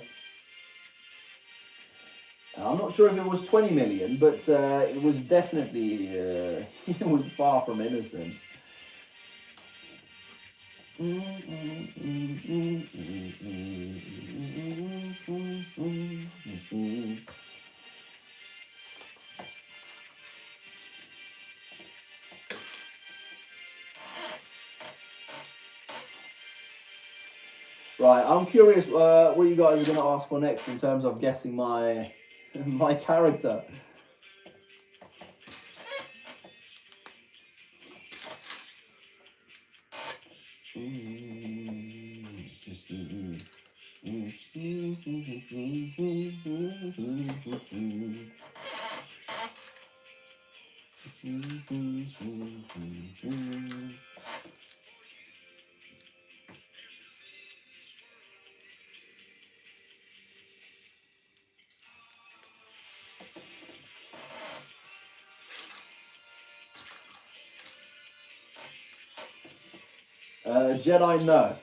I'm not sure if it was 20 million, but it was definitely, it was far from innocent. Right, I'm curious what you guys are going to ask for next in terms of guessing my my character. Jedi, no.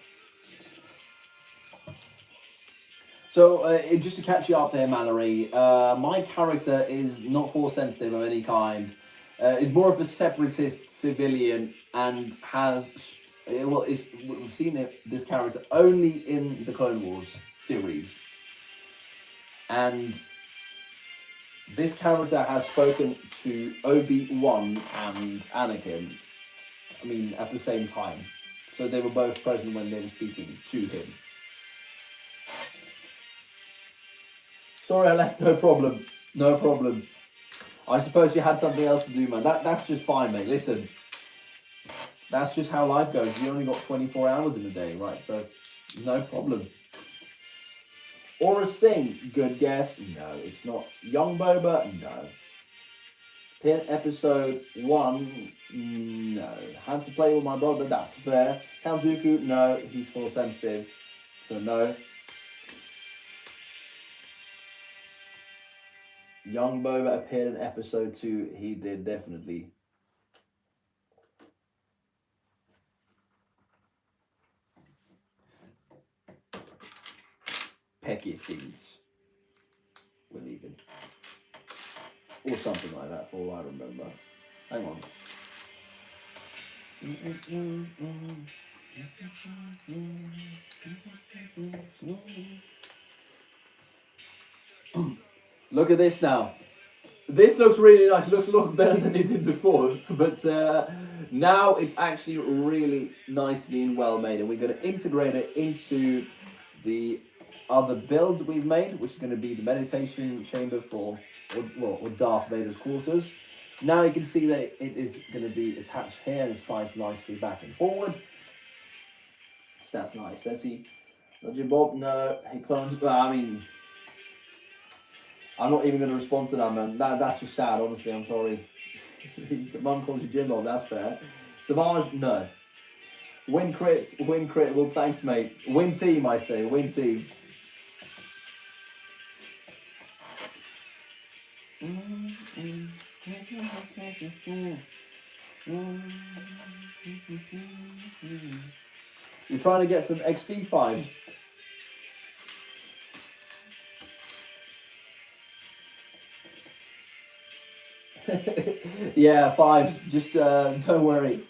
So, just to catch you up there, Mallory, my character is not force sensitive of any kind. Is more of a separatist civilian and has, we've seen this character only in the Clone Wars series. And this character has spoken to Obi-Wan and Anakin, I mean, at the same time. So they were both present when they were speaking to him. Sorry I left, no problem. I suppose you had something else to do, man. That's just fine, mate. Listen, that's just how life goes. You only got 24 hours in a day, right? So, no problem. Aura Singh, good guess. No, it's not. Young Boba, no. Pin episode 1, no. Had to play with my brother, that's fair. Kanzuku, no. He's force sensitive, so no. Young Boba appeared in episode 2. He did, definitely. Pecky Things. We're leaving. Or something like that, for all I remember. Hang on. Look at this now. This looks really nice. It looks a lot better than it did before. But now it's actually really nicely and well made. And we're going to integrate it into the other builds we've made, which is going to be the meditation chamber for, or Darth Vader's quarters. Now you can see that it is going to be attached here and slides nicely back and forward. So that's nice. Let's see. Legend Bob, no. Hey, clones. Well, I mean, I'm not even going to respond to that, man. That's just sad, honestly. I'm sorry. Mum calls you Jim Bob, that's fair. Savage, no. Win crit. Well, thanks, mate. Win team, I say. Win team. You're trying to get some XP 5. Yeah, 5. Just don't worry.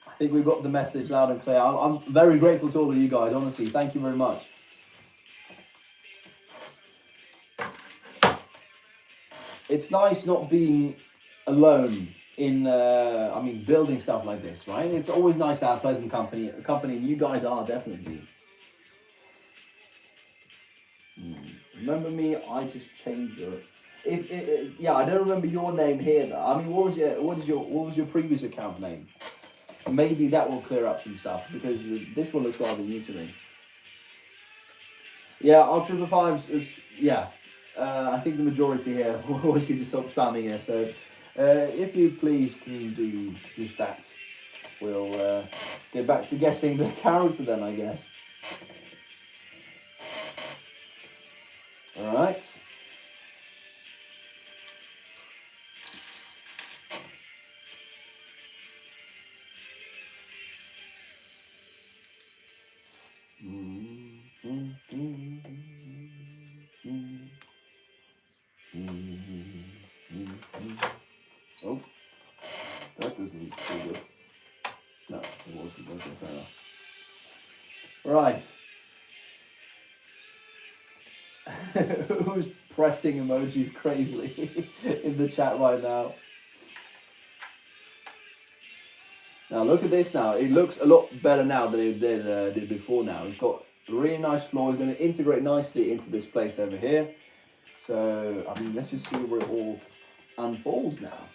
I think we've got the message loud and clear. I'm very grateful to all of you guys, honestly. Thank you very much. It's nice not being alone in, building stuff like this, right? It's always nice to have pleasant company, and you guys are, definitely. Remember me? I just changed your... Yeah, I don't remember your name here, though. I mean, what was your previous account name? Maybe that will clear up some stuff, because this one looks rather new to me. Yeah, Ultra 5 is, yeah. I think the majority here wants you to stop spamming here, so if you please can do just that, we'll get back to guessing the character then, I guess. Alright. Oh, that doesn't feel good. No, it wasn't fair enough. Right. Who's pressing emojis crazily in the chat right now? Now look at this now. It looks a lot better now than it did before now. It's got a really nice floor. It's going to integrate nicely into this place over here. So, I mean, let's just see where it all unfolds now.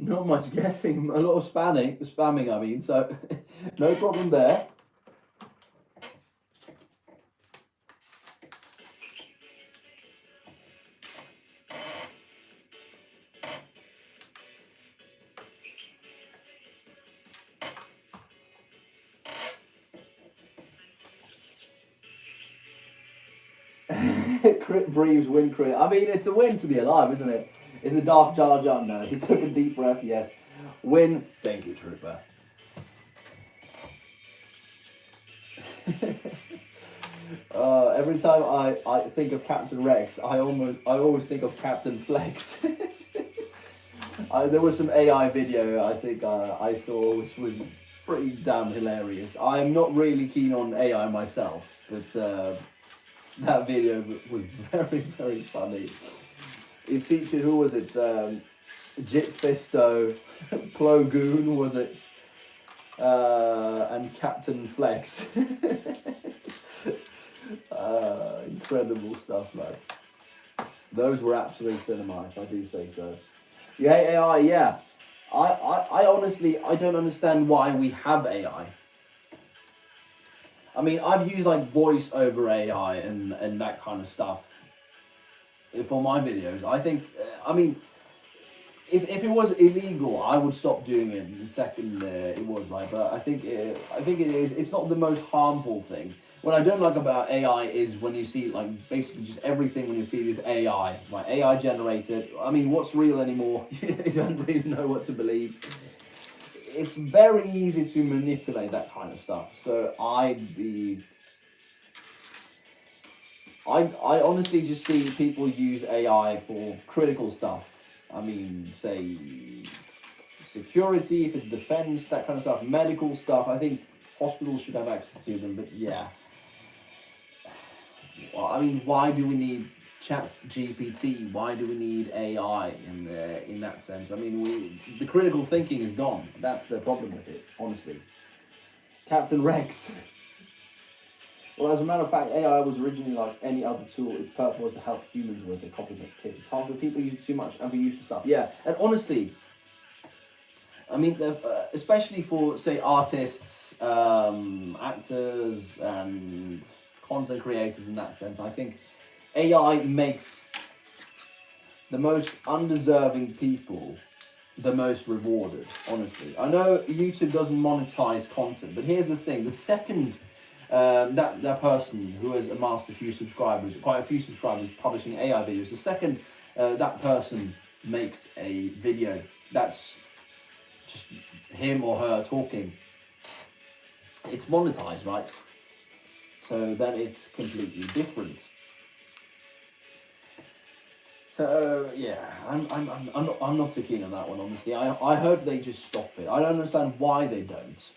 Not much guessing, a lot of spamming, I mean, so no problem there. Crit breathes, win crit. I mean, it's a win to be alive, isn't it? Is it Darth Jar Jar? No, he took a deep breath, yes. Win. Thank you, Trooper. Every time I think of Captain Rex, I always think of Captain Flex. There was some AI video I think I saw which was pretty damn hilarious. I'm not really keen on AI myself, but that video was very, very funny. It featured, who was it? Jit Fisto, Plo Goon, was it? And Captain Flex. Incredible stuff, man. Those were absolute cinema, if I do say so. You hate AI? Yeah. I honestly, I don't understand why we have AI. I mean, I've used like voice over AI and that kind of stuff for my videos. I think, I mean, if it was illegal, I would stop doing it the second it was, right? But I think it is. It's not the most harmful thing. What I don't like about AI is when you see like basically just everything when you feed is AI, like AI generated. I mean, what's real anymore? You don't really know what to believe. It's very easy to manipulate that kind of stuff. So I honestly just see people use AI for critical stuff. I mean, say security, if it's defense, that kind of stuff, medical stuff. I think hospitals should have access to them, but yeah. Well, I mean, why do we need ChatGPT? Why do we need AI in that sense? I mean, the critical thinking is gone. That's the problem with it, honestly. Captain Rex. Well, as a matter of fact, AI was originally like any other tool. Its purpose was to help humans with the cognitive tasks, but people use it too much and overuse the stuff. Yeah, and honestly, I mean, especially for, say, artists, actors, and content creators in that sense, I think AI makes the most undeserving people the most rewarded, honestly. I know YouTube doesn't monetize content, but here's the thing. The second that person who has amassed quite a few subscribers publishing AI videos, the second that person makes a video that's just him or her talking, it's monetized, right? So then it's completely different. So yeah, I'm not too keen on that one, honestly. I hope they just stop it. I don't understand why they don't.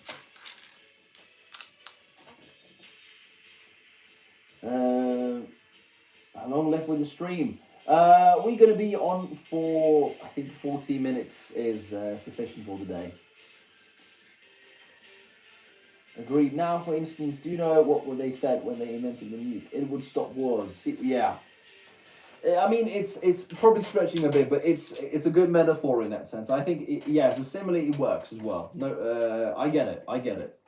How long left with the stream? We're going to be on for, I think 40 minutes is sufficient for the day. Agreed. Now, for instance, do you know what they said when they invented the nuke? It would stop wars. See, yeah. I mean, it's probably stretching a bit, but it's a good metaphor in that sense. I think, yeah, as a simile, it works as well. No, I get it.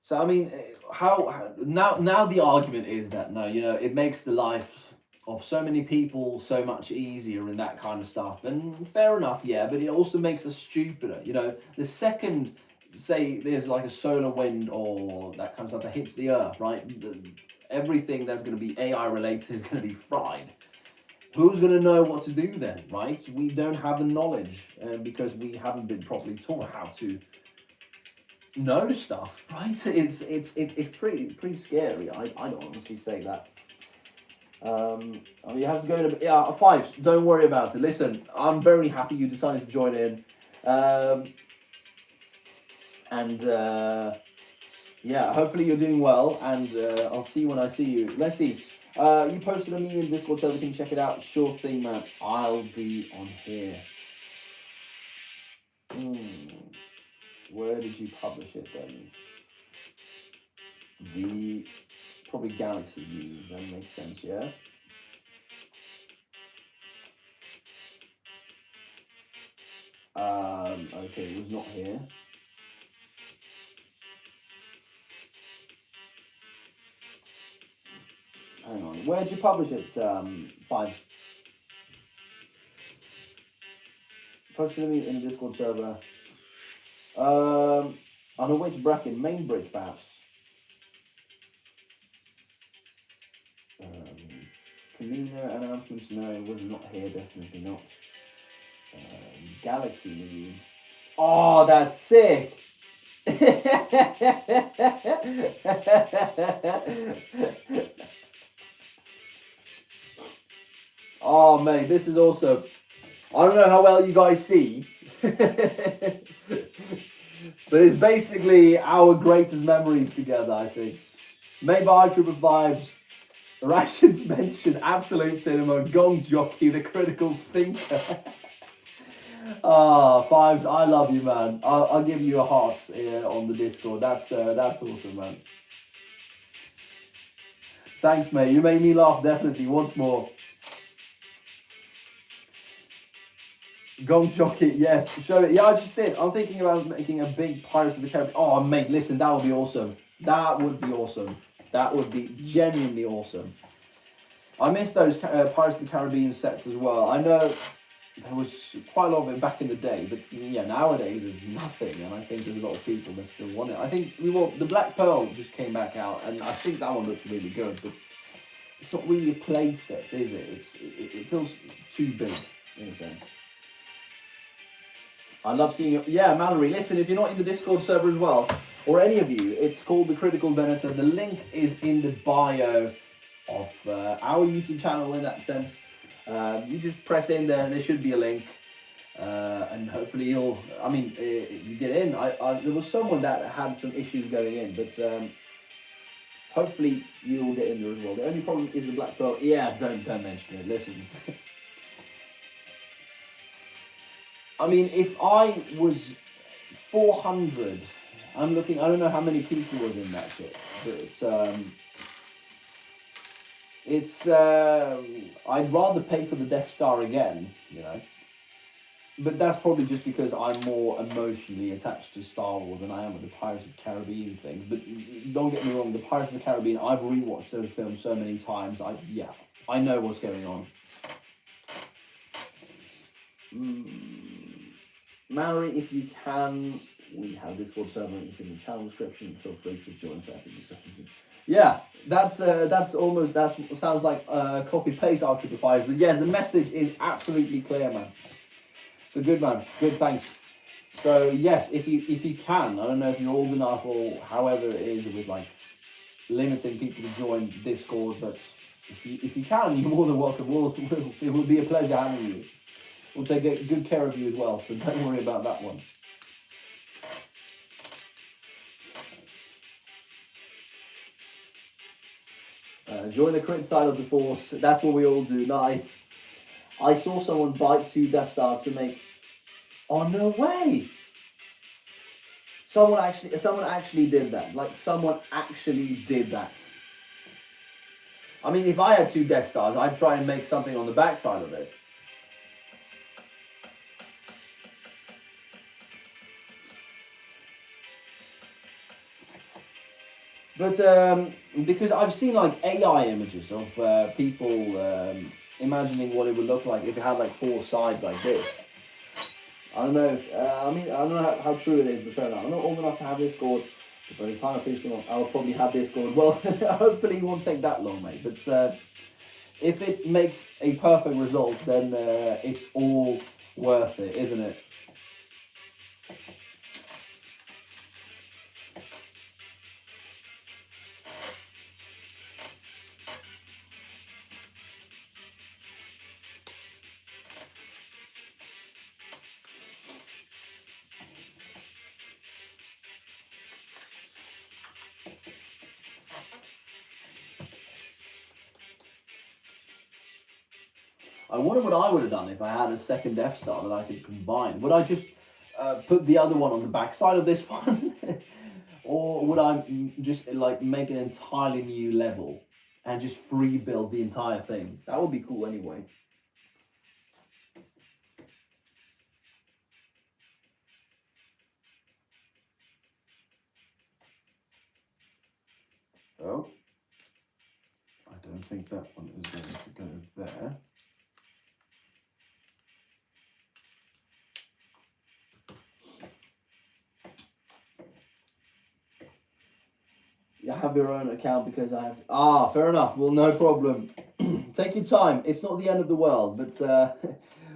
So I mean, how now the argument is that no, it makes the life of so many people so much easier and that kind of stuff. And fair enough, yeah, but it also makes us stupider. The second, say, there's like a solar wind or that kind of stuff that hits the earth, right? Everything that's going to be AI related is going to be fried. Who's going to know what to do then, right? We don't have the knowledge because we haven't been properly taught how to know stuff, right? It's pretty scary. I don't honestly say that. I mean, you have to go in a Fives, don't worry about it. Listen, I'm very happy you decided to join in. Yeah, hopefully you're doing well, and I'll see you when I see you. Let's see. You posted a meme in Discord, so we can check it out. Sure thing, man. I'll be on here. Where did you publish it then? Probably Galaxy News, that makes sense, yeah? Okay, it was not here. Hang on, where did you publish it, Five? Posted me in the Discord server. On which bracket? Main bridge, perhaps? Camino announcements, no, it was not here, definitely not. Galaxy News. Oh, that's sick! Oh, mate, this is awesome. I don't know how well you guys see, but it's basically our greatest memories together, I think. Made by Triple Vibes, Rations mentioned, Absolute Cinema, Gong Jockey, The Critical Thinker. Ah, Fives, I love you, man. I'll give you a heart on the Discord. That's awesome, man. Thanks, mate. You made me laugh, definitely. Once more. Gong Jockey, yes. Show it. Yeah, I just did. I'm thinking about making a big Pirates of the Caribbean. Oh, mate, listen, that would be awesome. That would be awesome. That would be genuinely awesome. I miss those Pirates of the Caribbean sets as well. I know there was quite a lot of it back in the day, but yeah, nowadays there's nothing, and I think there's a lot of people that still want it. I think the Black Pearl just came back out, and I think that one looks really good, but it's not really a play set, is it? It feels too big in a sense. I love seeing you. Yeah, Mallory, listen, if you're not in the Discord server as well, or any of you, it's called The Critical Venator. The link is in the bio of our YouTube channel in that sense. You just press in there, and there should be a link. And hopefully you get in. There was someone that had some issues going in, but hopefully you'll get in there as well. The only problem is the Black Pearl. Yeah, don't mention it. Listen. I mean, if I was 400, I don't know how many people was in that shit, but I'd rather pay for the Death Star again, you know. But that's probably just because I'm more emotionally attached to Star Wars than I am with the Pirates of the Caribbean things. But don't get me wrong, the Pirates of the Caribbean, I've rewatched those films so many times. I know what's going on. Mallory, if you can, we have Discord server links in the channel description. Feel free to join for epic discussions. Yeah, that sounds like copy paste R5, but yeah, the message is absolutely clear, man. So good, man. Good, thanks. So yes, if you can, I don't know if you're old enough or however it is with like limiting people to join Discord, but if you can, you're more than welcome. It will be a pleasure having you. We'll take good care of you as well, so don't worry about that one. Join the crit side of the Force. That's what we all do. Nice. I saw someone bite 2 Death Stars to make... Oh, no way! Someone actually did that. Like, someone actually did that. I mean, if I had 2 Death Stars, I'd try and make something on the backside of it. But because I've seen like AI images of people imagining what it would look like if it had like 4 sides like this. I don't know. I don't know how true it is, but fair enough. I'm not old enough to have Discord. But by the time I finish them off, I'll probably have Discord. Well, hopefully it won't take that long, mate. But if it makes a perfect result, then it's all worth it, isn't it? I wonder what I would have done if I had a second Death Star that I could combine. Would I just put the other one on the backside of this one? Or would I just like make an entirely new level and just free build the entire thing? That would be cool anyway. Oh. I don't think that one is going to go there. You have your own account because I have to... Ah, fair enough. Well, no problem. Take your time. It's not the end of the world, but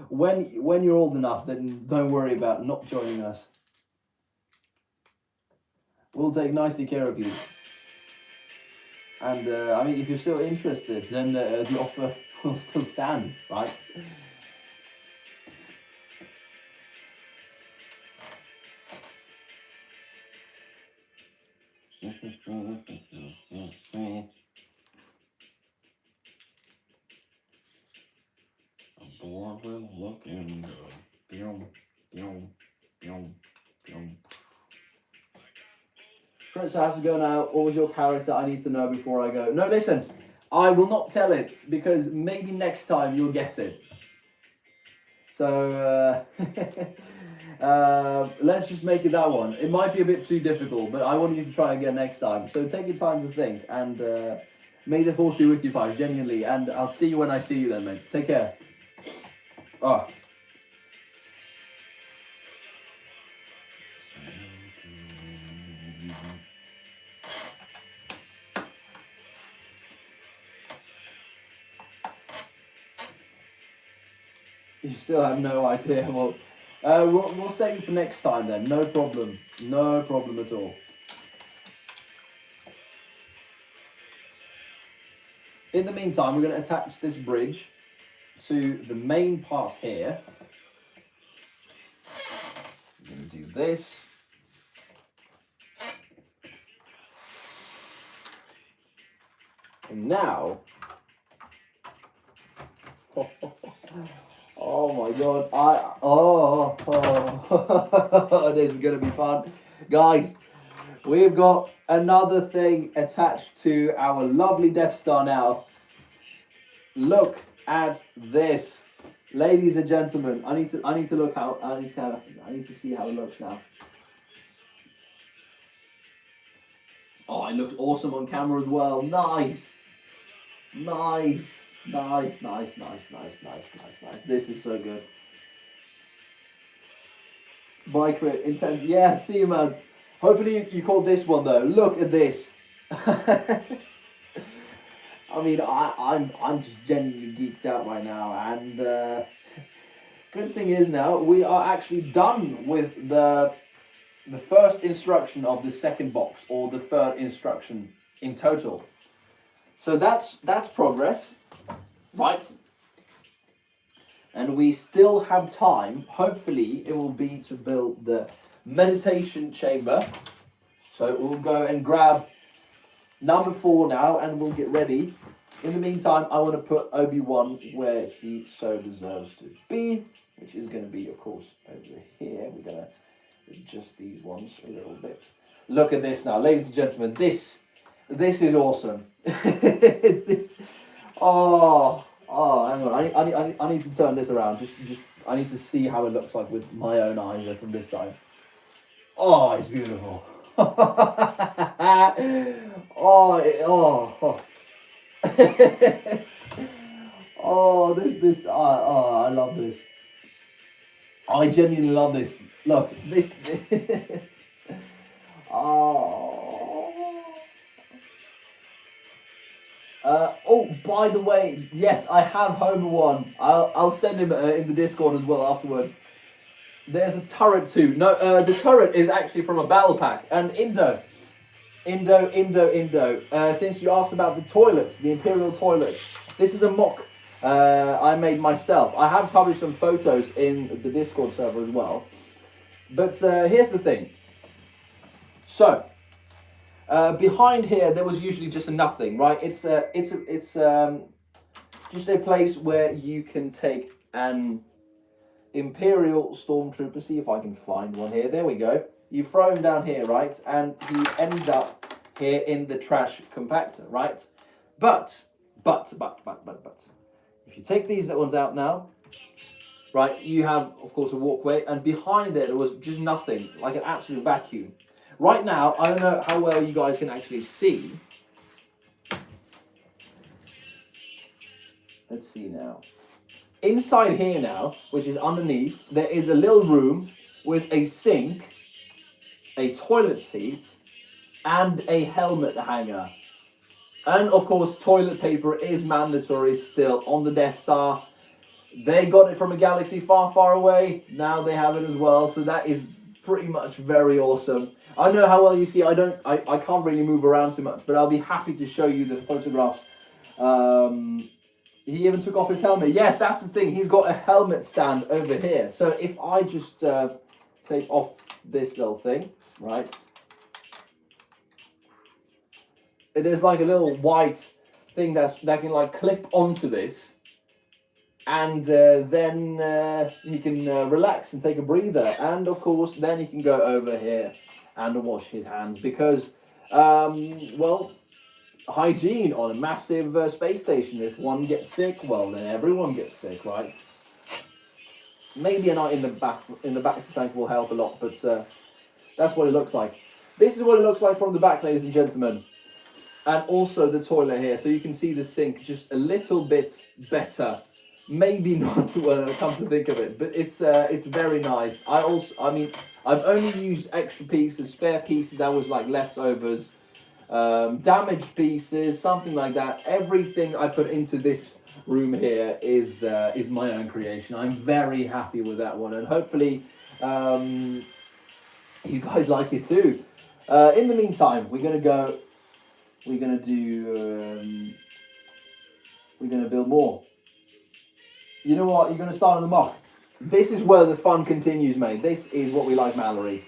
when you're old enough, then don't worry about not joining us. We'll take nicely care of you. And I mean, if you're still interested, then the offer will still stand, right? I'm bored with looking good. Prince, I have to go now. What was your character? I need to know before I go. No, listen. I will not tell it because maybe next time you'll guess it. So let's just make it that one. It might be a bit too difficult, but I want you to try again next time. So take your time to think, and may the force be with you, guys, genuinely. And I'll see you when I see you then, mate. Take care. Oh. You still have no idea. Well, we'll save it for next time then. No problem. No problem at all. In the meantime, we're going to attach this bridge to the main part here. We're going to do this. And now... Oh my god, this is going to be fun. Guys, we've got another thing attached to our lovely Death Star now. Look at this. Ladies and gentlemen, I need to look how I need to see how it looks now. Oh, it looks awesome on camera as well. Nice. Nice. Nice. This is so good. Micro intense. Yeah, see you, man. Hopefully you called this one though. Look at this. I mean, I'm just genuinely geeked out right now, and good thing is now we are actually done with the first instruction of the second box, or the third instruction in total. So that's progress. Right, and we still have time. Hopefully it will be to build the meditation chamber. So we'll go and grab number 4 now, and we'll get ready. In the meantime, I want to put Obi-Wan where he so deserves to be, which is going to be, of course, over here. We're going to adjust these ones a little bit. Look at this now, ladies and gentlemen. This is awesome. It's this. Oh, hang on. I need to turn this around. Just I need to see how it looks like with my own eyes from this side. Oh, it's beautiful. I love this. I genuinely love this. Look, this. Oh, by the way, yes, I have Homer one. I'll send him in the Discord as well afterwards. There's a turret too. No, the turret is actually from a battle pack. And Indo. Since you asked about the toilets, the Imperial toilets, this is a mock I made myself. I have published some photos in the Discord server as well. But here's the thing. So, behind here, there was usually just a nothing, right? It's just a place where you can take an Imperial Stormtrooper. See if I can find one here. There we go. You throw him down here, right? And he ends up here in the trash compactor, right? But, if you take these ones out now, right, you have, of course, a walkway, and behind there was just nothing, like an absolute vacuum. Right now, I don't know how well you guys can actually see. Let's see now. Inside here now, which is underneath, there is a little room with a sink, a toilet seat, and a helmet hanger. And of course, toilet paper is mandatory still on the Death Star. They got it from a galaxy far, far away. Now they have it as well. So that is pretty much very awesome. I know how well you see. I can't really move around too much, but I'll be happy to show you the photographs. He even took off his helmet. Yes, that's the thing. He's got a helmet stand over here. So if I just take off this little thing, right? It is like a little white thing that can like clip onto this, and then he can relax and take a breather, and of course then he can go over here and wash his hands because well, hygiene on a massive space station. If one gets sick, well then everyone gets sick, right? Maybe a night in the back tank will help a lot, but that's what it looks like. This is what it looks like from the back, ladies and gentlemen. And also the toilet here, so you can see the sink just a little bit better. Maybe not when I come to think of it, but it's very nice. I mean, I've only used extra pieces, spare pieces that was like leftovers, damaged pieces, something like that. Everything I put into this room here is my own creation. I'm very happy with that one, and hopefully you guys like it too. In the meantime, we're gonna build more. You know what? You're gonna start on the mock. This is where the fun continues, mate. This is what we like, Mallory.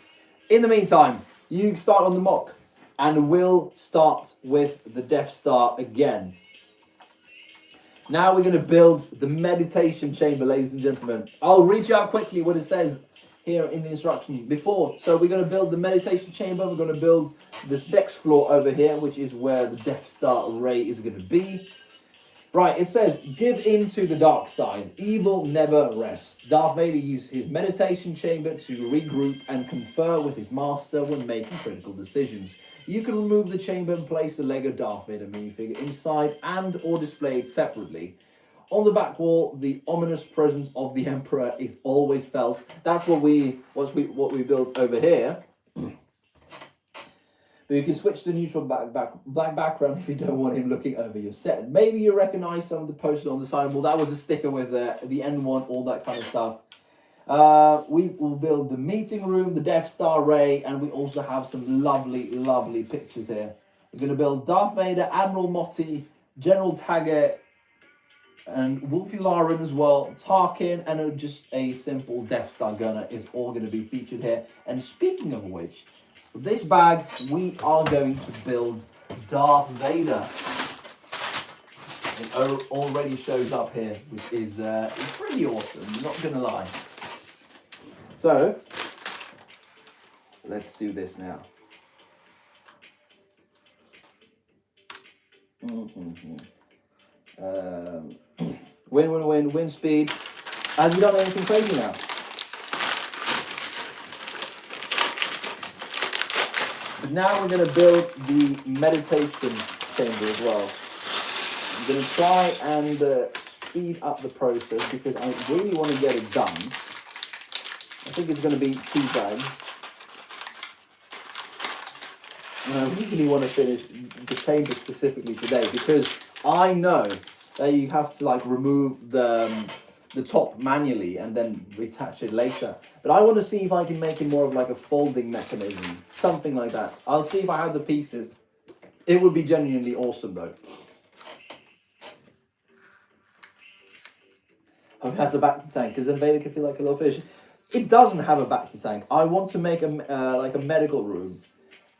In the meantime, you start on the mock, and we'll start with the Death Star again. Now we're gonna build the meditation chamber, ladies and gentlemen. I'll read you out quickly what it says here in the instructions before. So we're going to build the meditation chamber. We're going to build this next floor over here, which is where the Death Star array is going to be. Right, it says, give in to the dark side. Evil never rests. Darth Vader used his meditation chamber to regroup and confer with his master when making critical decisions. You can remove the chamber and place the Lego Darth Vader minifigure inside and or display it separately. On the back wall, the ominous presence of the Emperor is always felt. That's what we built over here. But you can switch to neutral black background if you don't want him looking over your set. Maybe you recognize some of the posters on the side. Well, that was a sticker with the N1, all that kind of stuff. We will build the meeting room, the Death Star array, and we also have some lovely, lovely pictures here. We're going to build Darth Vader, Admiral Motti, General Taggart, and Wolfie Lauren as well, Tarkin, and just a simple Death Star gunner is all going to be featured here. And speaking of which, with this bag, we are going to build Darth Vader. It already shows up here, which is pretty awesome, not going to lie. So, let's do this now. Win speed. Have you done anything crazy now? But now we're going to build the meditation chamber as well. I'm going to try and speed up the process because I really want to get it done. I think it's going to be 2 bags. And I really want to finish the chamber specifically today because I know that you have to like remove the top manually and then reattach it later. But I want to see if I can make it more of like a folding mechanism, something like that. I'll see if I have the pieces. It would be genuinely awesome though. Hope it has a back to tank because then Vader can feel like a little fish. It doesn't have a back to tank. I want to make like a medical room,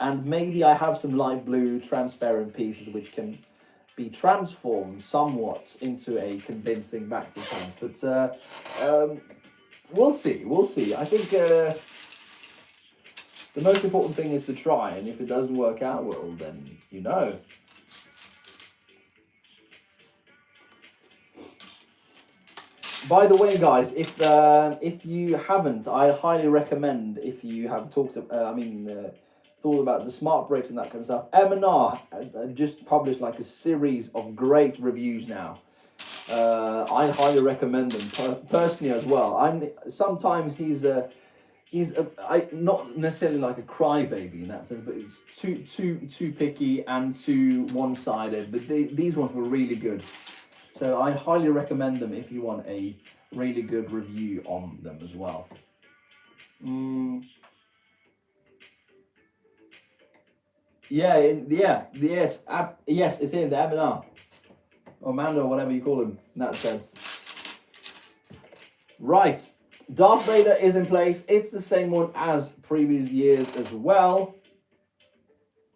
and maybe I have some light blue transparent pieces which can be transformed somewhat into a convincing back to tank. But we'll see. I think the most important thing is to try, and if it doesn't work out well, then you know. By the way, guys, if you haven't, I highly recommend, if you have thought about the smart bricks and that kind of stuff. M&R just published like a series of great reviews now. I highly recommend them personally as well. Sometimes he's not necessarily like a crybaby in that sense, but he's too picky and too one-sided. But these ones were really good. So I highly recommend them if you want a really good review on them as well. Yes, it's him, the Eminar. Or Mando, or whatever you call him in that sense. Right. Darth Vader is in place. It's the same one as previous years as well.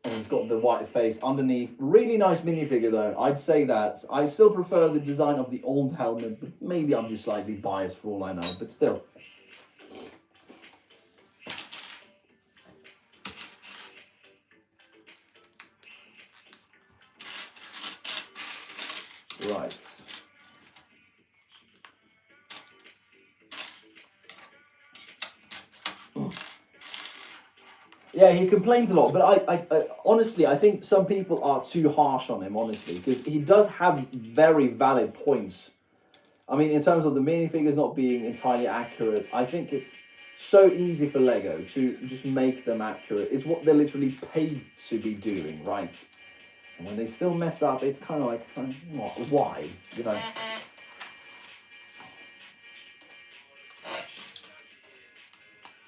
And he's got the white face underneath. Really nice minifigure though. I'd say that. I still prefer the design of the old helmet, but maybe I'm just slightly biased for all I know. But still. Right. Yeah, he complains a lot, but I honestly, I think some people are too harsh on him, honestly, because he does have very valid points. I mean, in terms of the minifigures not being entirely accurate, I think it's so easy for Lego to just make them accurate. It's what they're literally paid to be doing, right? And when they still mess up, it's kind of like, why, you know?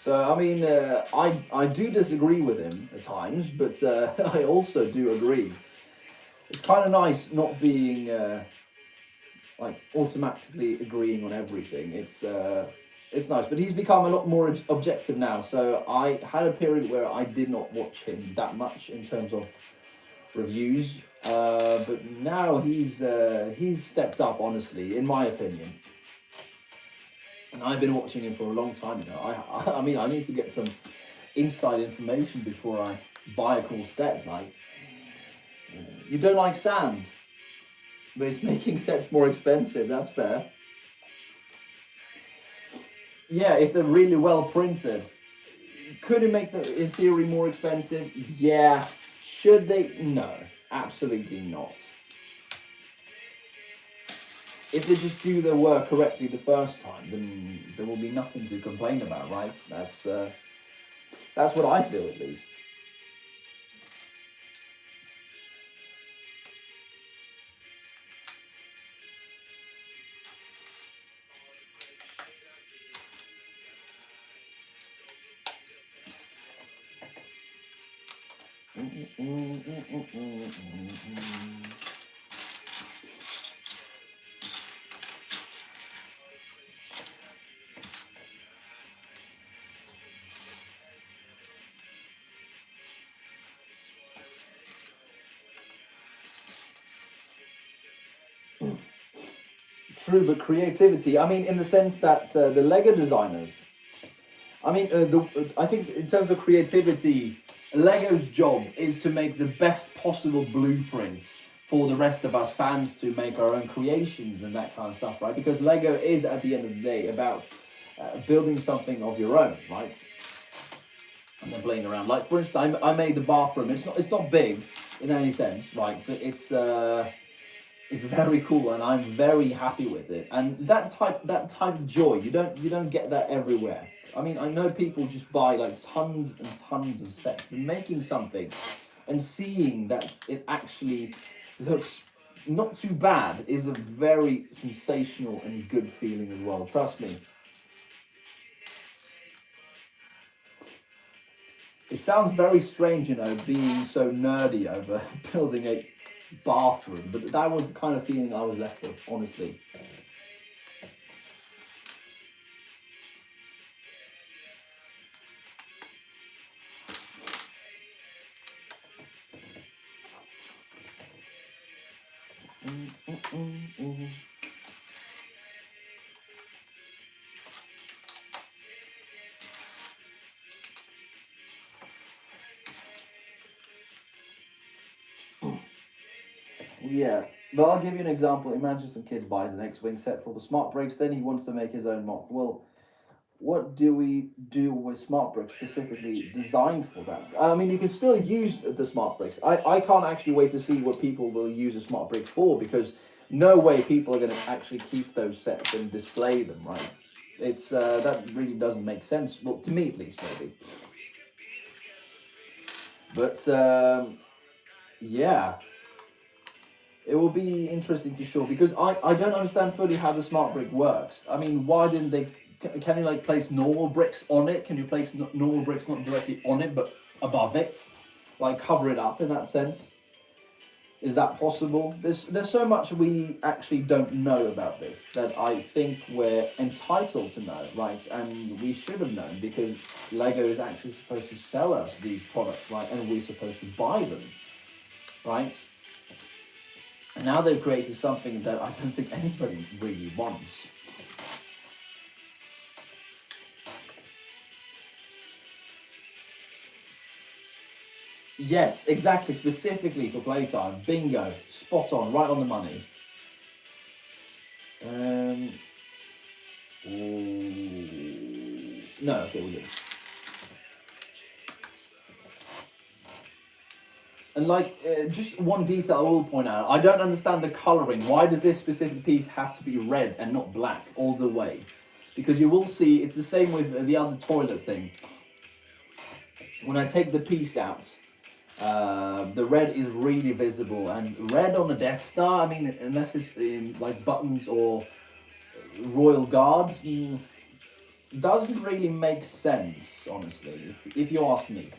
So, I mean, I do disagree with him at times, but I also do agree. It's kind of nice not being, like, automatically agreeing on everything. It's nice, but he's become a lot more objective now. So I had a period where I did not watch him that much in terms of reviews, but now he's stepped up, honestly, in my opinion. And I've been watching him for a long time, you know. I mean, I need to get some inside information before I buy a cool set. Like, you don't like sand, but it's making sets more expensive. That's fair. Yeah, if they're really well printed, could it make them, in theory, more expensive? Yeah. Should they? No, absolutely not. If they just do their work correctly the first time, then there will be nothing to complain about, right? That's what I feel, at least. True, but creativity. I mean, in the sense that the Lego designers. I mean, I think in terms of creativity, Lego's job is to make the best possible blueprint for the rest of us fans to make our own creations and that kind of stuff, right? Because Lego is, at the end of the day, about building something of your own, right? And then playing around. Like, for instance, I made the bathroom. It's not big in any sense, right? But it's very cool, and I'm very happy with it. And that type of joy, you don't get that everywhere. I mean, I know people just buy like tons and tons of sets, but making something and seeing that it actually looks not too bad is a very sensational and good feeling as well. Trust me. It sounds very strange, you know, being so nerdy over building a bathroom, but that was the kind of feeling I was left with, honestly. Yeah, but I'll give you an example. Imagine some kid buys an X-Wing set full of smart bricks, then he wants to make his own mock. Well, what do we do with smart bricks specifically designed for that? I mean, you can still use the smart bricks. I can't actually wait to see what people will use a smart brick for, because no way people are going to actually keep those sets and display them, right? It's that really doesn't make sense. Well, to me at least, maybe. But yeah. It will be interesting to show, because I don't understand fully how the smart brick works. I mean, why didn't they? Can you place normal bricks on it? Can you place normal bricks not directly on it but above it? like cover it up in that sense? Is that possible? There's so much we actually don't know about this that I think we're entitled to know, right? And we should have known because Lego is actually supposed to sell us these products, right? And we're supposed to buy them, right? And now they've created something that I don't think anybody really wants. Yes, exactly, specifically for playtime. Bingo, spot on, right on the money. No, okay, we're good. And like, just one detail I will point out, I don't understand the colouring. Why does this specific piece have to be red and not black all the way? Because you will see, it's the same with the other toilet thing. When I take the piece out, the red is really visible, and red on the Death Star, I mean, unless it's in like buttons or Royal Guards, doesn't really make sense, honestly, if you ask me.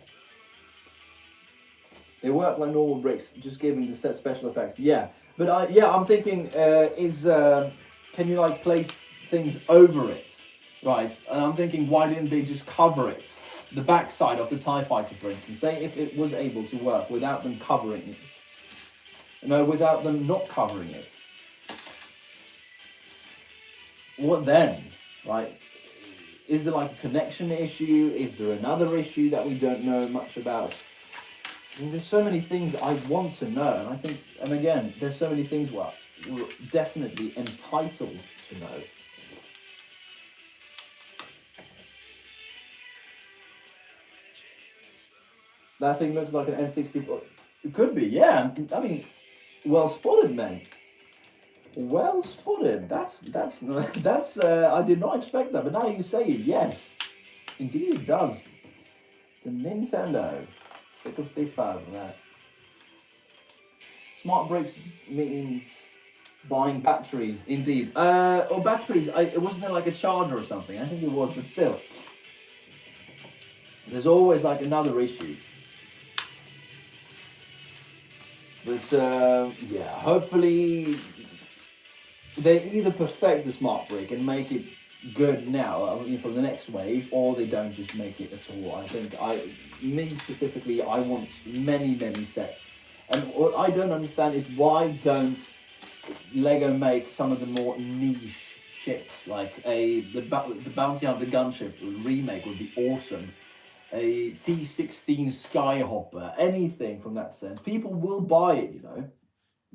They work like normal bricks, just giving the set special effects. Yeah, but I'm thinking, can you like place things over it, right? And I'm thinking, why didn't they just cover it? The backside of the TIE Fighter, for instance. Say if it was able to work without them covering it. No, without them not covering it. What then, right? Is there like a connection issue? Is there another issue that we don't know much about? I mean, there's so many things I want to know, and I think, and again, there's so many things we're definitely entitled to know. That thing looks like an N64. It could be, yeah. I mean, well spotted, mate. Well spotted. That's. I did not expect that, but now you say it, yes, indeed it does. The Nintendo 65. That. Smart bricks means buying batteries, indeed. Or batteries. It wasn't like a charger or something. I think it was, but still, there's always like another issue. But yeah, hopefully they either perfect the smart brick and make it good now, I mean, for the next wave, or they don't just make it at all. I think me specifically, I want many sets. And what I don't understand is why don't Lego make some of the more niche ships, like the Bounty Hunter gunship remake would be awesome. A T-16 Skyhopper, anything from that sense. People will buy it, you know,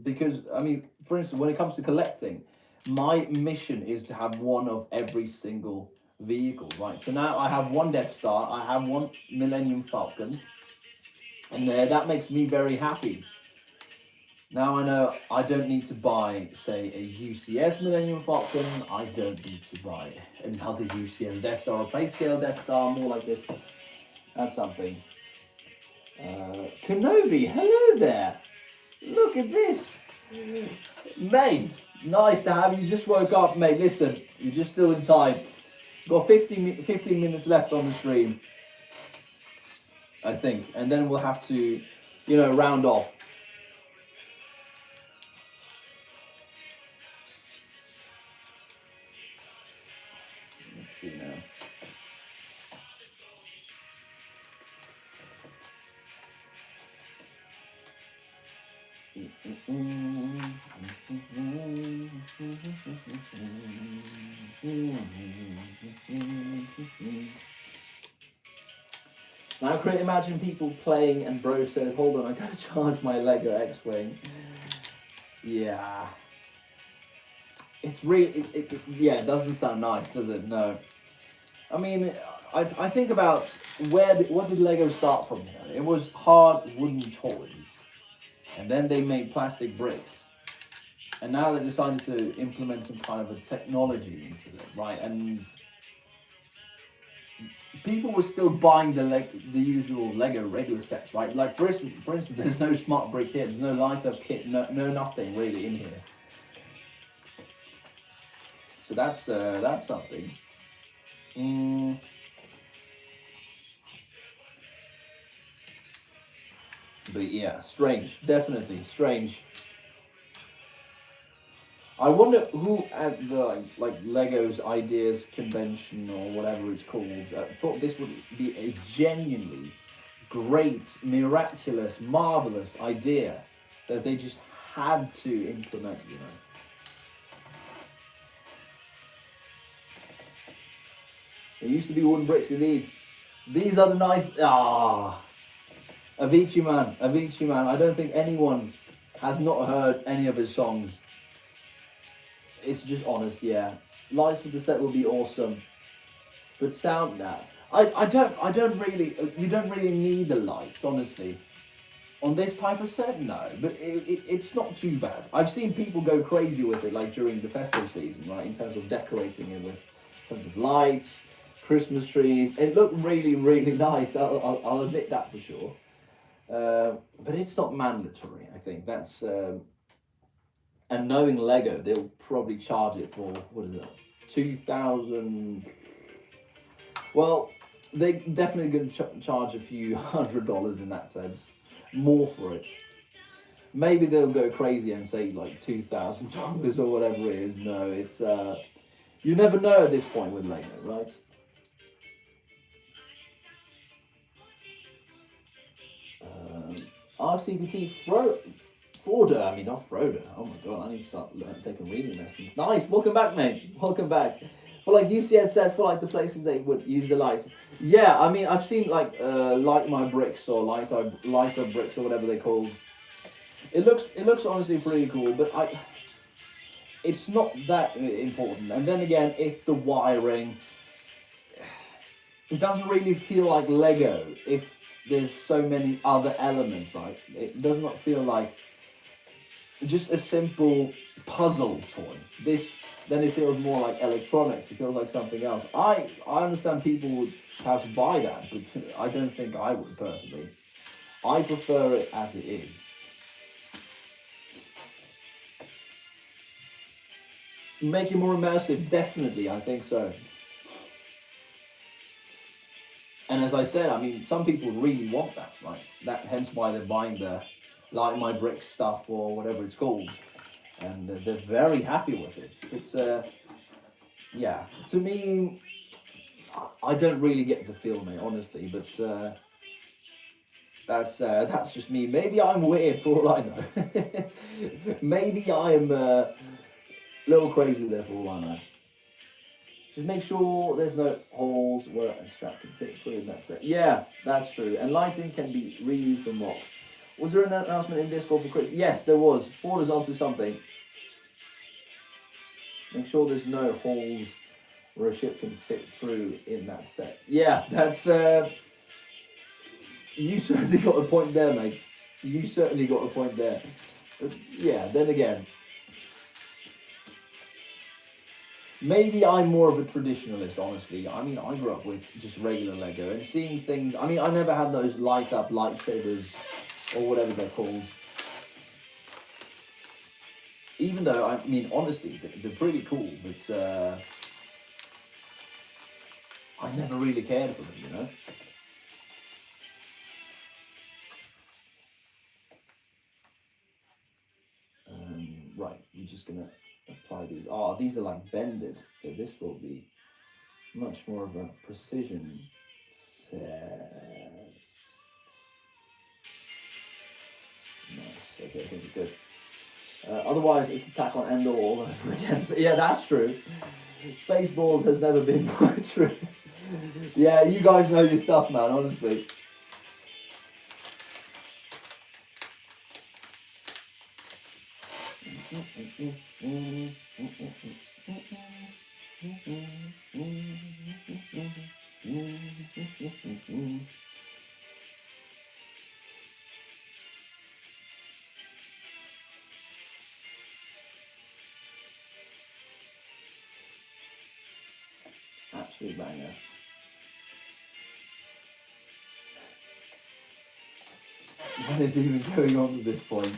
because, I mean, for instance, when it comes to collecting, my mission is to have one of every single vehicle, right? So now I have one Death Star, I have one Millennium Falcon, and that makes me very happy. Now I know I don't need to buy, say, a UCS Millennium Falcon, I don't need to buy another UCS Death Star, or play scale Death Star, more like this. That's something. Kenobi, hello there. Look at this. Mate, nice to have you. Just woke up, mate. Listen, you're just still in time. Got 15 minutes left on the stream, I think. And then we'll have to, you know, round off. Let's see now. Now I can imagine people playing and bro says, hold on, I gotta charge my Lego X-Wing. Yeah. It's really, yeah, it doesn't sound nice, does it? No. I mean, I think about what did Lego start from here? It was hard wooden toys. And then they made plastic bricks. And now they decided to implement some kind of a technology into it, right? And people were still buying the usual Lego regular sets, right? Like for instance, there's no smart brick here, there's no light up kit, no nothing really in here. So that's something. But yeah, strange. Definitely strange. I wonder who at the like Lego's Ideas Convention or whatever it's called thought this would be a genuinely great, miraculous, marvelous idea that they just had to implement. You know. There used to be wooden bricks indeed. These are the nice. Avicii Man, Avicii Man. I don't think anyone has not heard any of his songs. It's just honest, yeah. Lights for the set will be awesome, but sound that I don't really. You don't really need the lights, honestly. On this type of set, no, but it's not too bad. I've seen people go crazy with it, like during the festival season, right? In terms of decorating it with, in terms of lights, Christmas trees. It looked really, really nice. I'll admit that for sure. But it's not mandatory. I think that's. And knowing Lego, they'll probably charge it for what is it, 2,000. Well, they definitely going to charge a few $100 in that sense, more for it. Maybe they'll go crazy and say like $2,000 or whatever it is. No, it's you never know at this point with Lego, right? RCBT Frodo, I mean not Frodo. Oh my god, I need to start taking reading lessons. Nice, welcome back, mate. Welcome back. For like UCS says, for like the places they would use the lights. Yeah, I mean I've seen like Light My Bricks or Light Up Bricks or whatever they call. It looks honestly pretty cool, but it's not that important. And then again, it's the wiring. It doesn't really feel like Lego if there's so many other elements, right? It does not feel like just a simple puzzle toy. Then it feels more like electronics. It feels like something else. I understand people would have to buy that, but I don't think I would personally. I prefer it as it is. Make it more immersive, definitely. I think so. And as I said, I mean, some people really want that, right? Hence why they're buying the Light My Brick stuff or whatever it's called, and they're very happy with it. It's yeah, to me, I don't really get the feel, mate, honestly. But that's just me. Maybe I'm weird for all I know. Maybe I'm a little crazy there for all I know. Just make sure there's no holes where a strap can fit through, and that's it. Yeah, that's true. And lighting can be reused from rocks. Was there an announcement in Discord for Chris? Yes, there was. Ford is onto something. Make sure there's no holes where a ship can fit through in that set. Yeah, that's... you certainly got a point there, mate. You certainly got a point there. But yeah, then again... Maybe I'm more of a traditionalist, honestly. I mean, I grew up with just regular Lego and seeing things... I mean, I never had those light-up lightsabers or whatever they're called. Even though, I mean, honestly, they're pretty cool, but I never really cared for them, you know? Right, we're just going to apply these. Oh, these are like bended, so this will be much more of a precision test. Nice, okay, I think we're good. Otherwise, it's attack on Endor all over again. But yeah, that's true. Spaceballs has never been more true. Yeah, you guys know your stuff, man, honestly. Absolute banger. What is even going on at this point?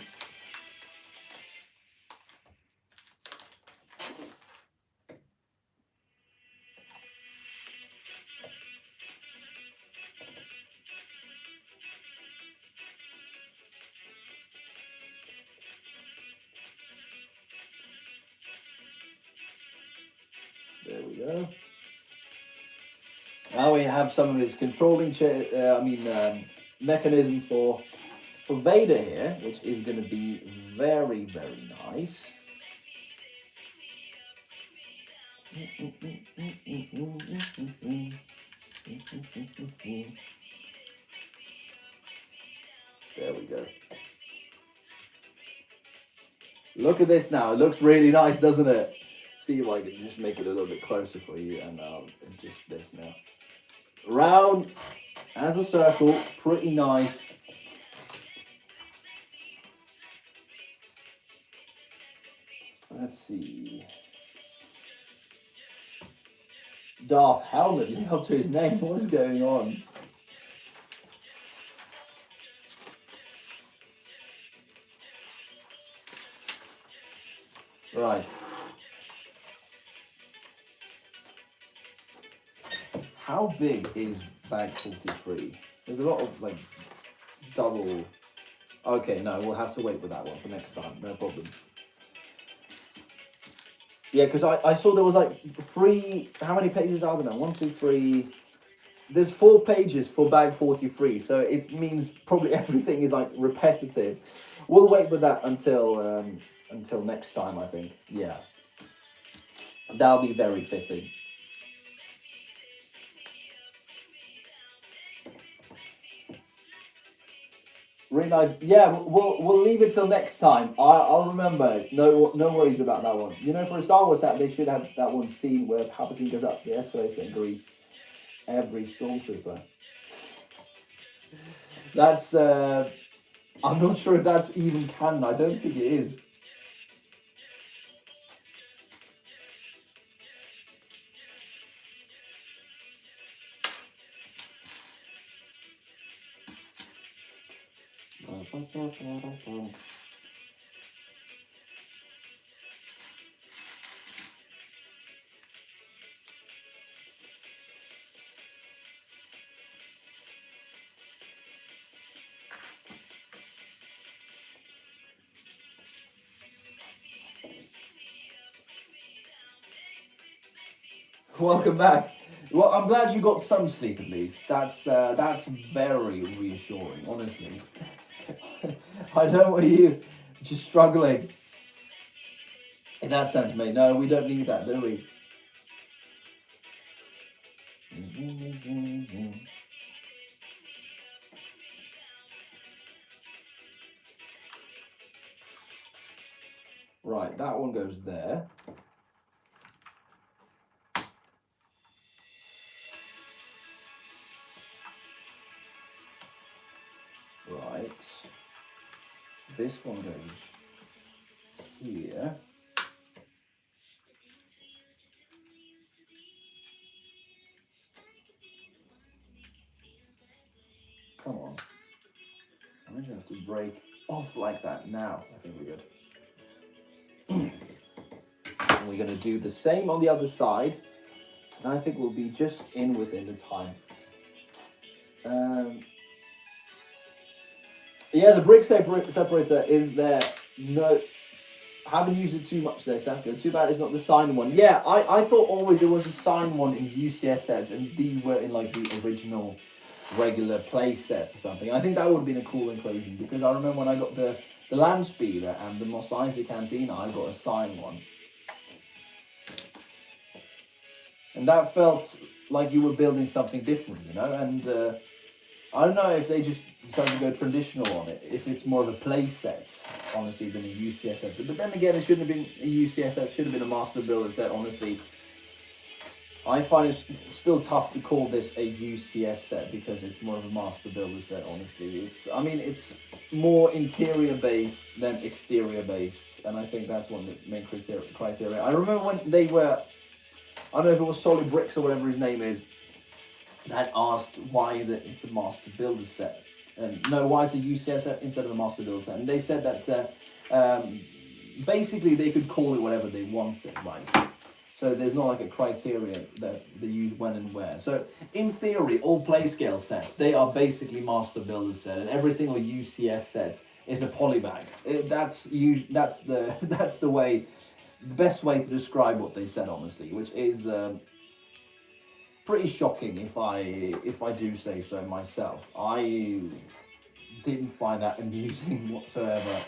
we go. Now we have some of his controlling mechanism for Vader here, which is going to be very, very nice. There we go. Look at this now. It looks really nice, doesn't it? See if I can just make it a little bit closer for you, and just this now. Round as a circle, pretty nice. Let's see. Darth Helmet living up to his name. What is going on? Right. How big is bag 43? There's a lot of like double. Okay, no, we'll have to wait with that one for next time. No problem. Yeah, because I saw there was like 3. How many pages are there now? 1, 2, 3. There's 4 pages for bag 43, so it means probably everything is like repetitive. We'll wait with that until next time, I think. Yeah, that'll be very fitting. Really nice. Yeah, we'll leave it till next time. I'll remember. No worries about that one. You know, for a Star Wars set, they should have that one scene where Palpatine goes up the escalator and greets every stormtrooper. That's I'm not sure if that's even canon. I don't think it is. Welcome back. Well, I'm glad you got some sleep at least. That's very reassuring, honestly. I know what you just struggling. In that sense, mate. No, we don't need that, do we? Right, that one goes there. Right. This one goes here. Come on. I'm going to have to break off like that now. I think we're good. And we're going to do the same on the other side. And I think we'll be just within the time. Yeah, the brick separator is there. No, haven't used it too much there, so that's good. Too bad it's not the signed one. Yeah, I thought always there was a signed one in UCS sets, and these were in like the original regular play sets or something. I think that would have been a cool inclusion, because I remember when I got the Land Speeder and the Mos Eisley Cantina, I got a signed one. And that felt like you were building something different, you know, and I don't know if they just decided to go traditional on it, if it's more of a play set, honestly, than a UCS set. But then again, it shouldn't have been a UCS set, it should have been a Master Builder set, honestly. I find it's still tough to call this a UCS set because it's more of a Master Builder set, honestly. It's more interior based than exterior based, and I think that's one of the main criteria. I remember when they were, I don't know if it was Solid Bricks or whatever his name is, that asked why it's a Master Builder set. No, why it's a UCS set instead of a Master Builder set. And they said that basically they could call it whatever they wanted, right? So there's not like a criteria that they use when and where. So in theory, all play scale sets, they are basically Master Builder set, and every single UCS set is a polybag. That's the way the best way to describe what they said, honestly, which is pretty shocking if I do say so myself. I didn't find that amusing whatsoever.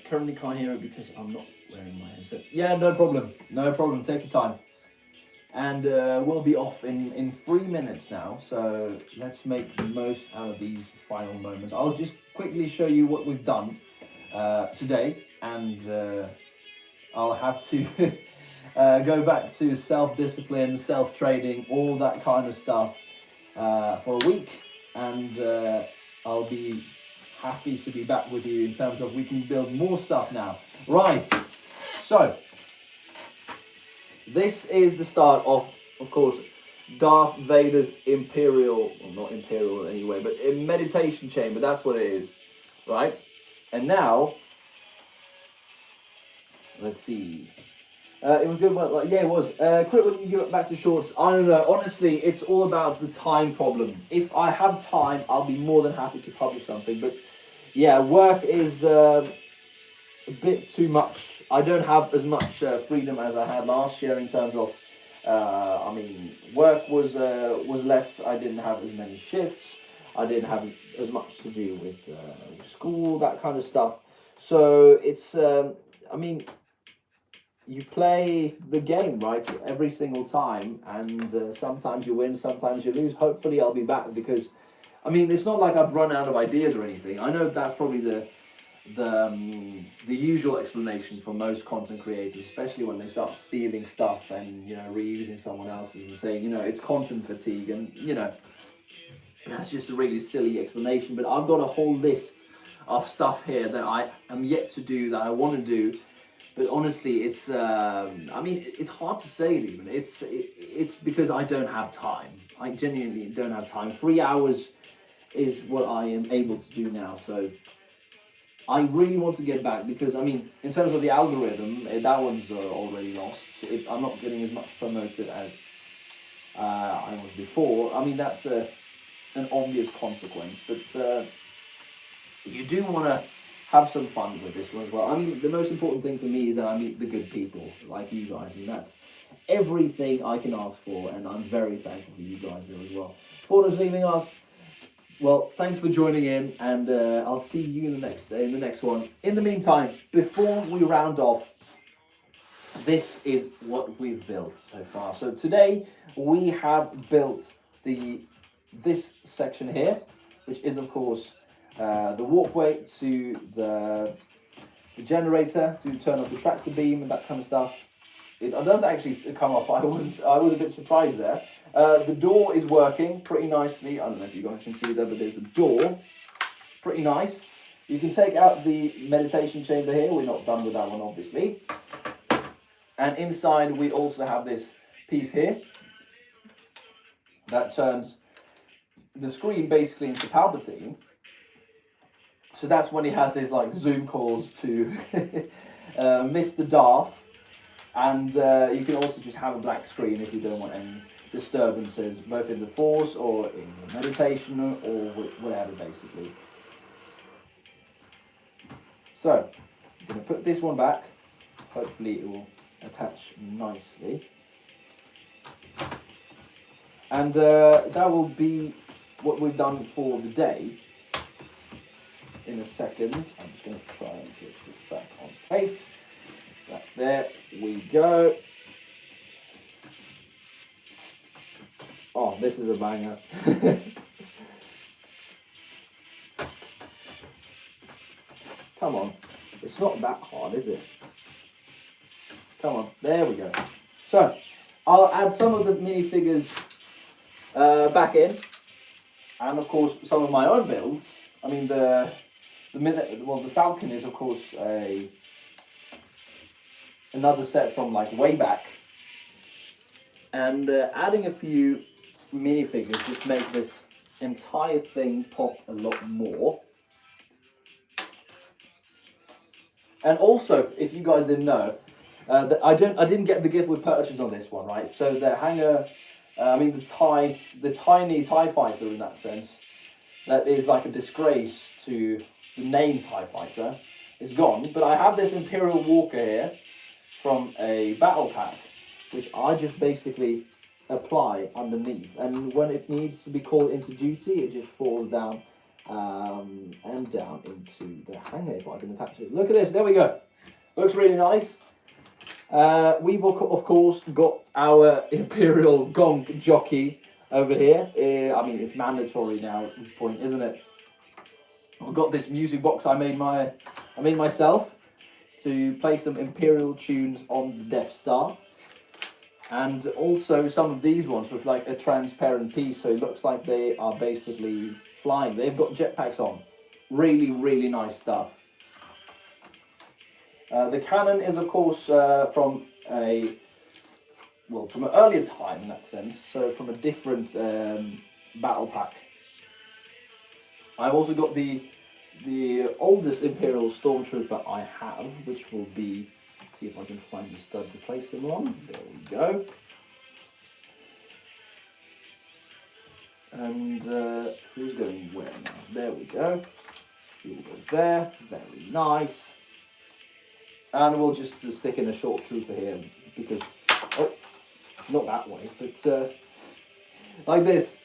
Currently can't hear it because I'm not wearing my headset. Yeah, no problem. No problem. Take your time. And we'll be off in 3 minutes now. So let's make the most out of these final moments. I'll just quickly show you what we've done today. And I'll have to go back to self-discipline, self-training, all that kind of stuff for a week. And I'll be happy to be back with you in terms of we can build more stuff now. Right, so this is the start of course, Darth Vader's Imperial, well, not Imperial anyway, but a meditation chamber, that's what it is, right? And now, let's see. It was good, but yeah, it was. Crit, when you give it back to shorts, I don't know. Honestly, it's all about the time problem. If I have time, I'll be more than happy to publish something. But yeah, work is a bit too much. I don't have as much freedom as I had last year in terms of. I mean, work was less. I didn't have as many shifts. I didn't have as much to do with school, that kind of stuff. So it's. I mean. You play the game, right, every single time, and sometimes you win, sometimes you lose. Hopefully I'll be back because, I mean, it's not like I've run out of ideas or anything. I know that's probably the usual explanation for most content creators, especially when they start stealing stuff and, you know, reusing someone else's and saying, you know, it's content fatigue, and, you know, that's just a really silly explanation. But I've got a whole list of stuff here that I am yet to do, that I want to do. But honestly, it's, I mean, it's hard to say it even. It's because I don't have time. I genuinely don't have time. 3 hours is what I am able to do now. So I really want to get back because, I mean, in terms of the algorithm, that one's already lost. I'm not getting as much promoted as I was before. I mean, that's an obvious consequence. But you do want to have some fun with this one as well. I mean, the most important thing for me is that I meet the good people like you guys, and that's everything I can ask for, and I'm very thankful for you guys there as well. For those leaving us, well, thanks for joining in, and I'll see you in the next one. In the meantime, before we round off, this is what we've built so far. So today we have built this section here, which is of course the walkway to the generator to turn off the tractor beam and that kind of stuff. It does actually come off. I was a bit surprised there. The door is working pretty nicely. I don't know if you guys can see there, but there's a door. Pretty nice. You can take out the meditation chamber here. We're not done with that one, obviously. And inside we also have this piece here that turns the screen basically into Palpatine. So that's when he has his like Zoom calls to Mr. Darth, and you can also just have a black screen if you don't want any disturbances, both in the Force or in the meditation or whatever, basically. So I'm going to put this one back. Hopefully it will attach nicely, and that will be what we've done for the day. In a second, I'm just going to try and get this back on place. There we go. Oh, this is a banger. Come on, it's not that hard, is it? Come on, there we go. So, I'll add some of the minifigures back in, and of course some of my own builds. I mean the Falcon is of course another set from like way back, and adding a few minifigures just make this entire thing pop a lot more. And also, if you guys didn't know, I didn't get the gift with purchase on this one, right? So the hanger, I mean the tiny TIE fighter in that sense, that is like a disgrace to the name TIE Fighter is gone, but I have this Imperial Walker here from a battle pack, which I just basically apply underneath, and when it needs to be called into duty, it just falls down and down into the hanger if I can attach it. Look at this, there we go. Looks really nice. We've of course got our Imperial Gonk jockey over here. I mean, it's mandatory now at this point, isn't it? I've got this music box I made myself to play some Imperial tunes on the Death Star, and also some of these ones with like a transparent piece, so it looks like they are basically flying. They've got jetpacks on. Really, really nice stuff. The cannon is of course from an earlier time in that sense, so from a different battle pack. I've also got the oldest Imperial Stormtrooper I have, which will be, see if I can find the stud to place him on. There we go. And who's going where now? There we go. He'll go there. Very nice. And we'll just stick in a short trooper here because, oh, not that way, but like this.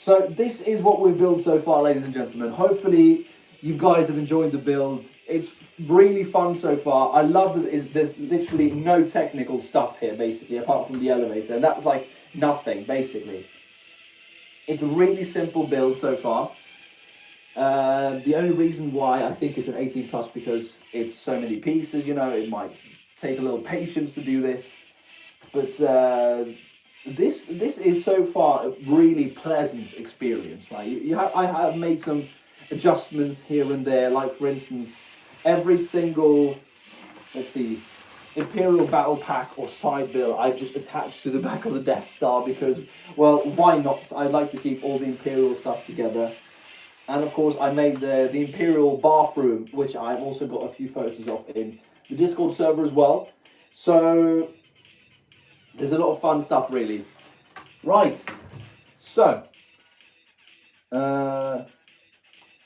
So this is what we've built so far, ladies and gentlemen. Hopefully you guys have enjoyed the build. It's really fun so far. I love that there's literally no technical stuff here, basically, apart from the elevator. And that's like nothing, basically. It's a really simple build so far. The only reason why I think it's an 18 plus because it's so many pieces, you know, it might take a little patience to do this. But this is so far a really pleasant experience, right? I have made some adjustments here and there, like for instance, every single, let's see, Imperial Battle Pack or side bill I just attached to the back of the Death Star because, well, why not? I like to keep all the Imperial stuff together. And of course I made the Imperial bathroom, which I've also got a few photos of in the Discord server as well. So there's a lot of fun stuff really. Right, so am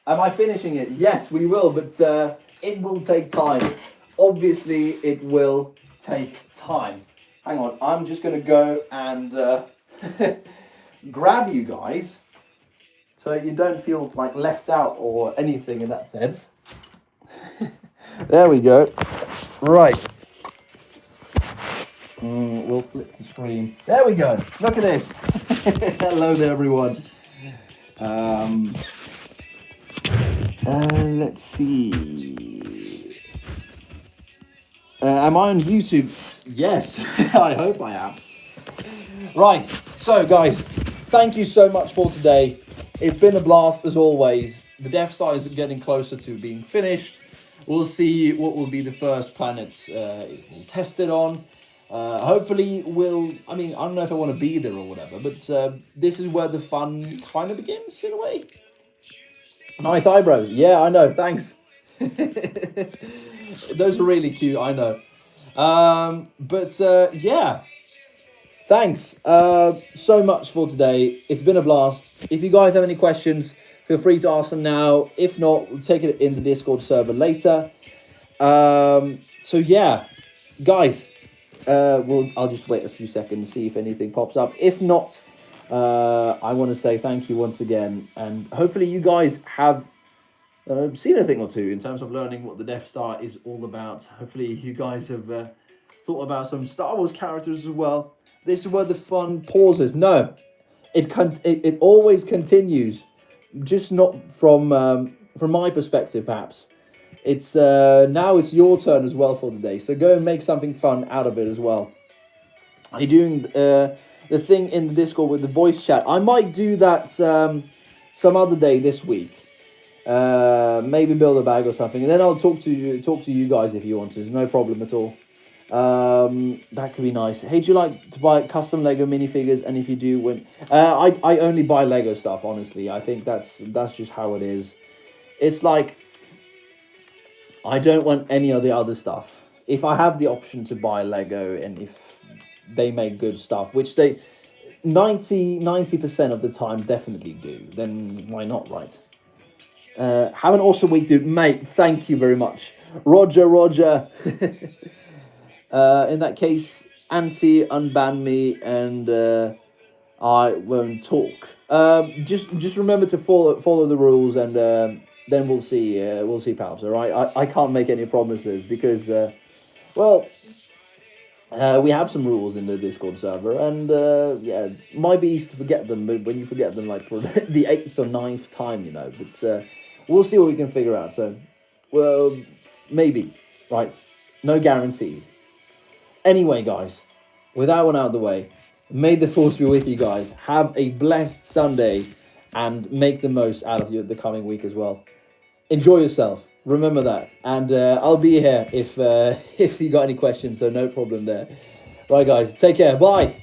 I finishing it? Yes, we will, but it will take time. Obviously, it will take time. Hang on, I'm just going to go and grab you guys so you don't feel like left out or anything in that sense. There we go. Right. We'll flip the screen. There we go. Look at this. Hello there, everyone. Let's see. Am I on YouTube? Yes, I hope I am. Right, so guys, thank you so much for today. It's been a blast as always. The Death Star is getting closer to being finished. We'll see what will be the first planets tested on. Hopefully I don't know if I want to be there or whatever, but this is where the fun kind of begins in a way. Nice eyebrows. Yeah, I know. Thanks. Those are really cute. I know. Yeah. Thanks so much for today. It's been a blast. If you guys have any questions, feel free to ask them now. If not, we'll take it in the Discord server later. So yeah, guys, I'll just wait a few seconds, see if anything pops up. If not, I want to say thank you once again, and hopefully you guys have seen a thing or two in terms of learning what the Death Star is all about. Hopefully you guys have thought about some Star Wars characters as well. This is where the fun pauses. No, it always continues, just not from my perspective, perhaps. It's now it's your turn as well for the day, so go and make something fun out of it as well. Are you doing the thing in the Discord with the voice chat? I might do that some other day this week. Maybe build a bag or something, and then I'll talk to you guys if you want to. No problem at all. That could be nice. Hey, do you like to buy custom Lego minifigures? And if you do, when I only buy Lego stuff, honestly. I think that's just how it is. It's like I don't want any of the other stuff. If I have the option to buy Lego, and if they make good stuff, which they 90% of the time definitely do, then why not, right? Have an awesome week, dude. Mate, thank you very much. Roger. In that case, unban me, and I won't talk. Just remember to follow the rules, and then we'll see. We'll see, pals. All right. I can't make any promises because, well, we have some rules in the Discord server, and yeah, might be easy to forget them. But when you forget them, like for the 8th or 9th time, you know. But we'll see what we can figure out. So, well, maybe, right? No guarantees. Anyway, guys, with that one out of the way, may the force be with you guys. Have a blessed Sunday, and make the most out of the coming week as well. Enjoy yourself. Remember that, and I'll be here if you got any questions. So no problem there. Right, guys, take care. Bye.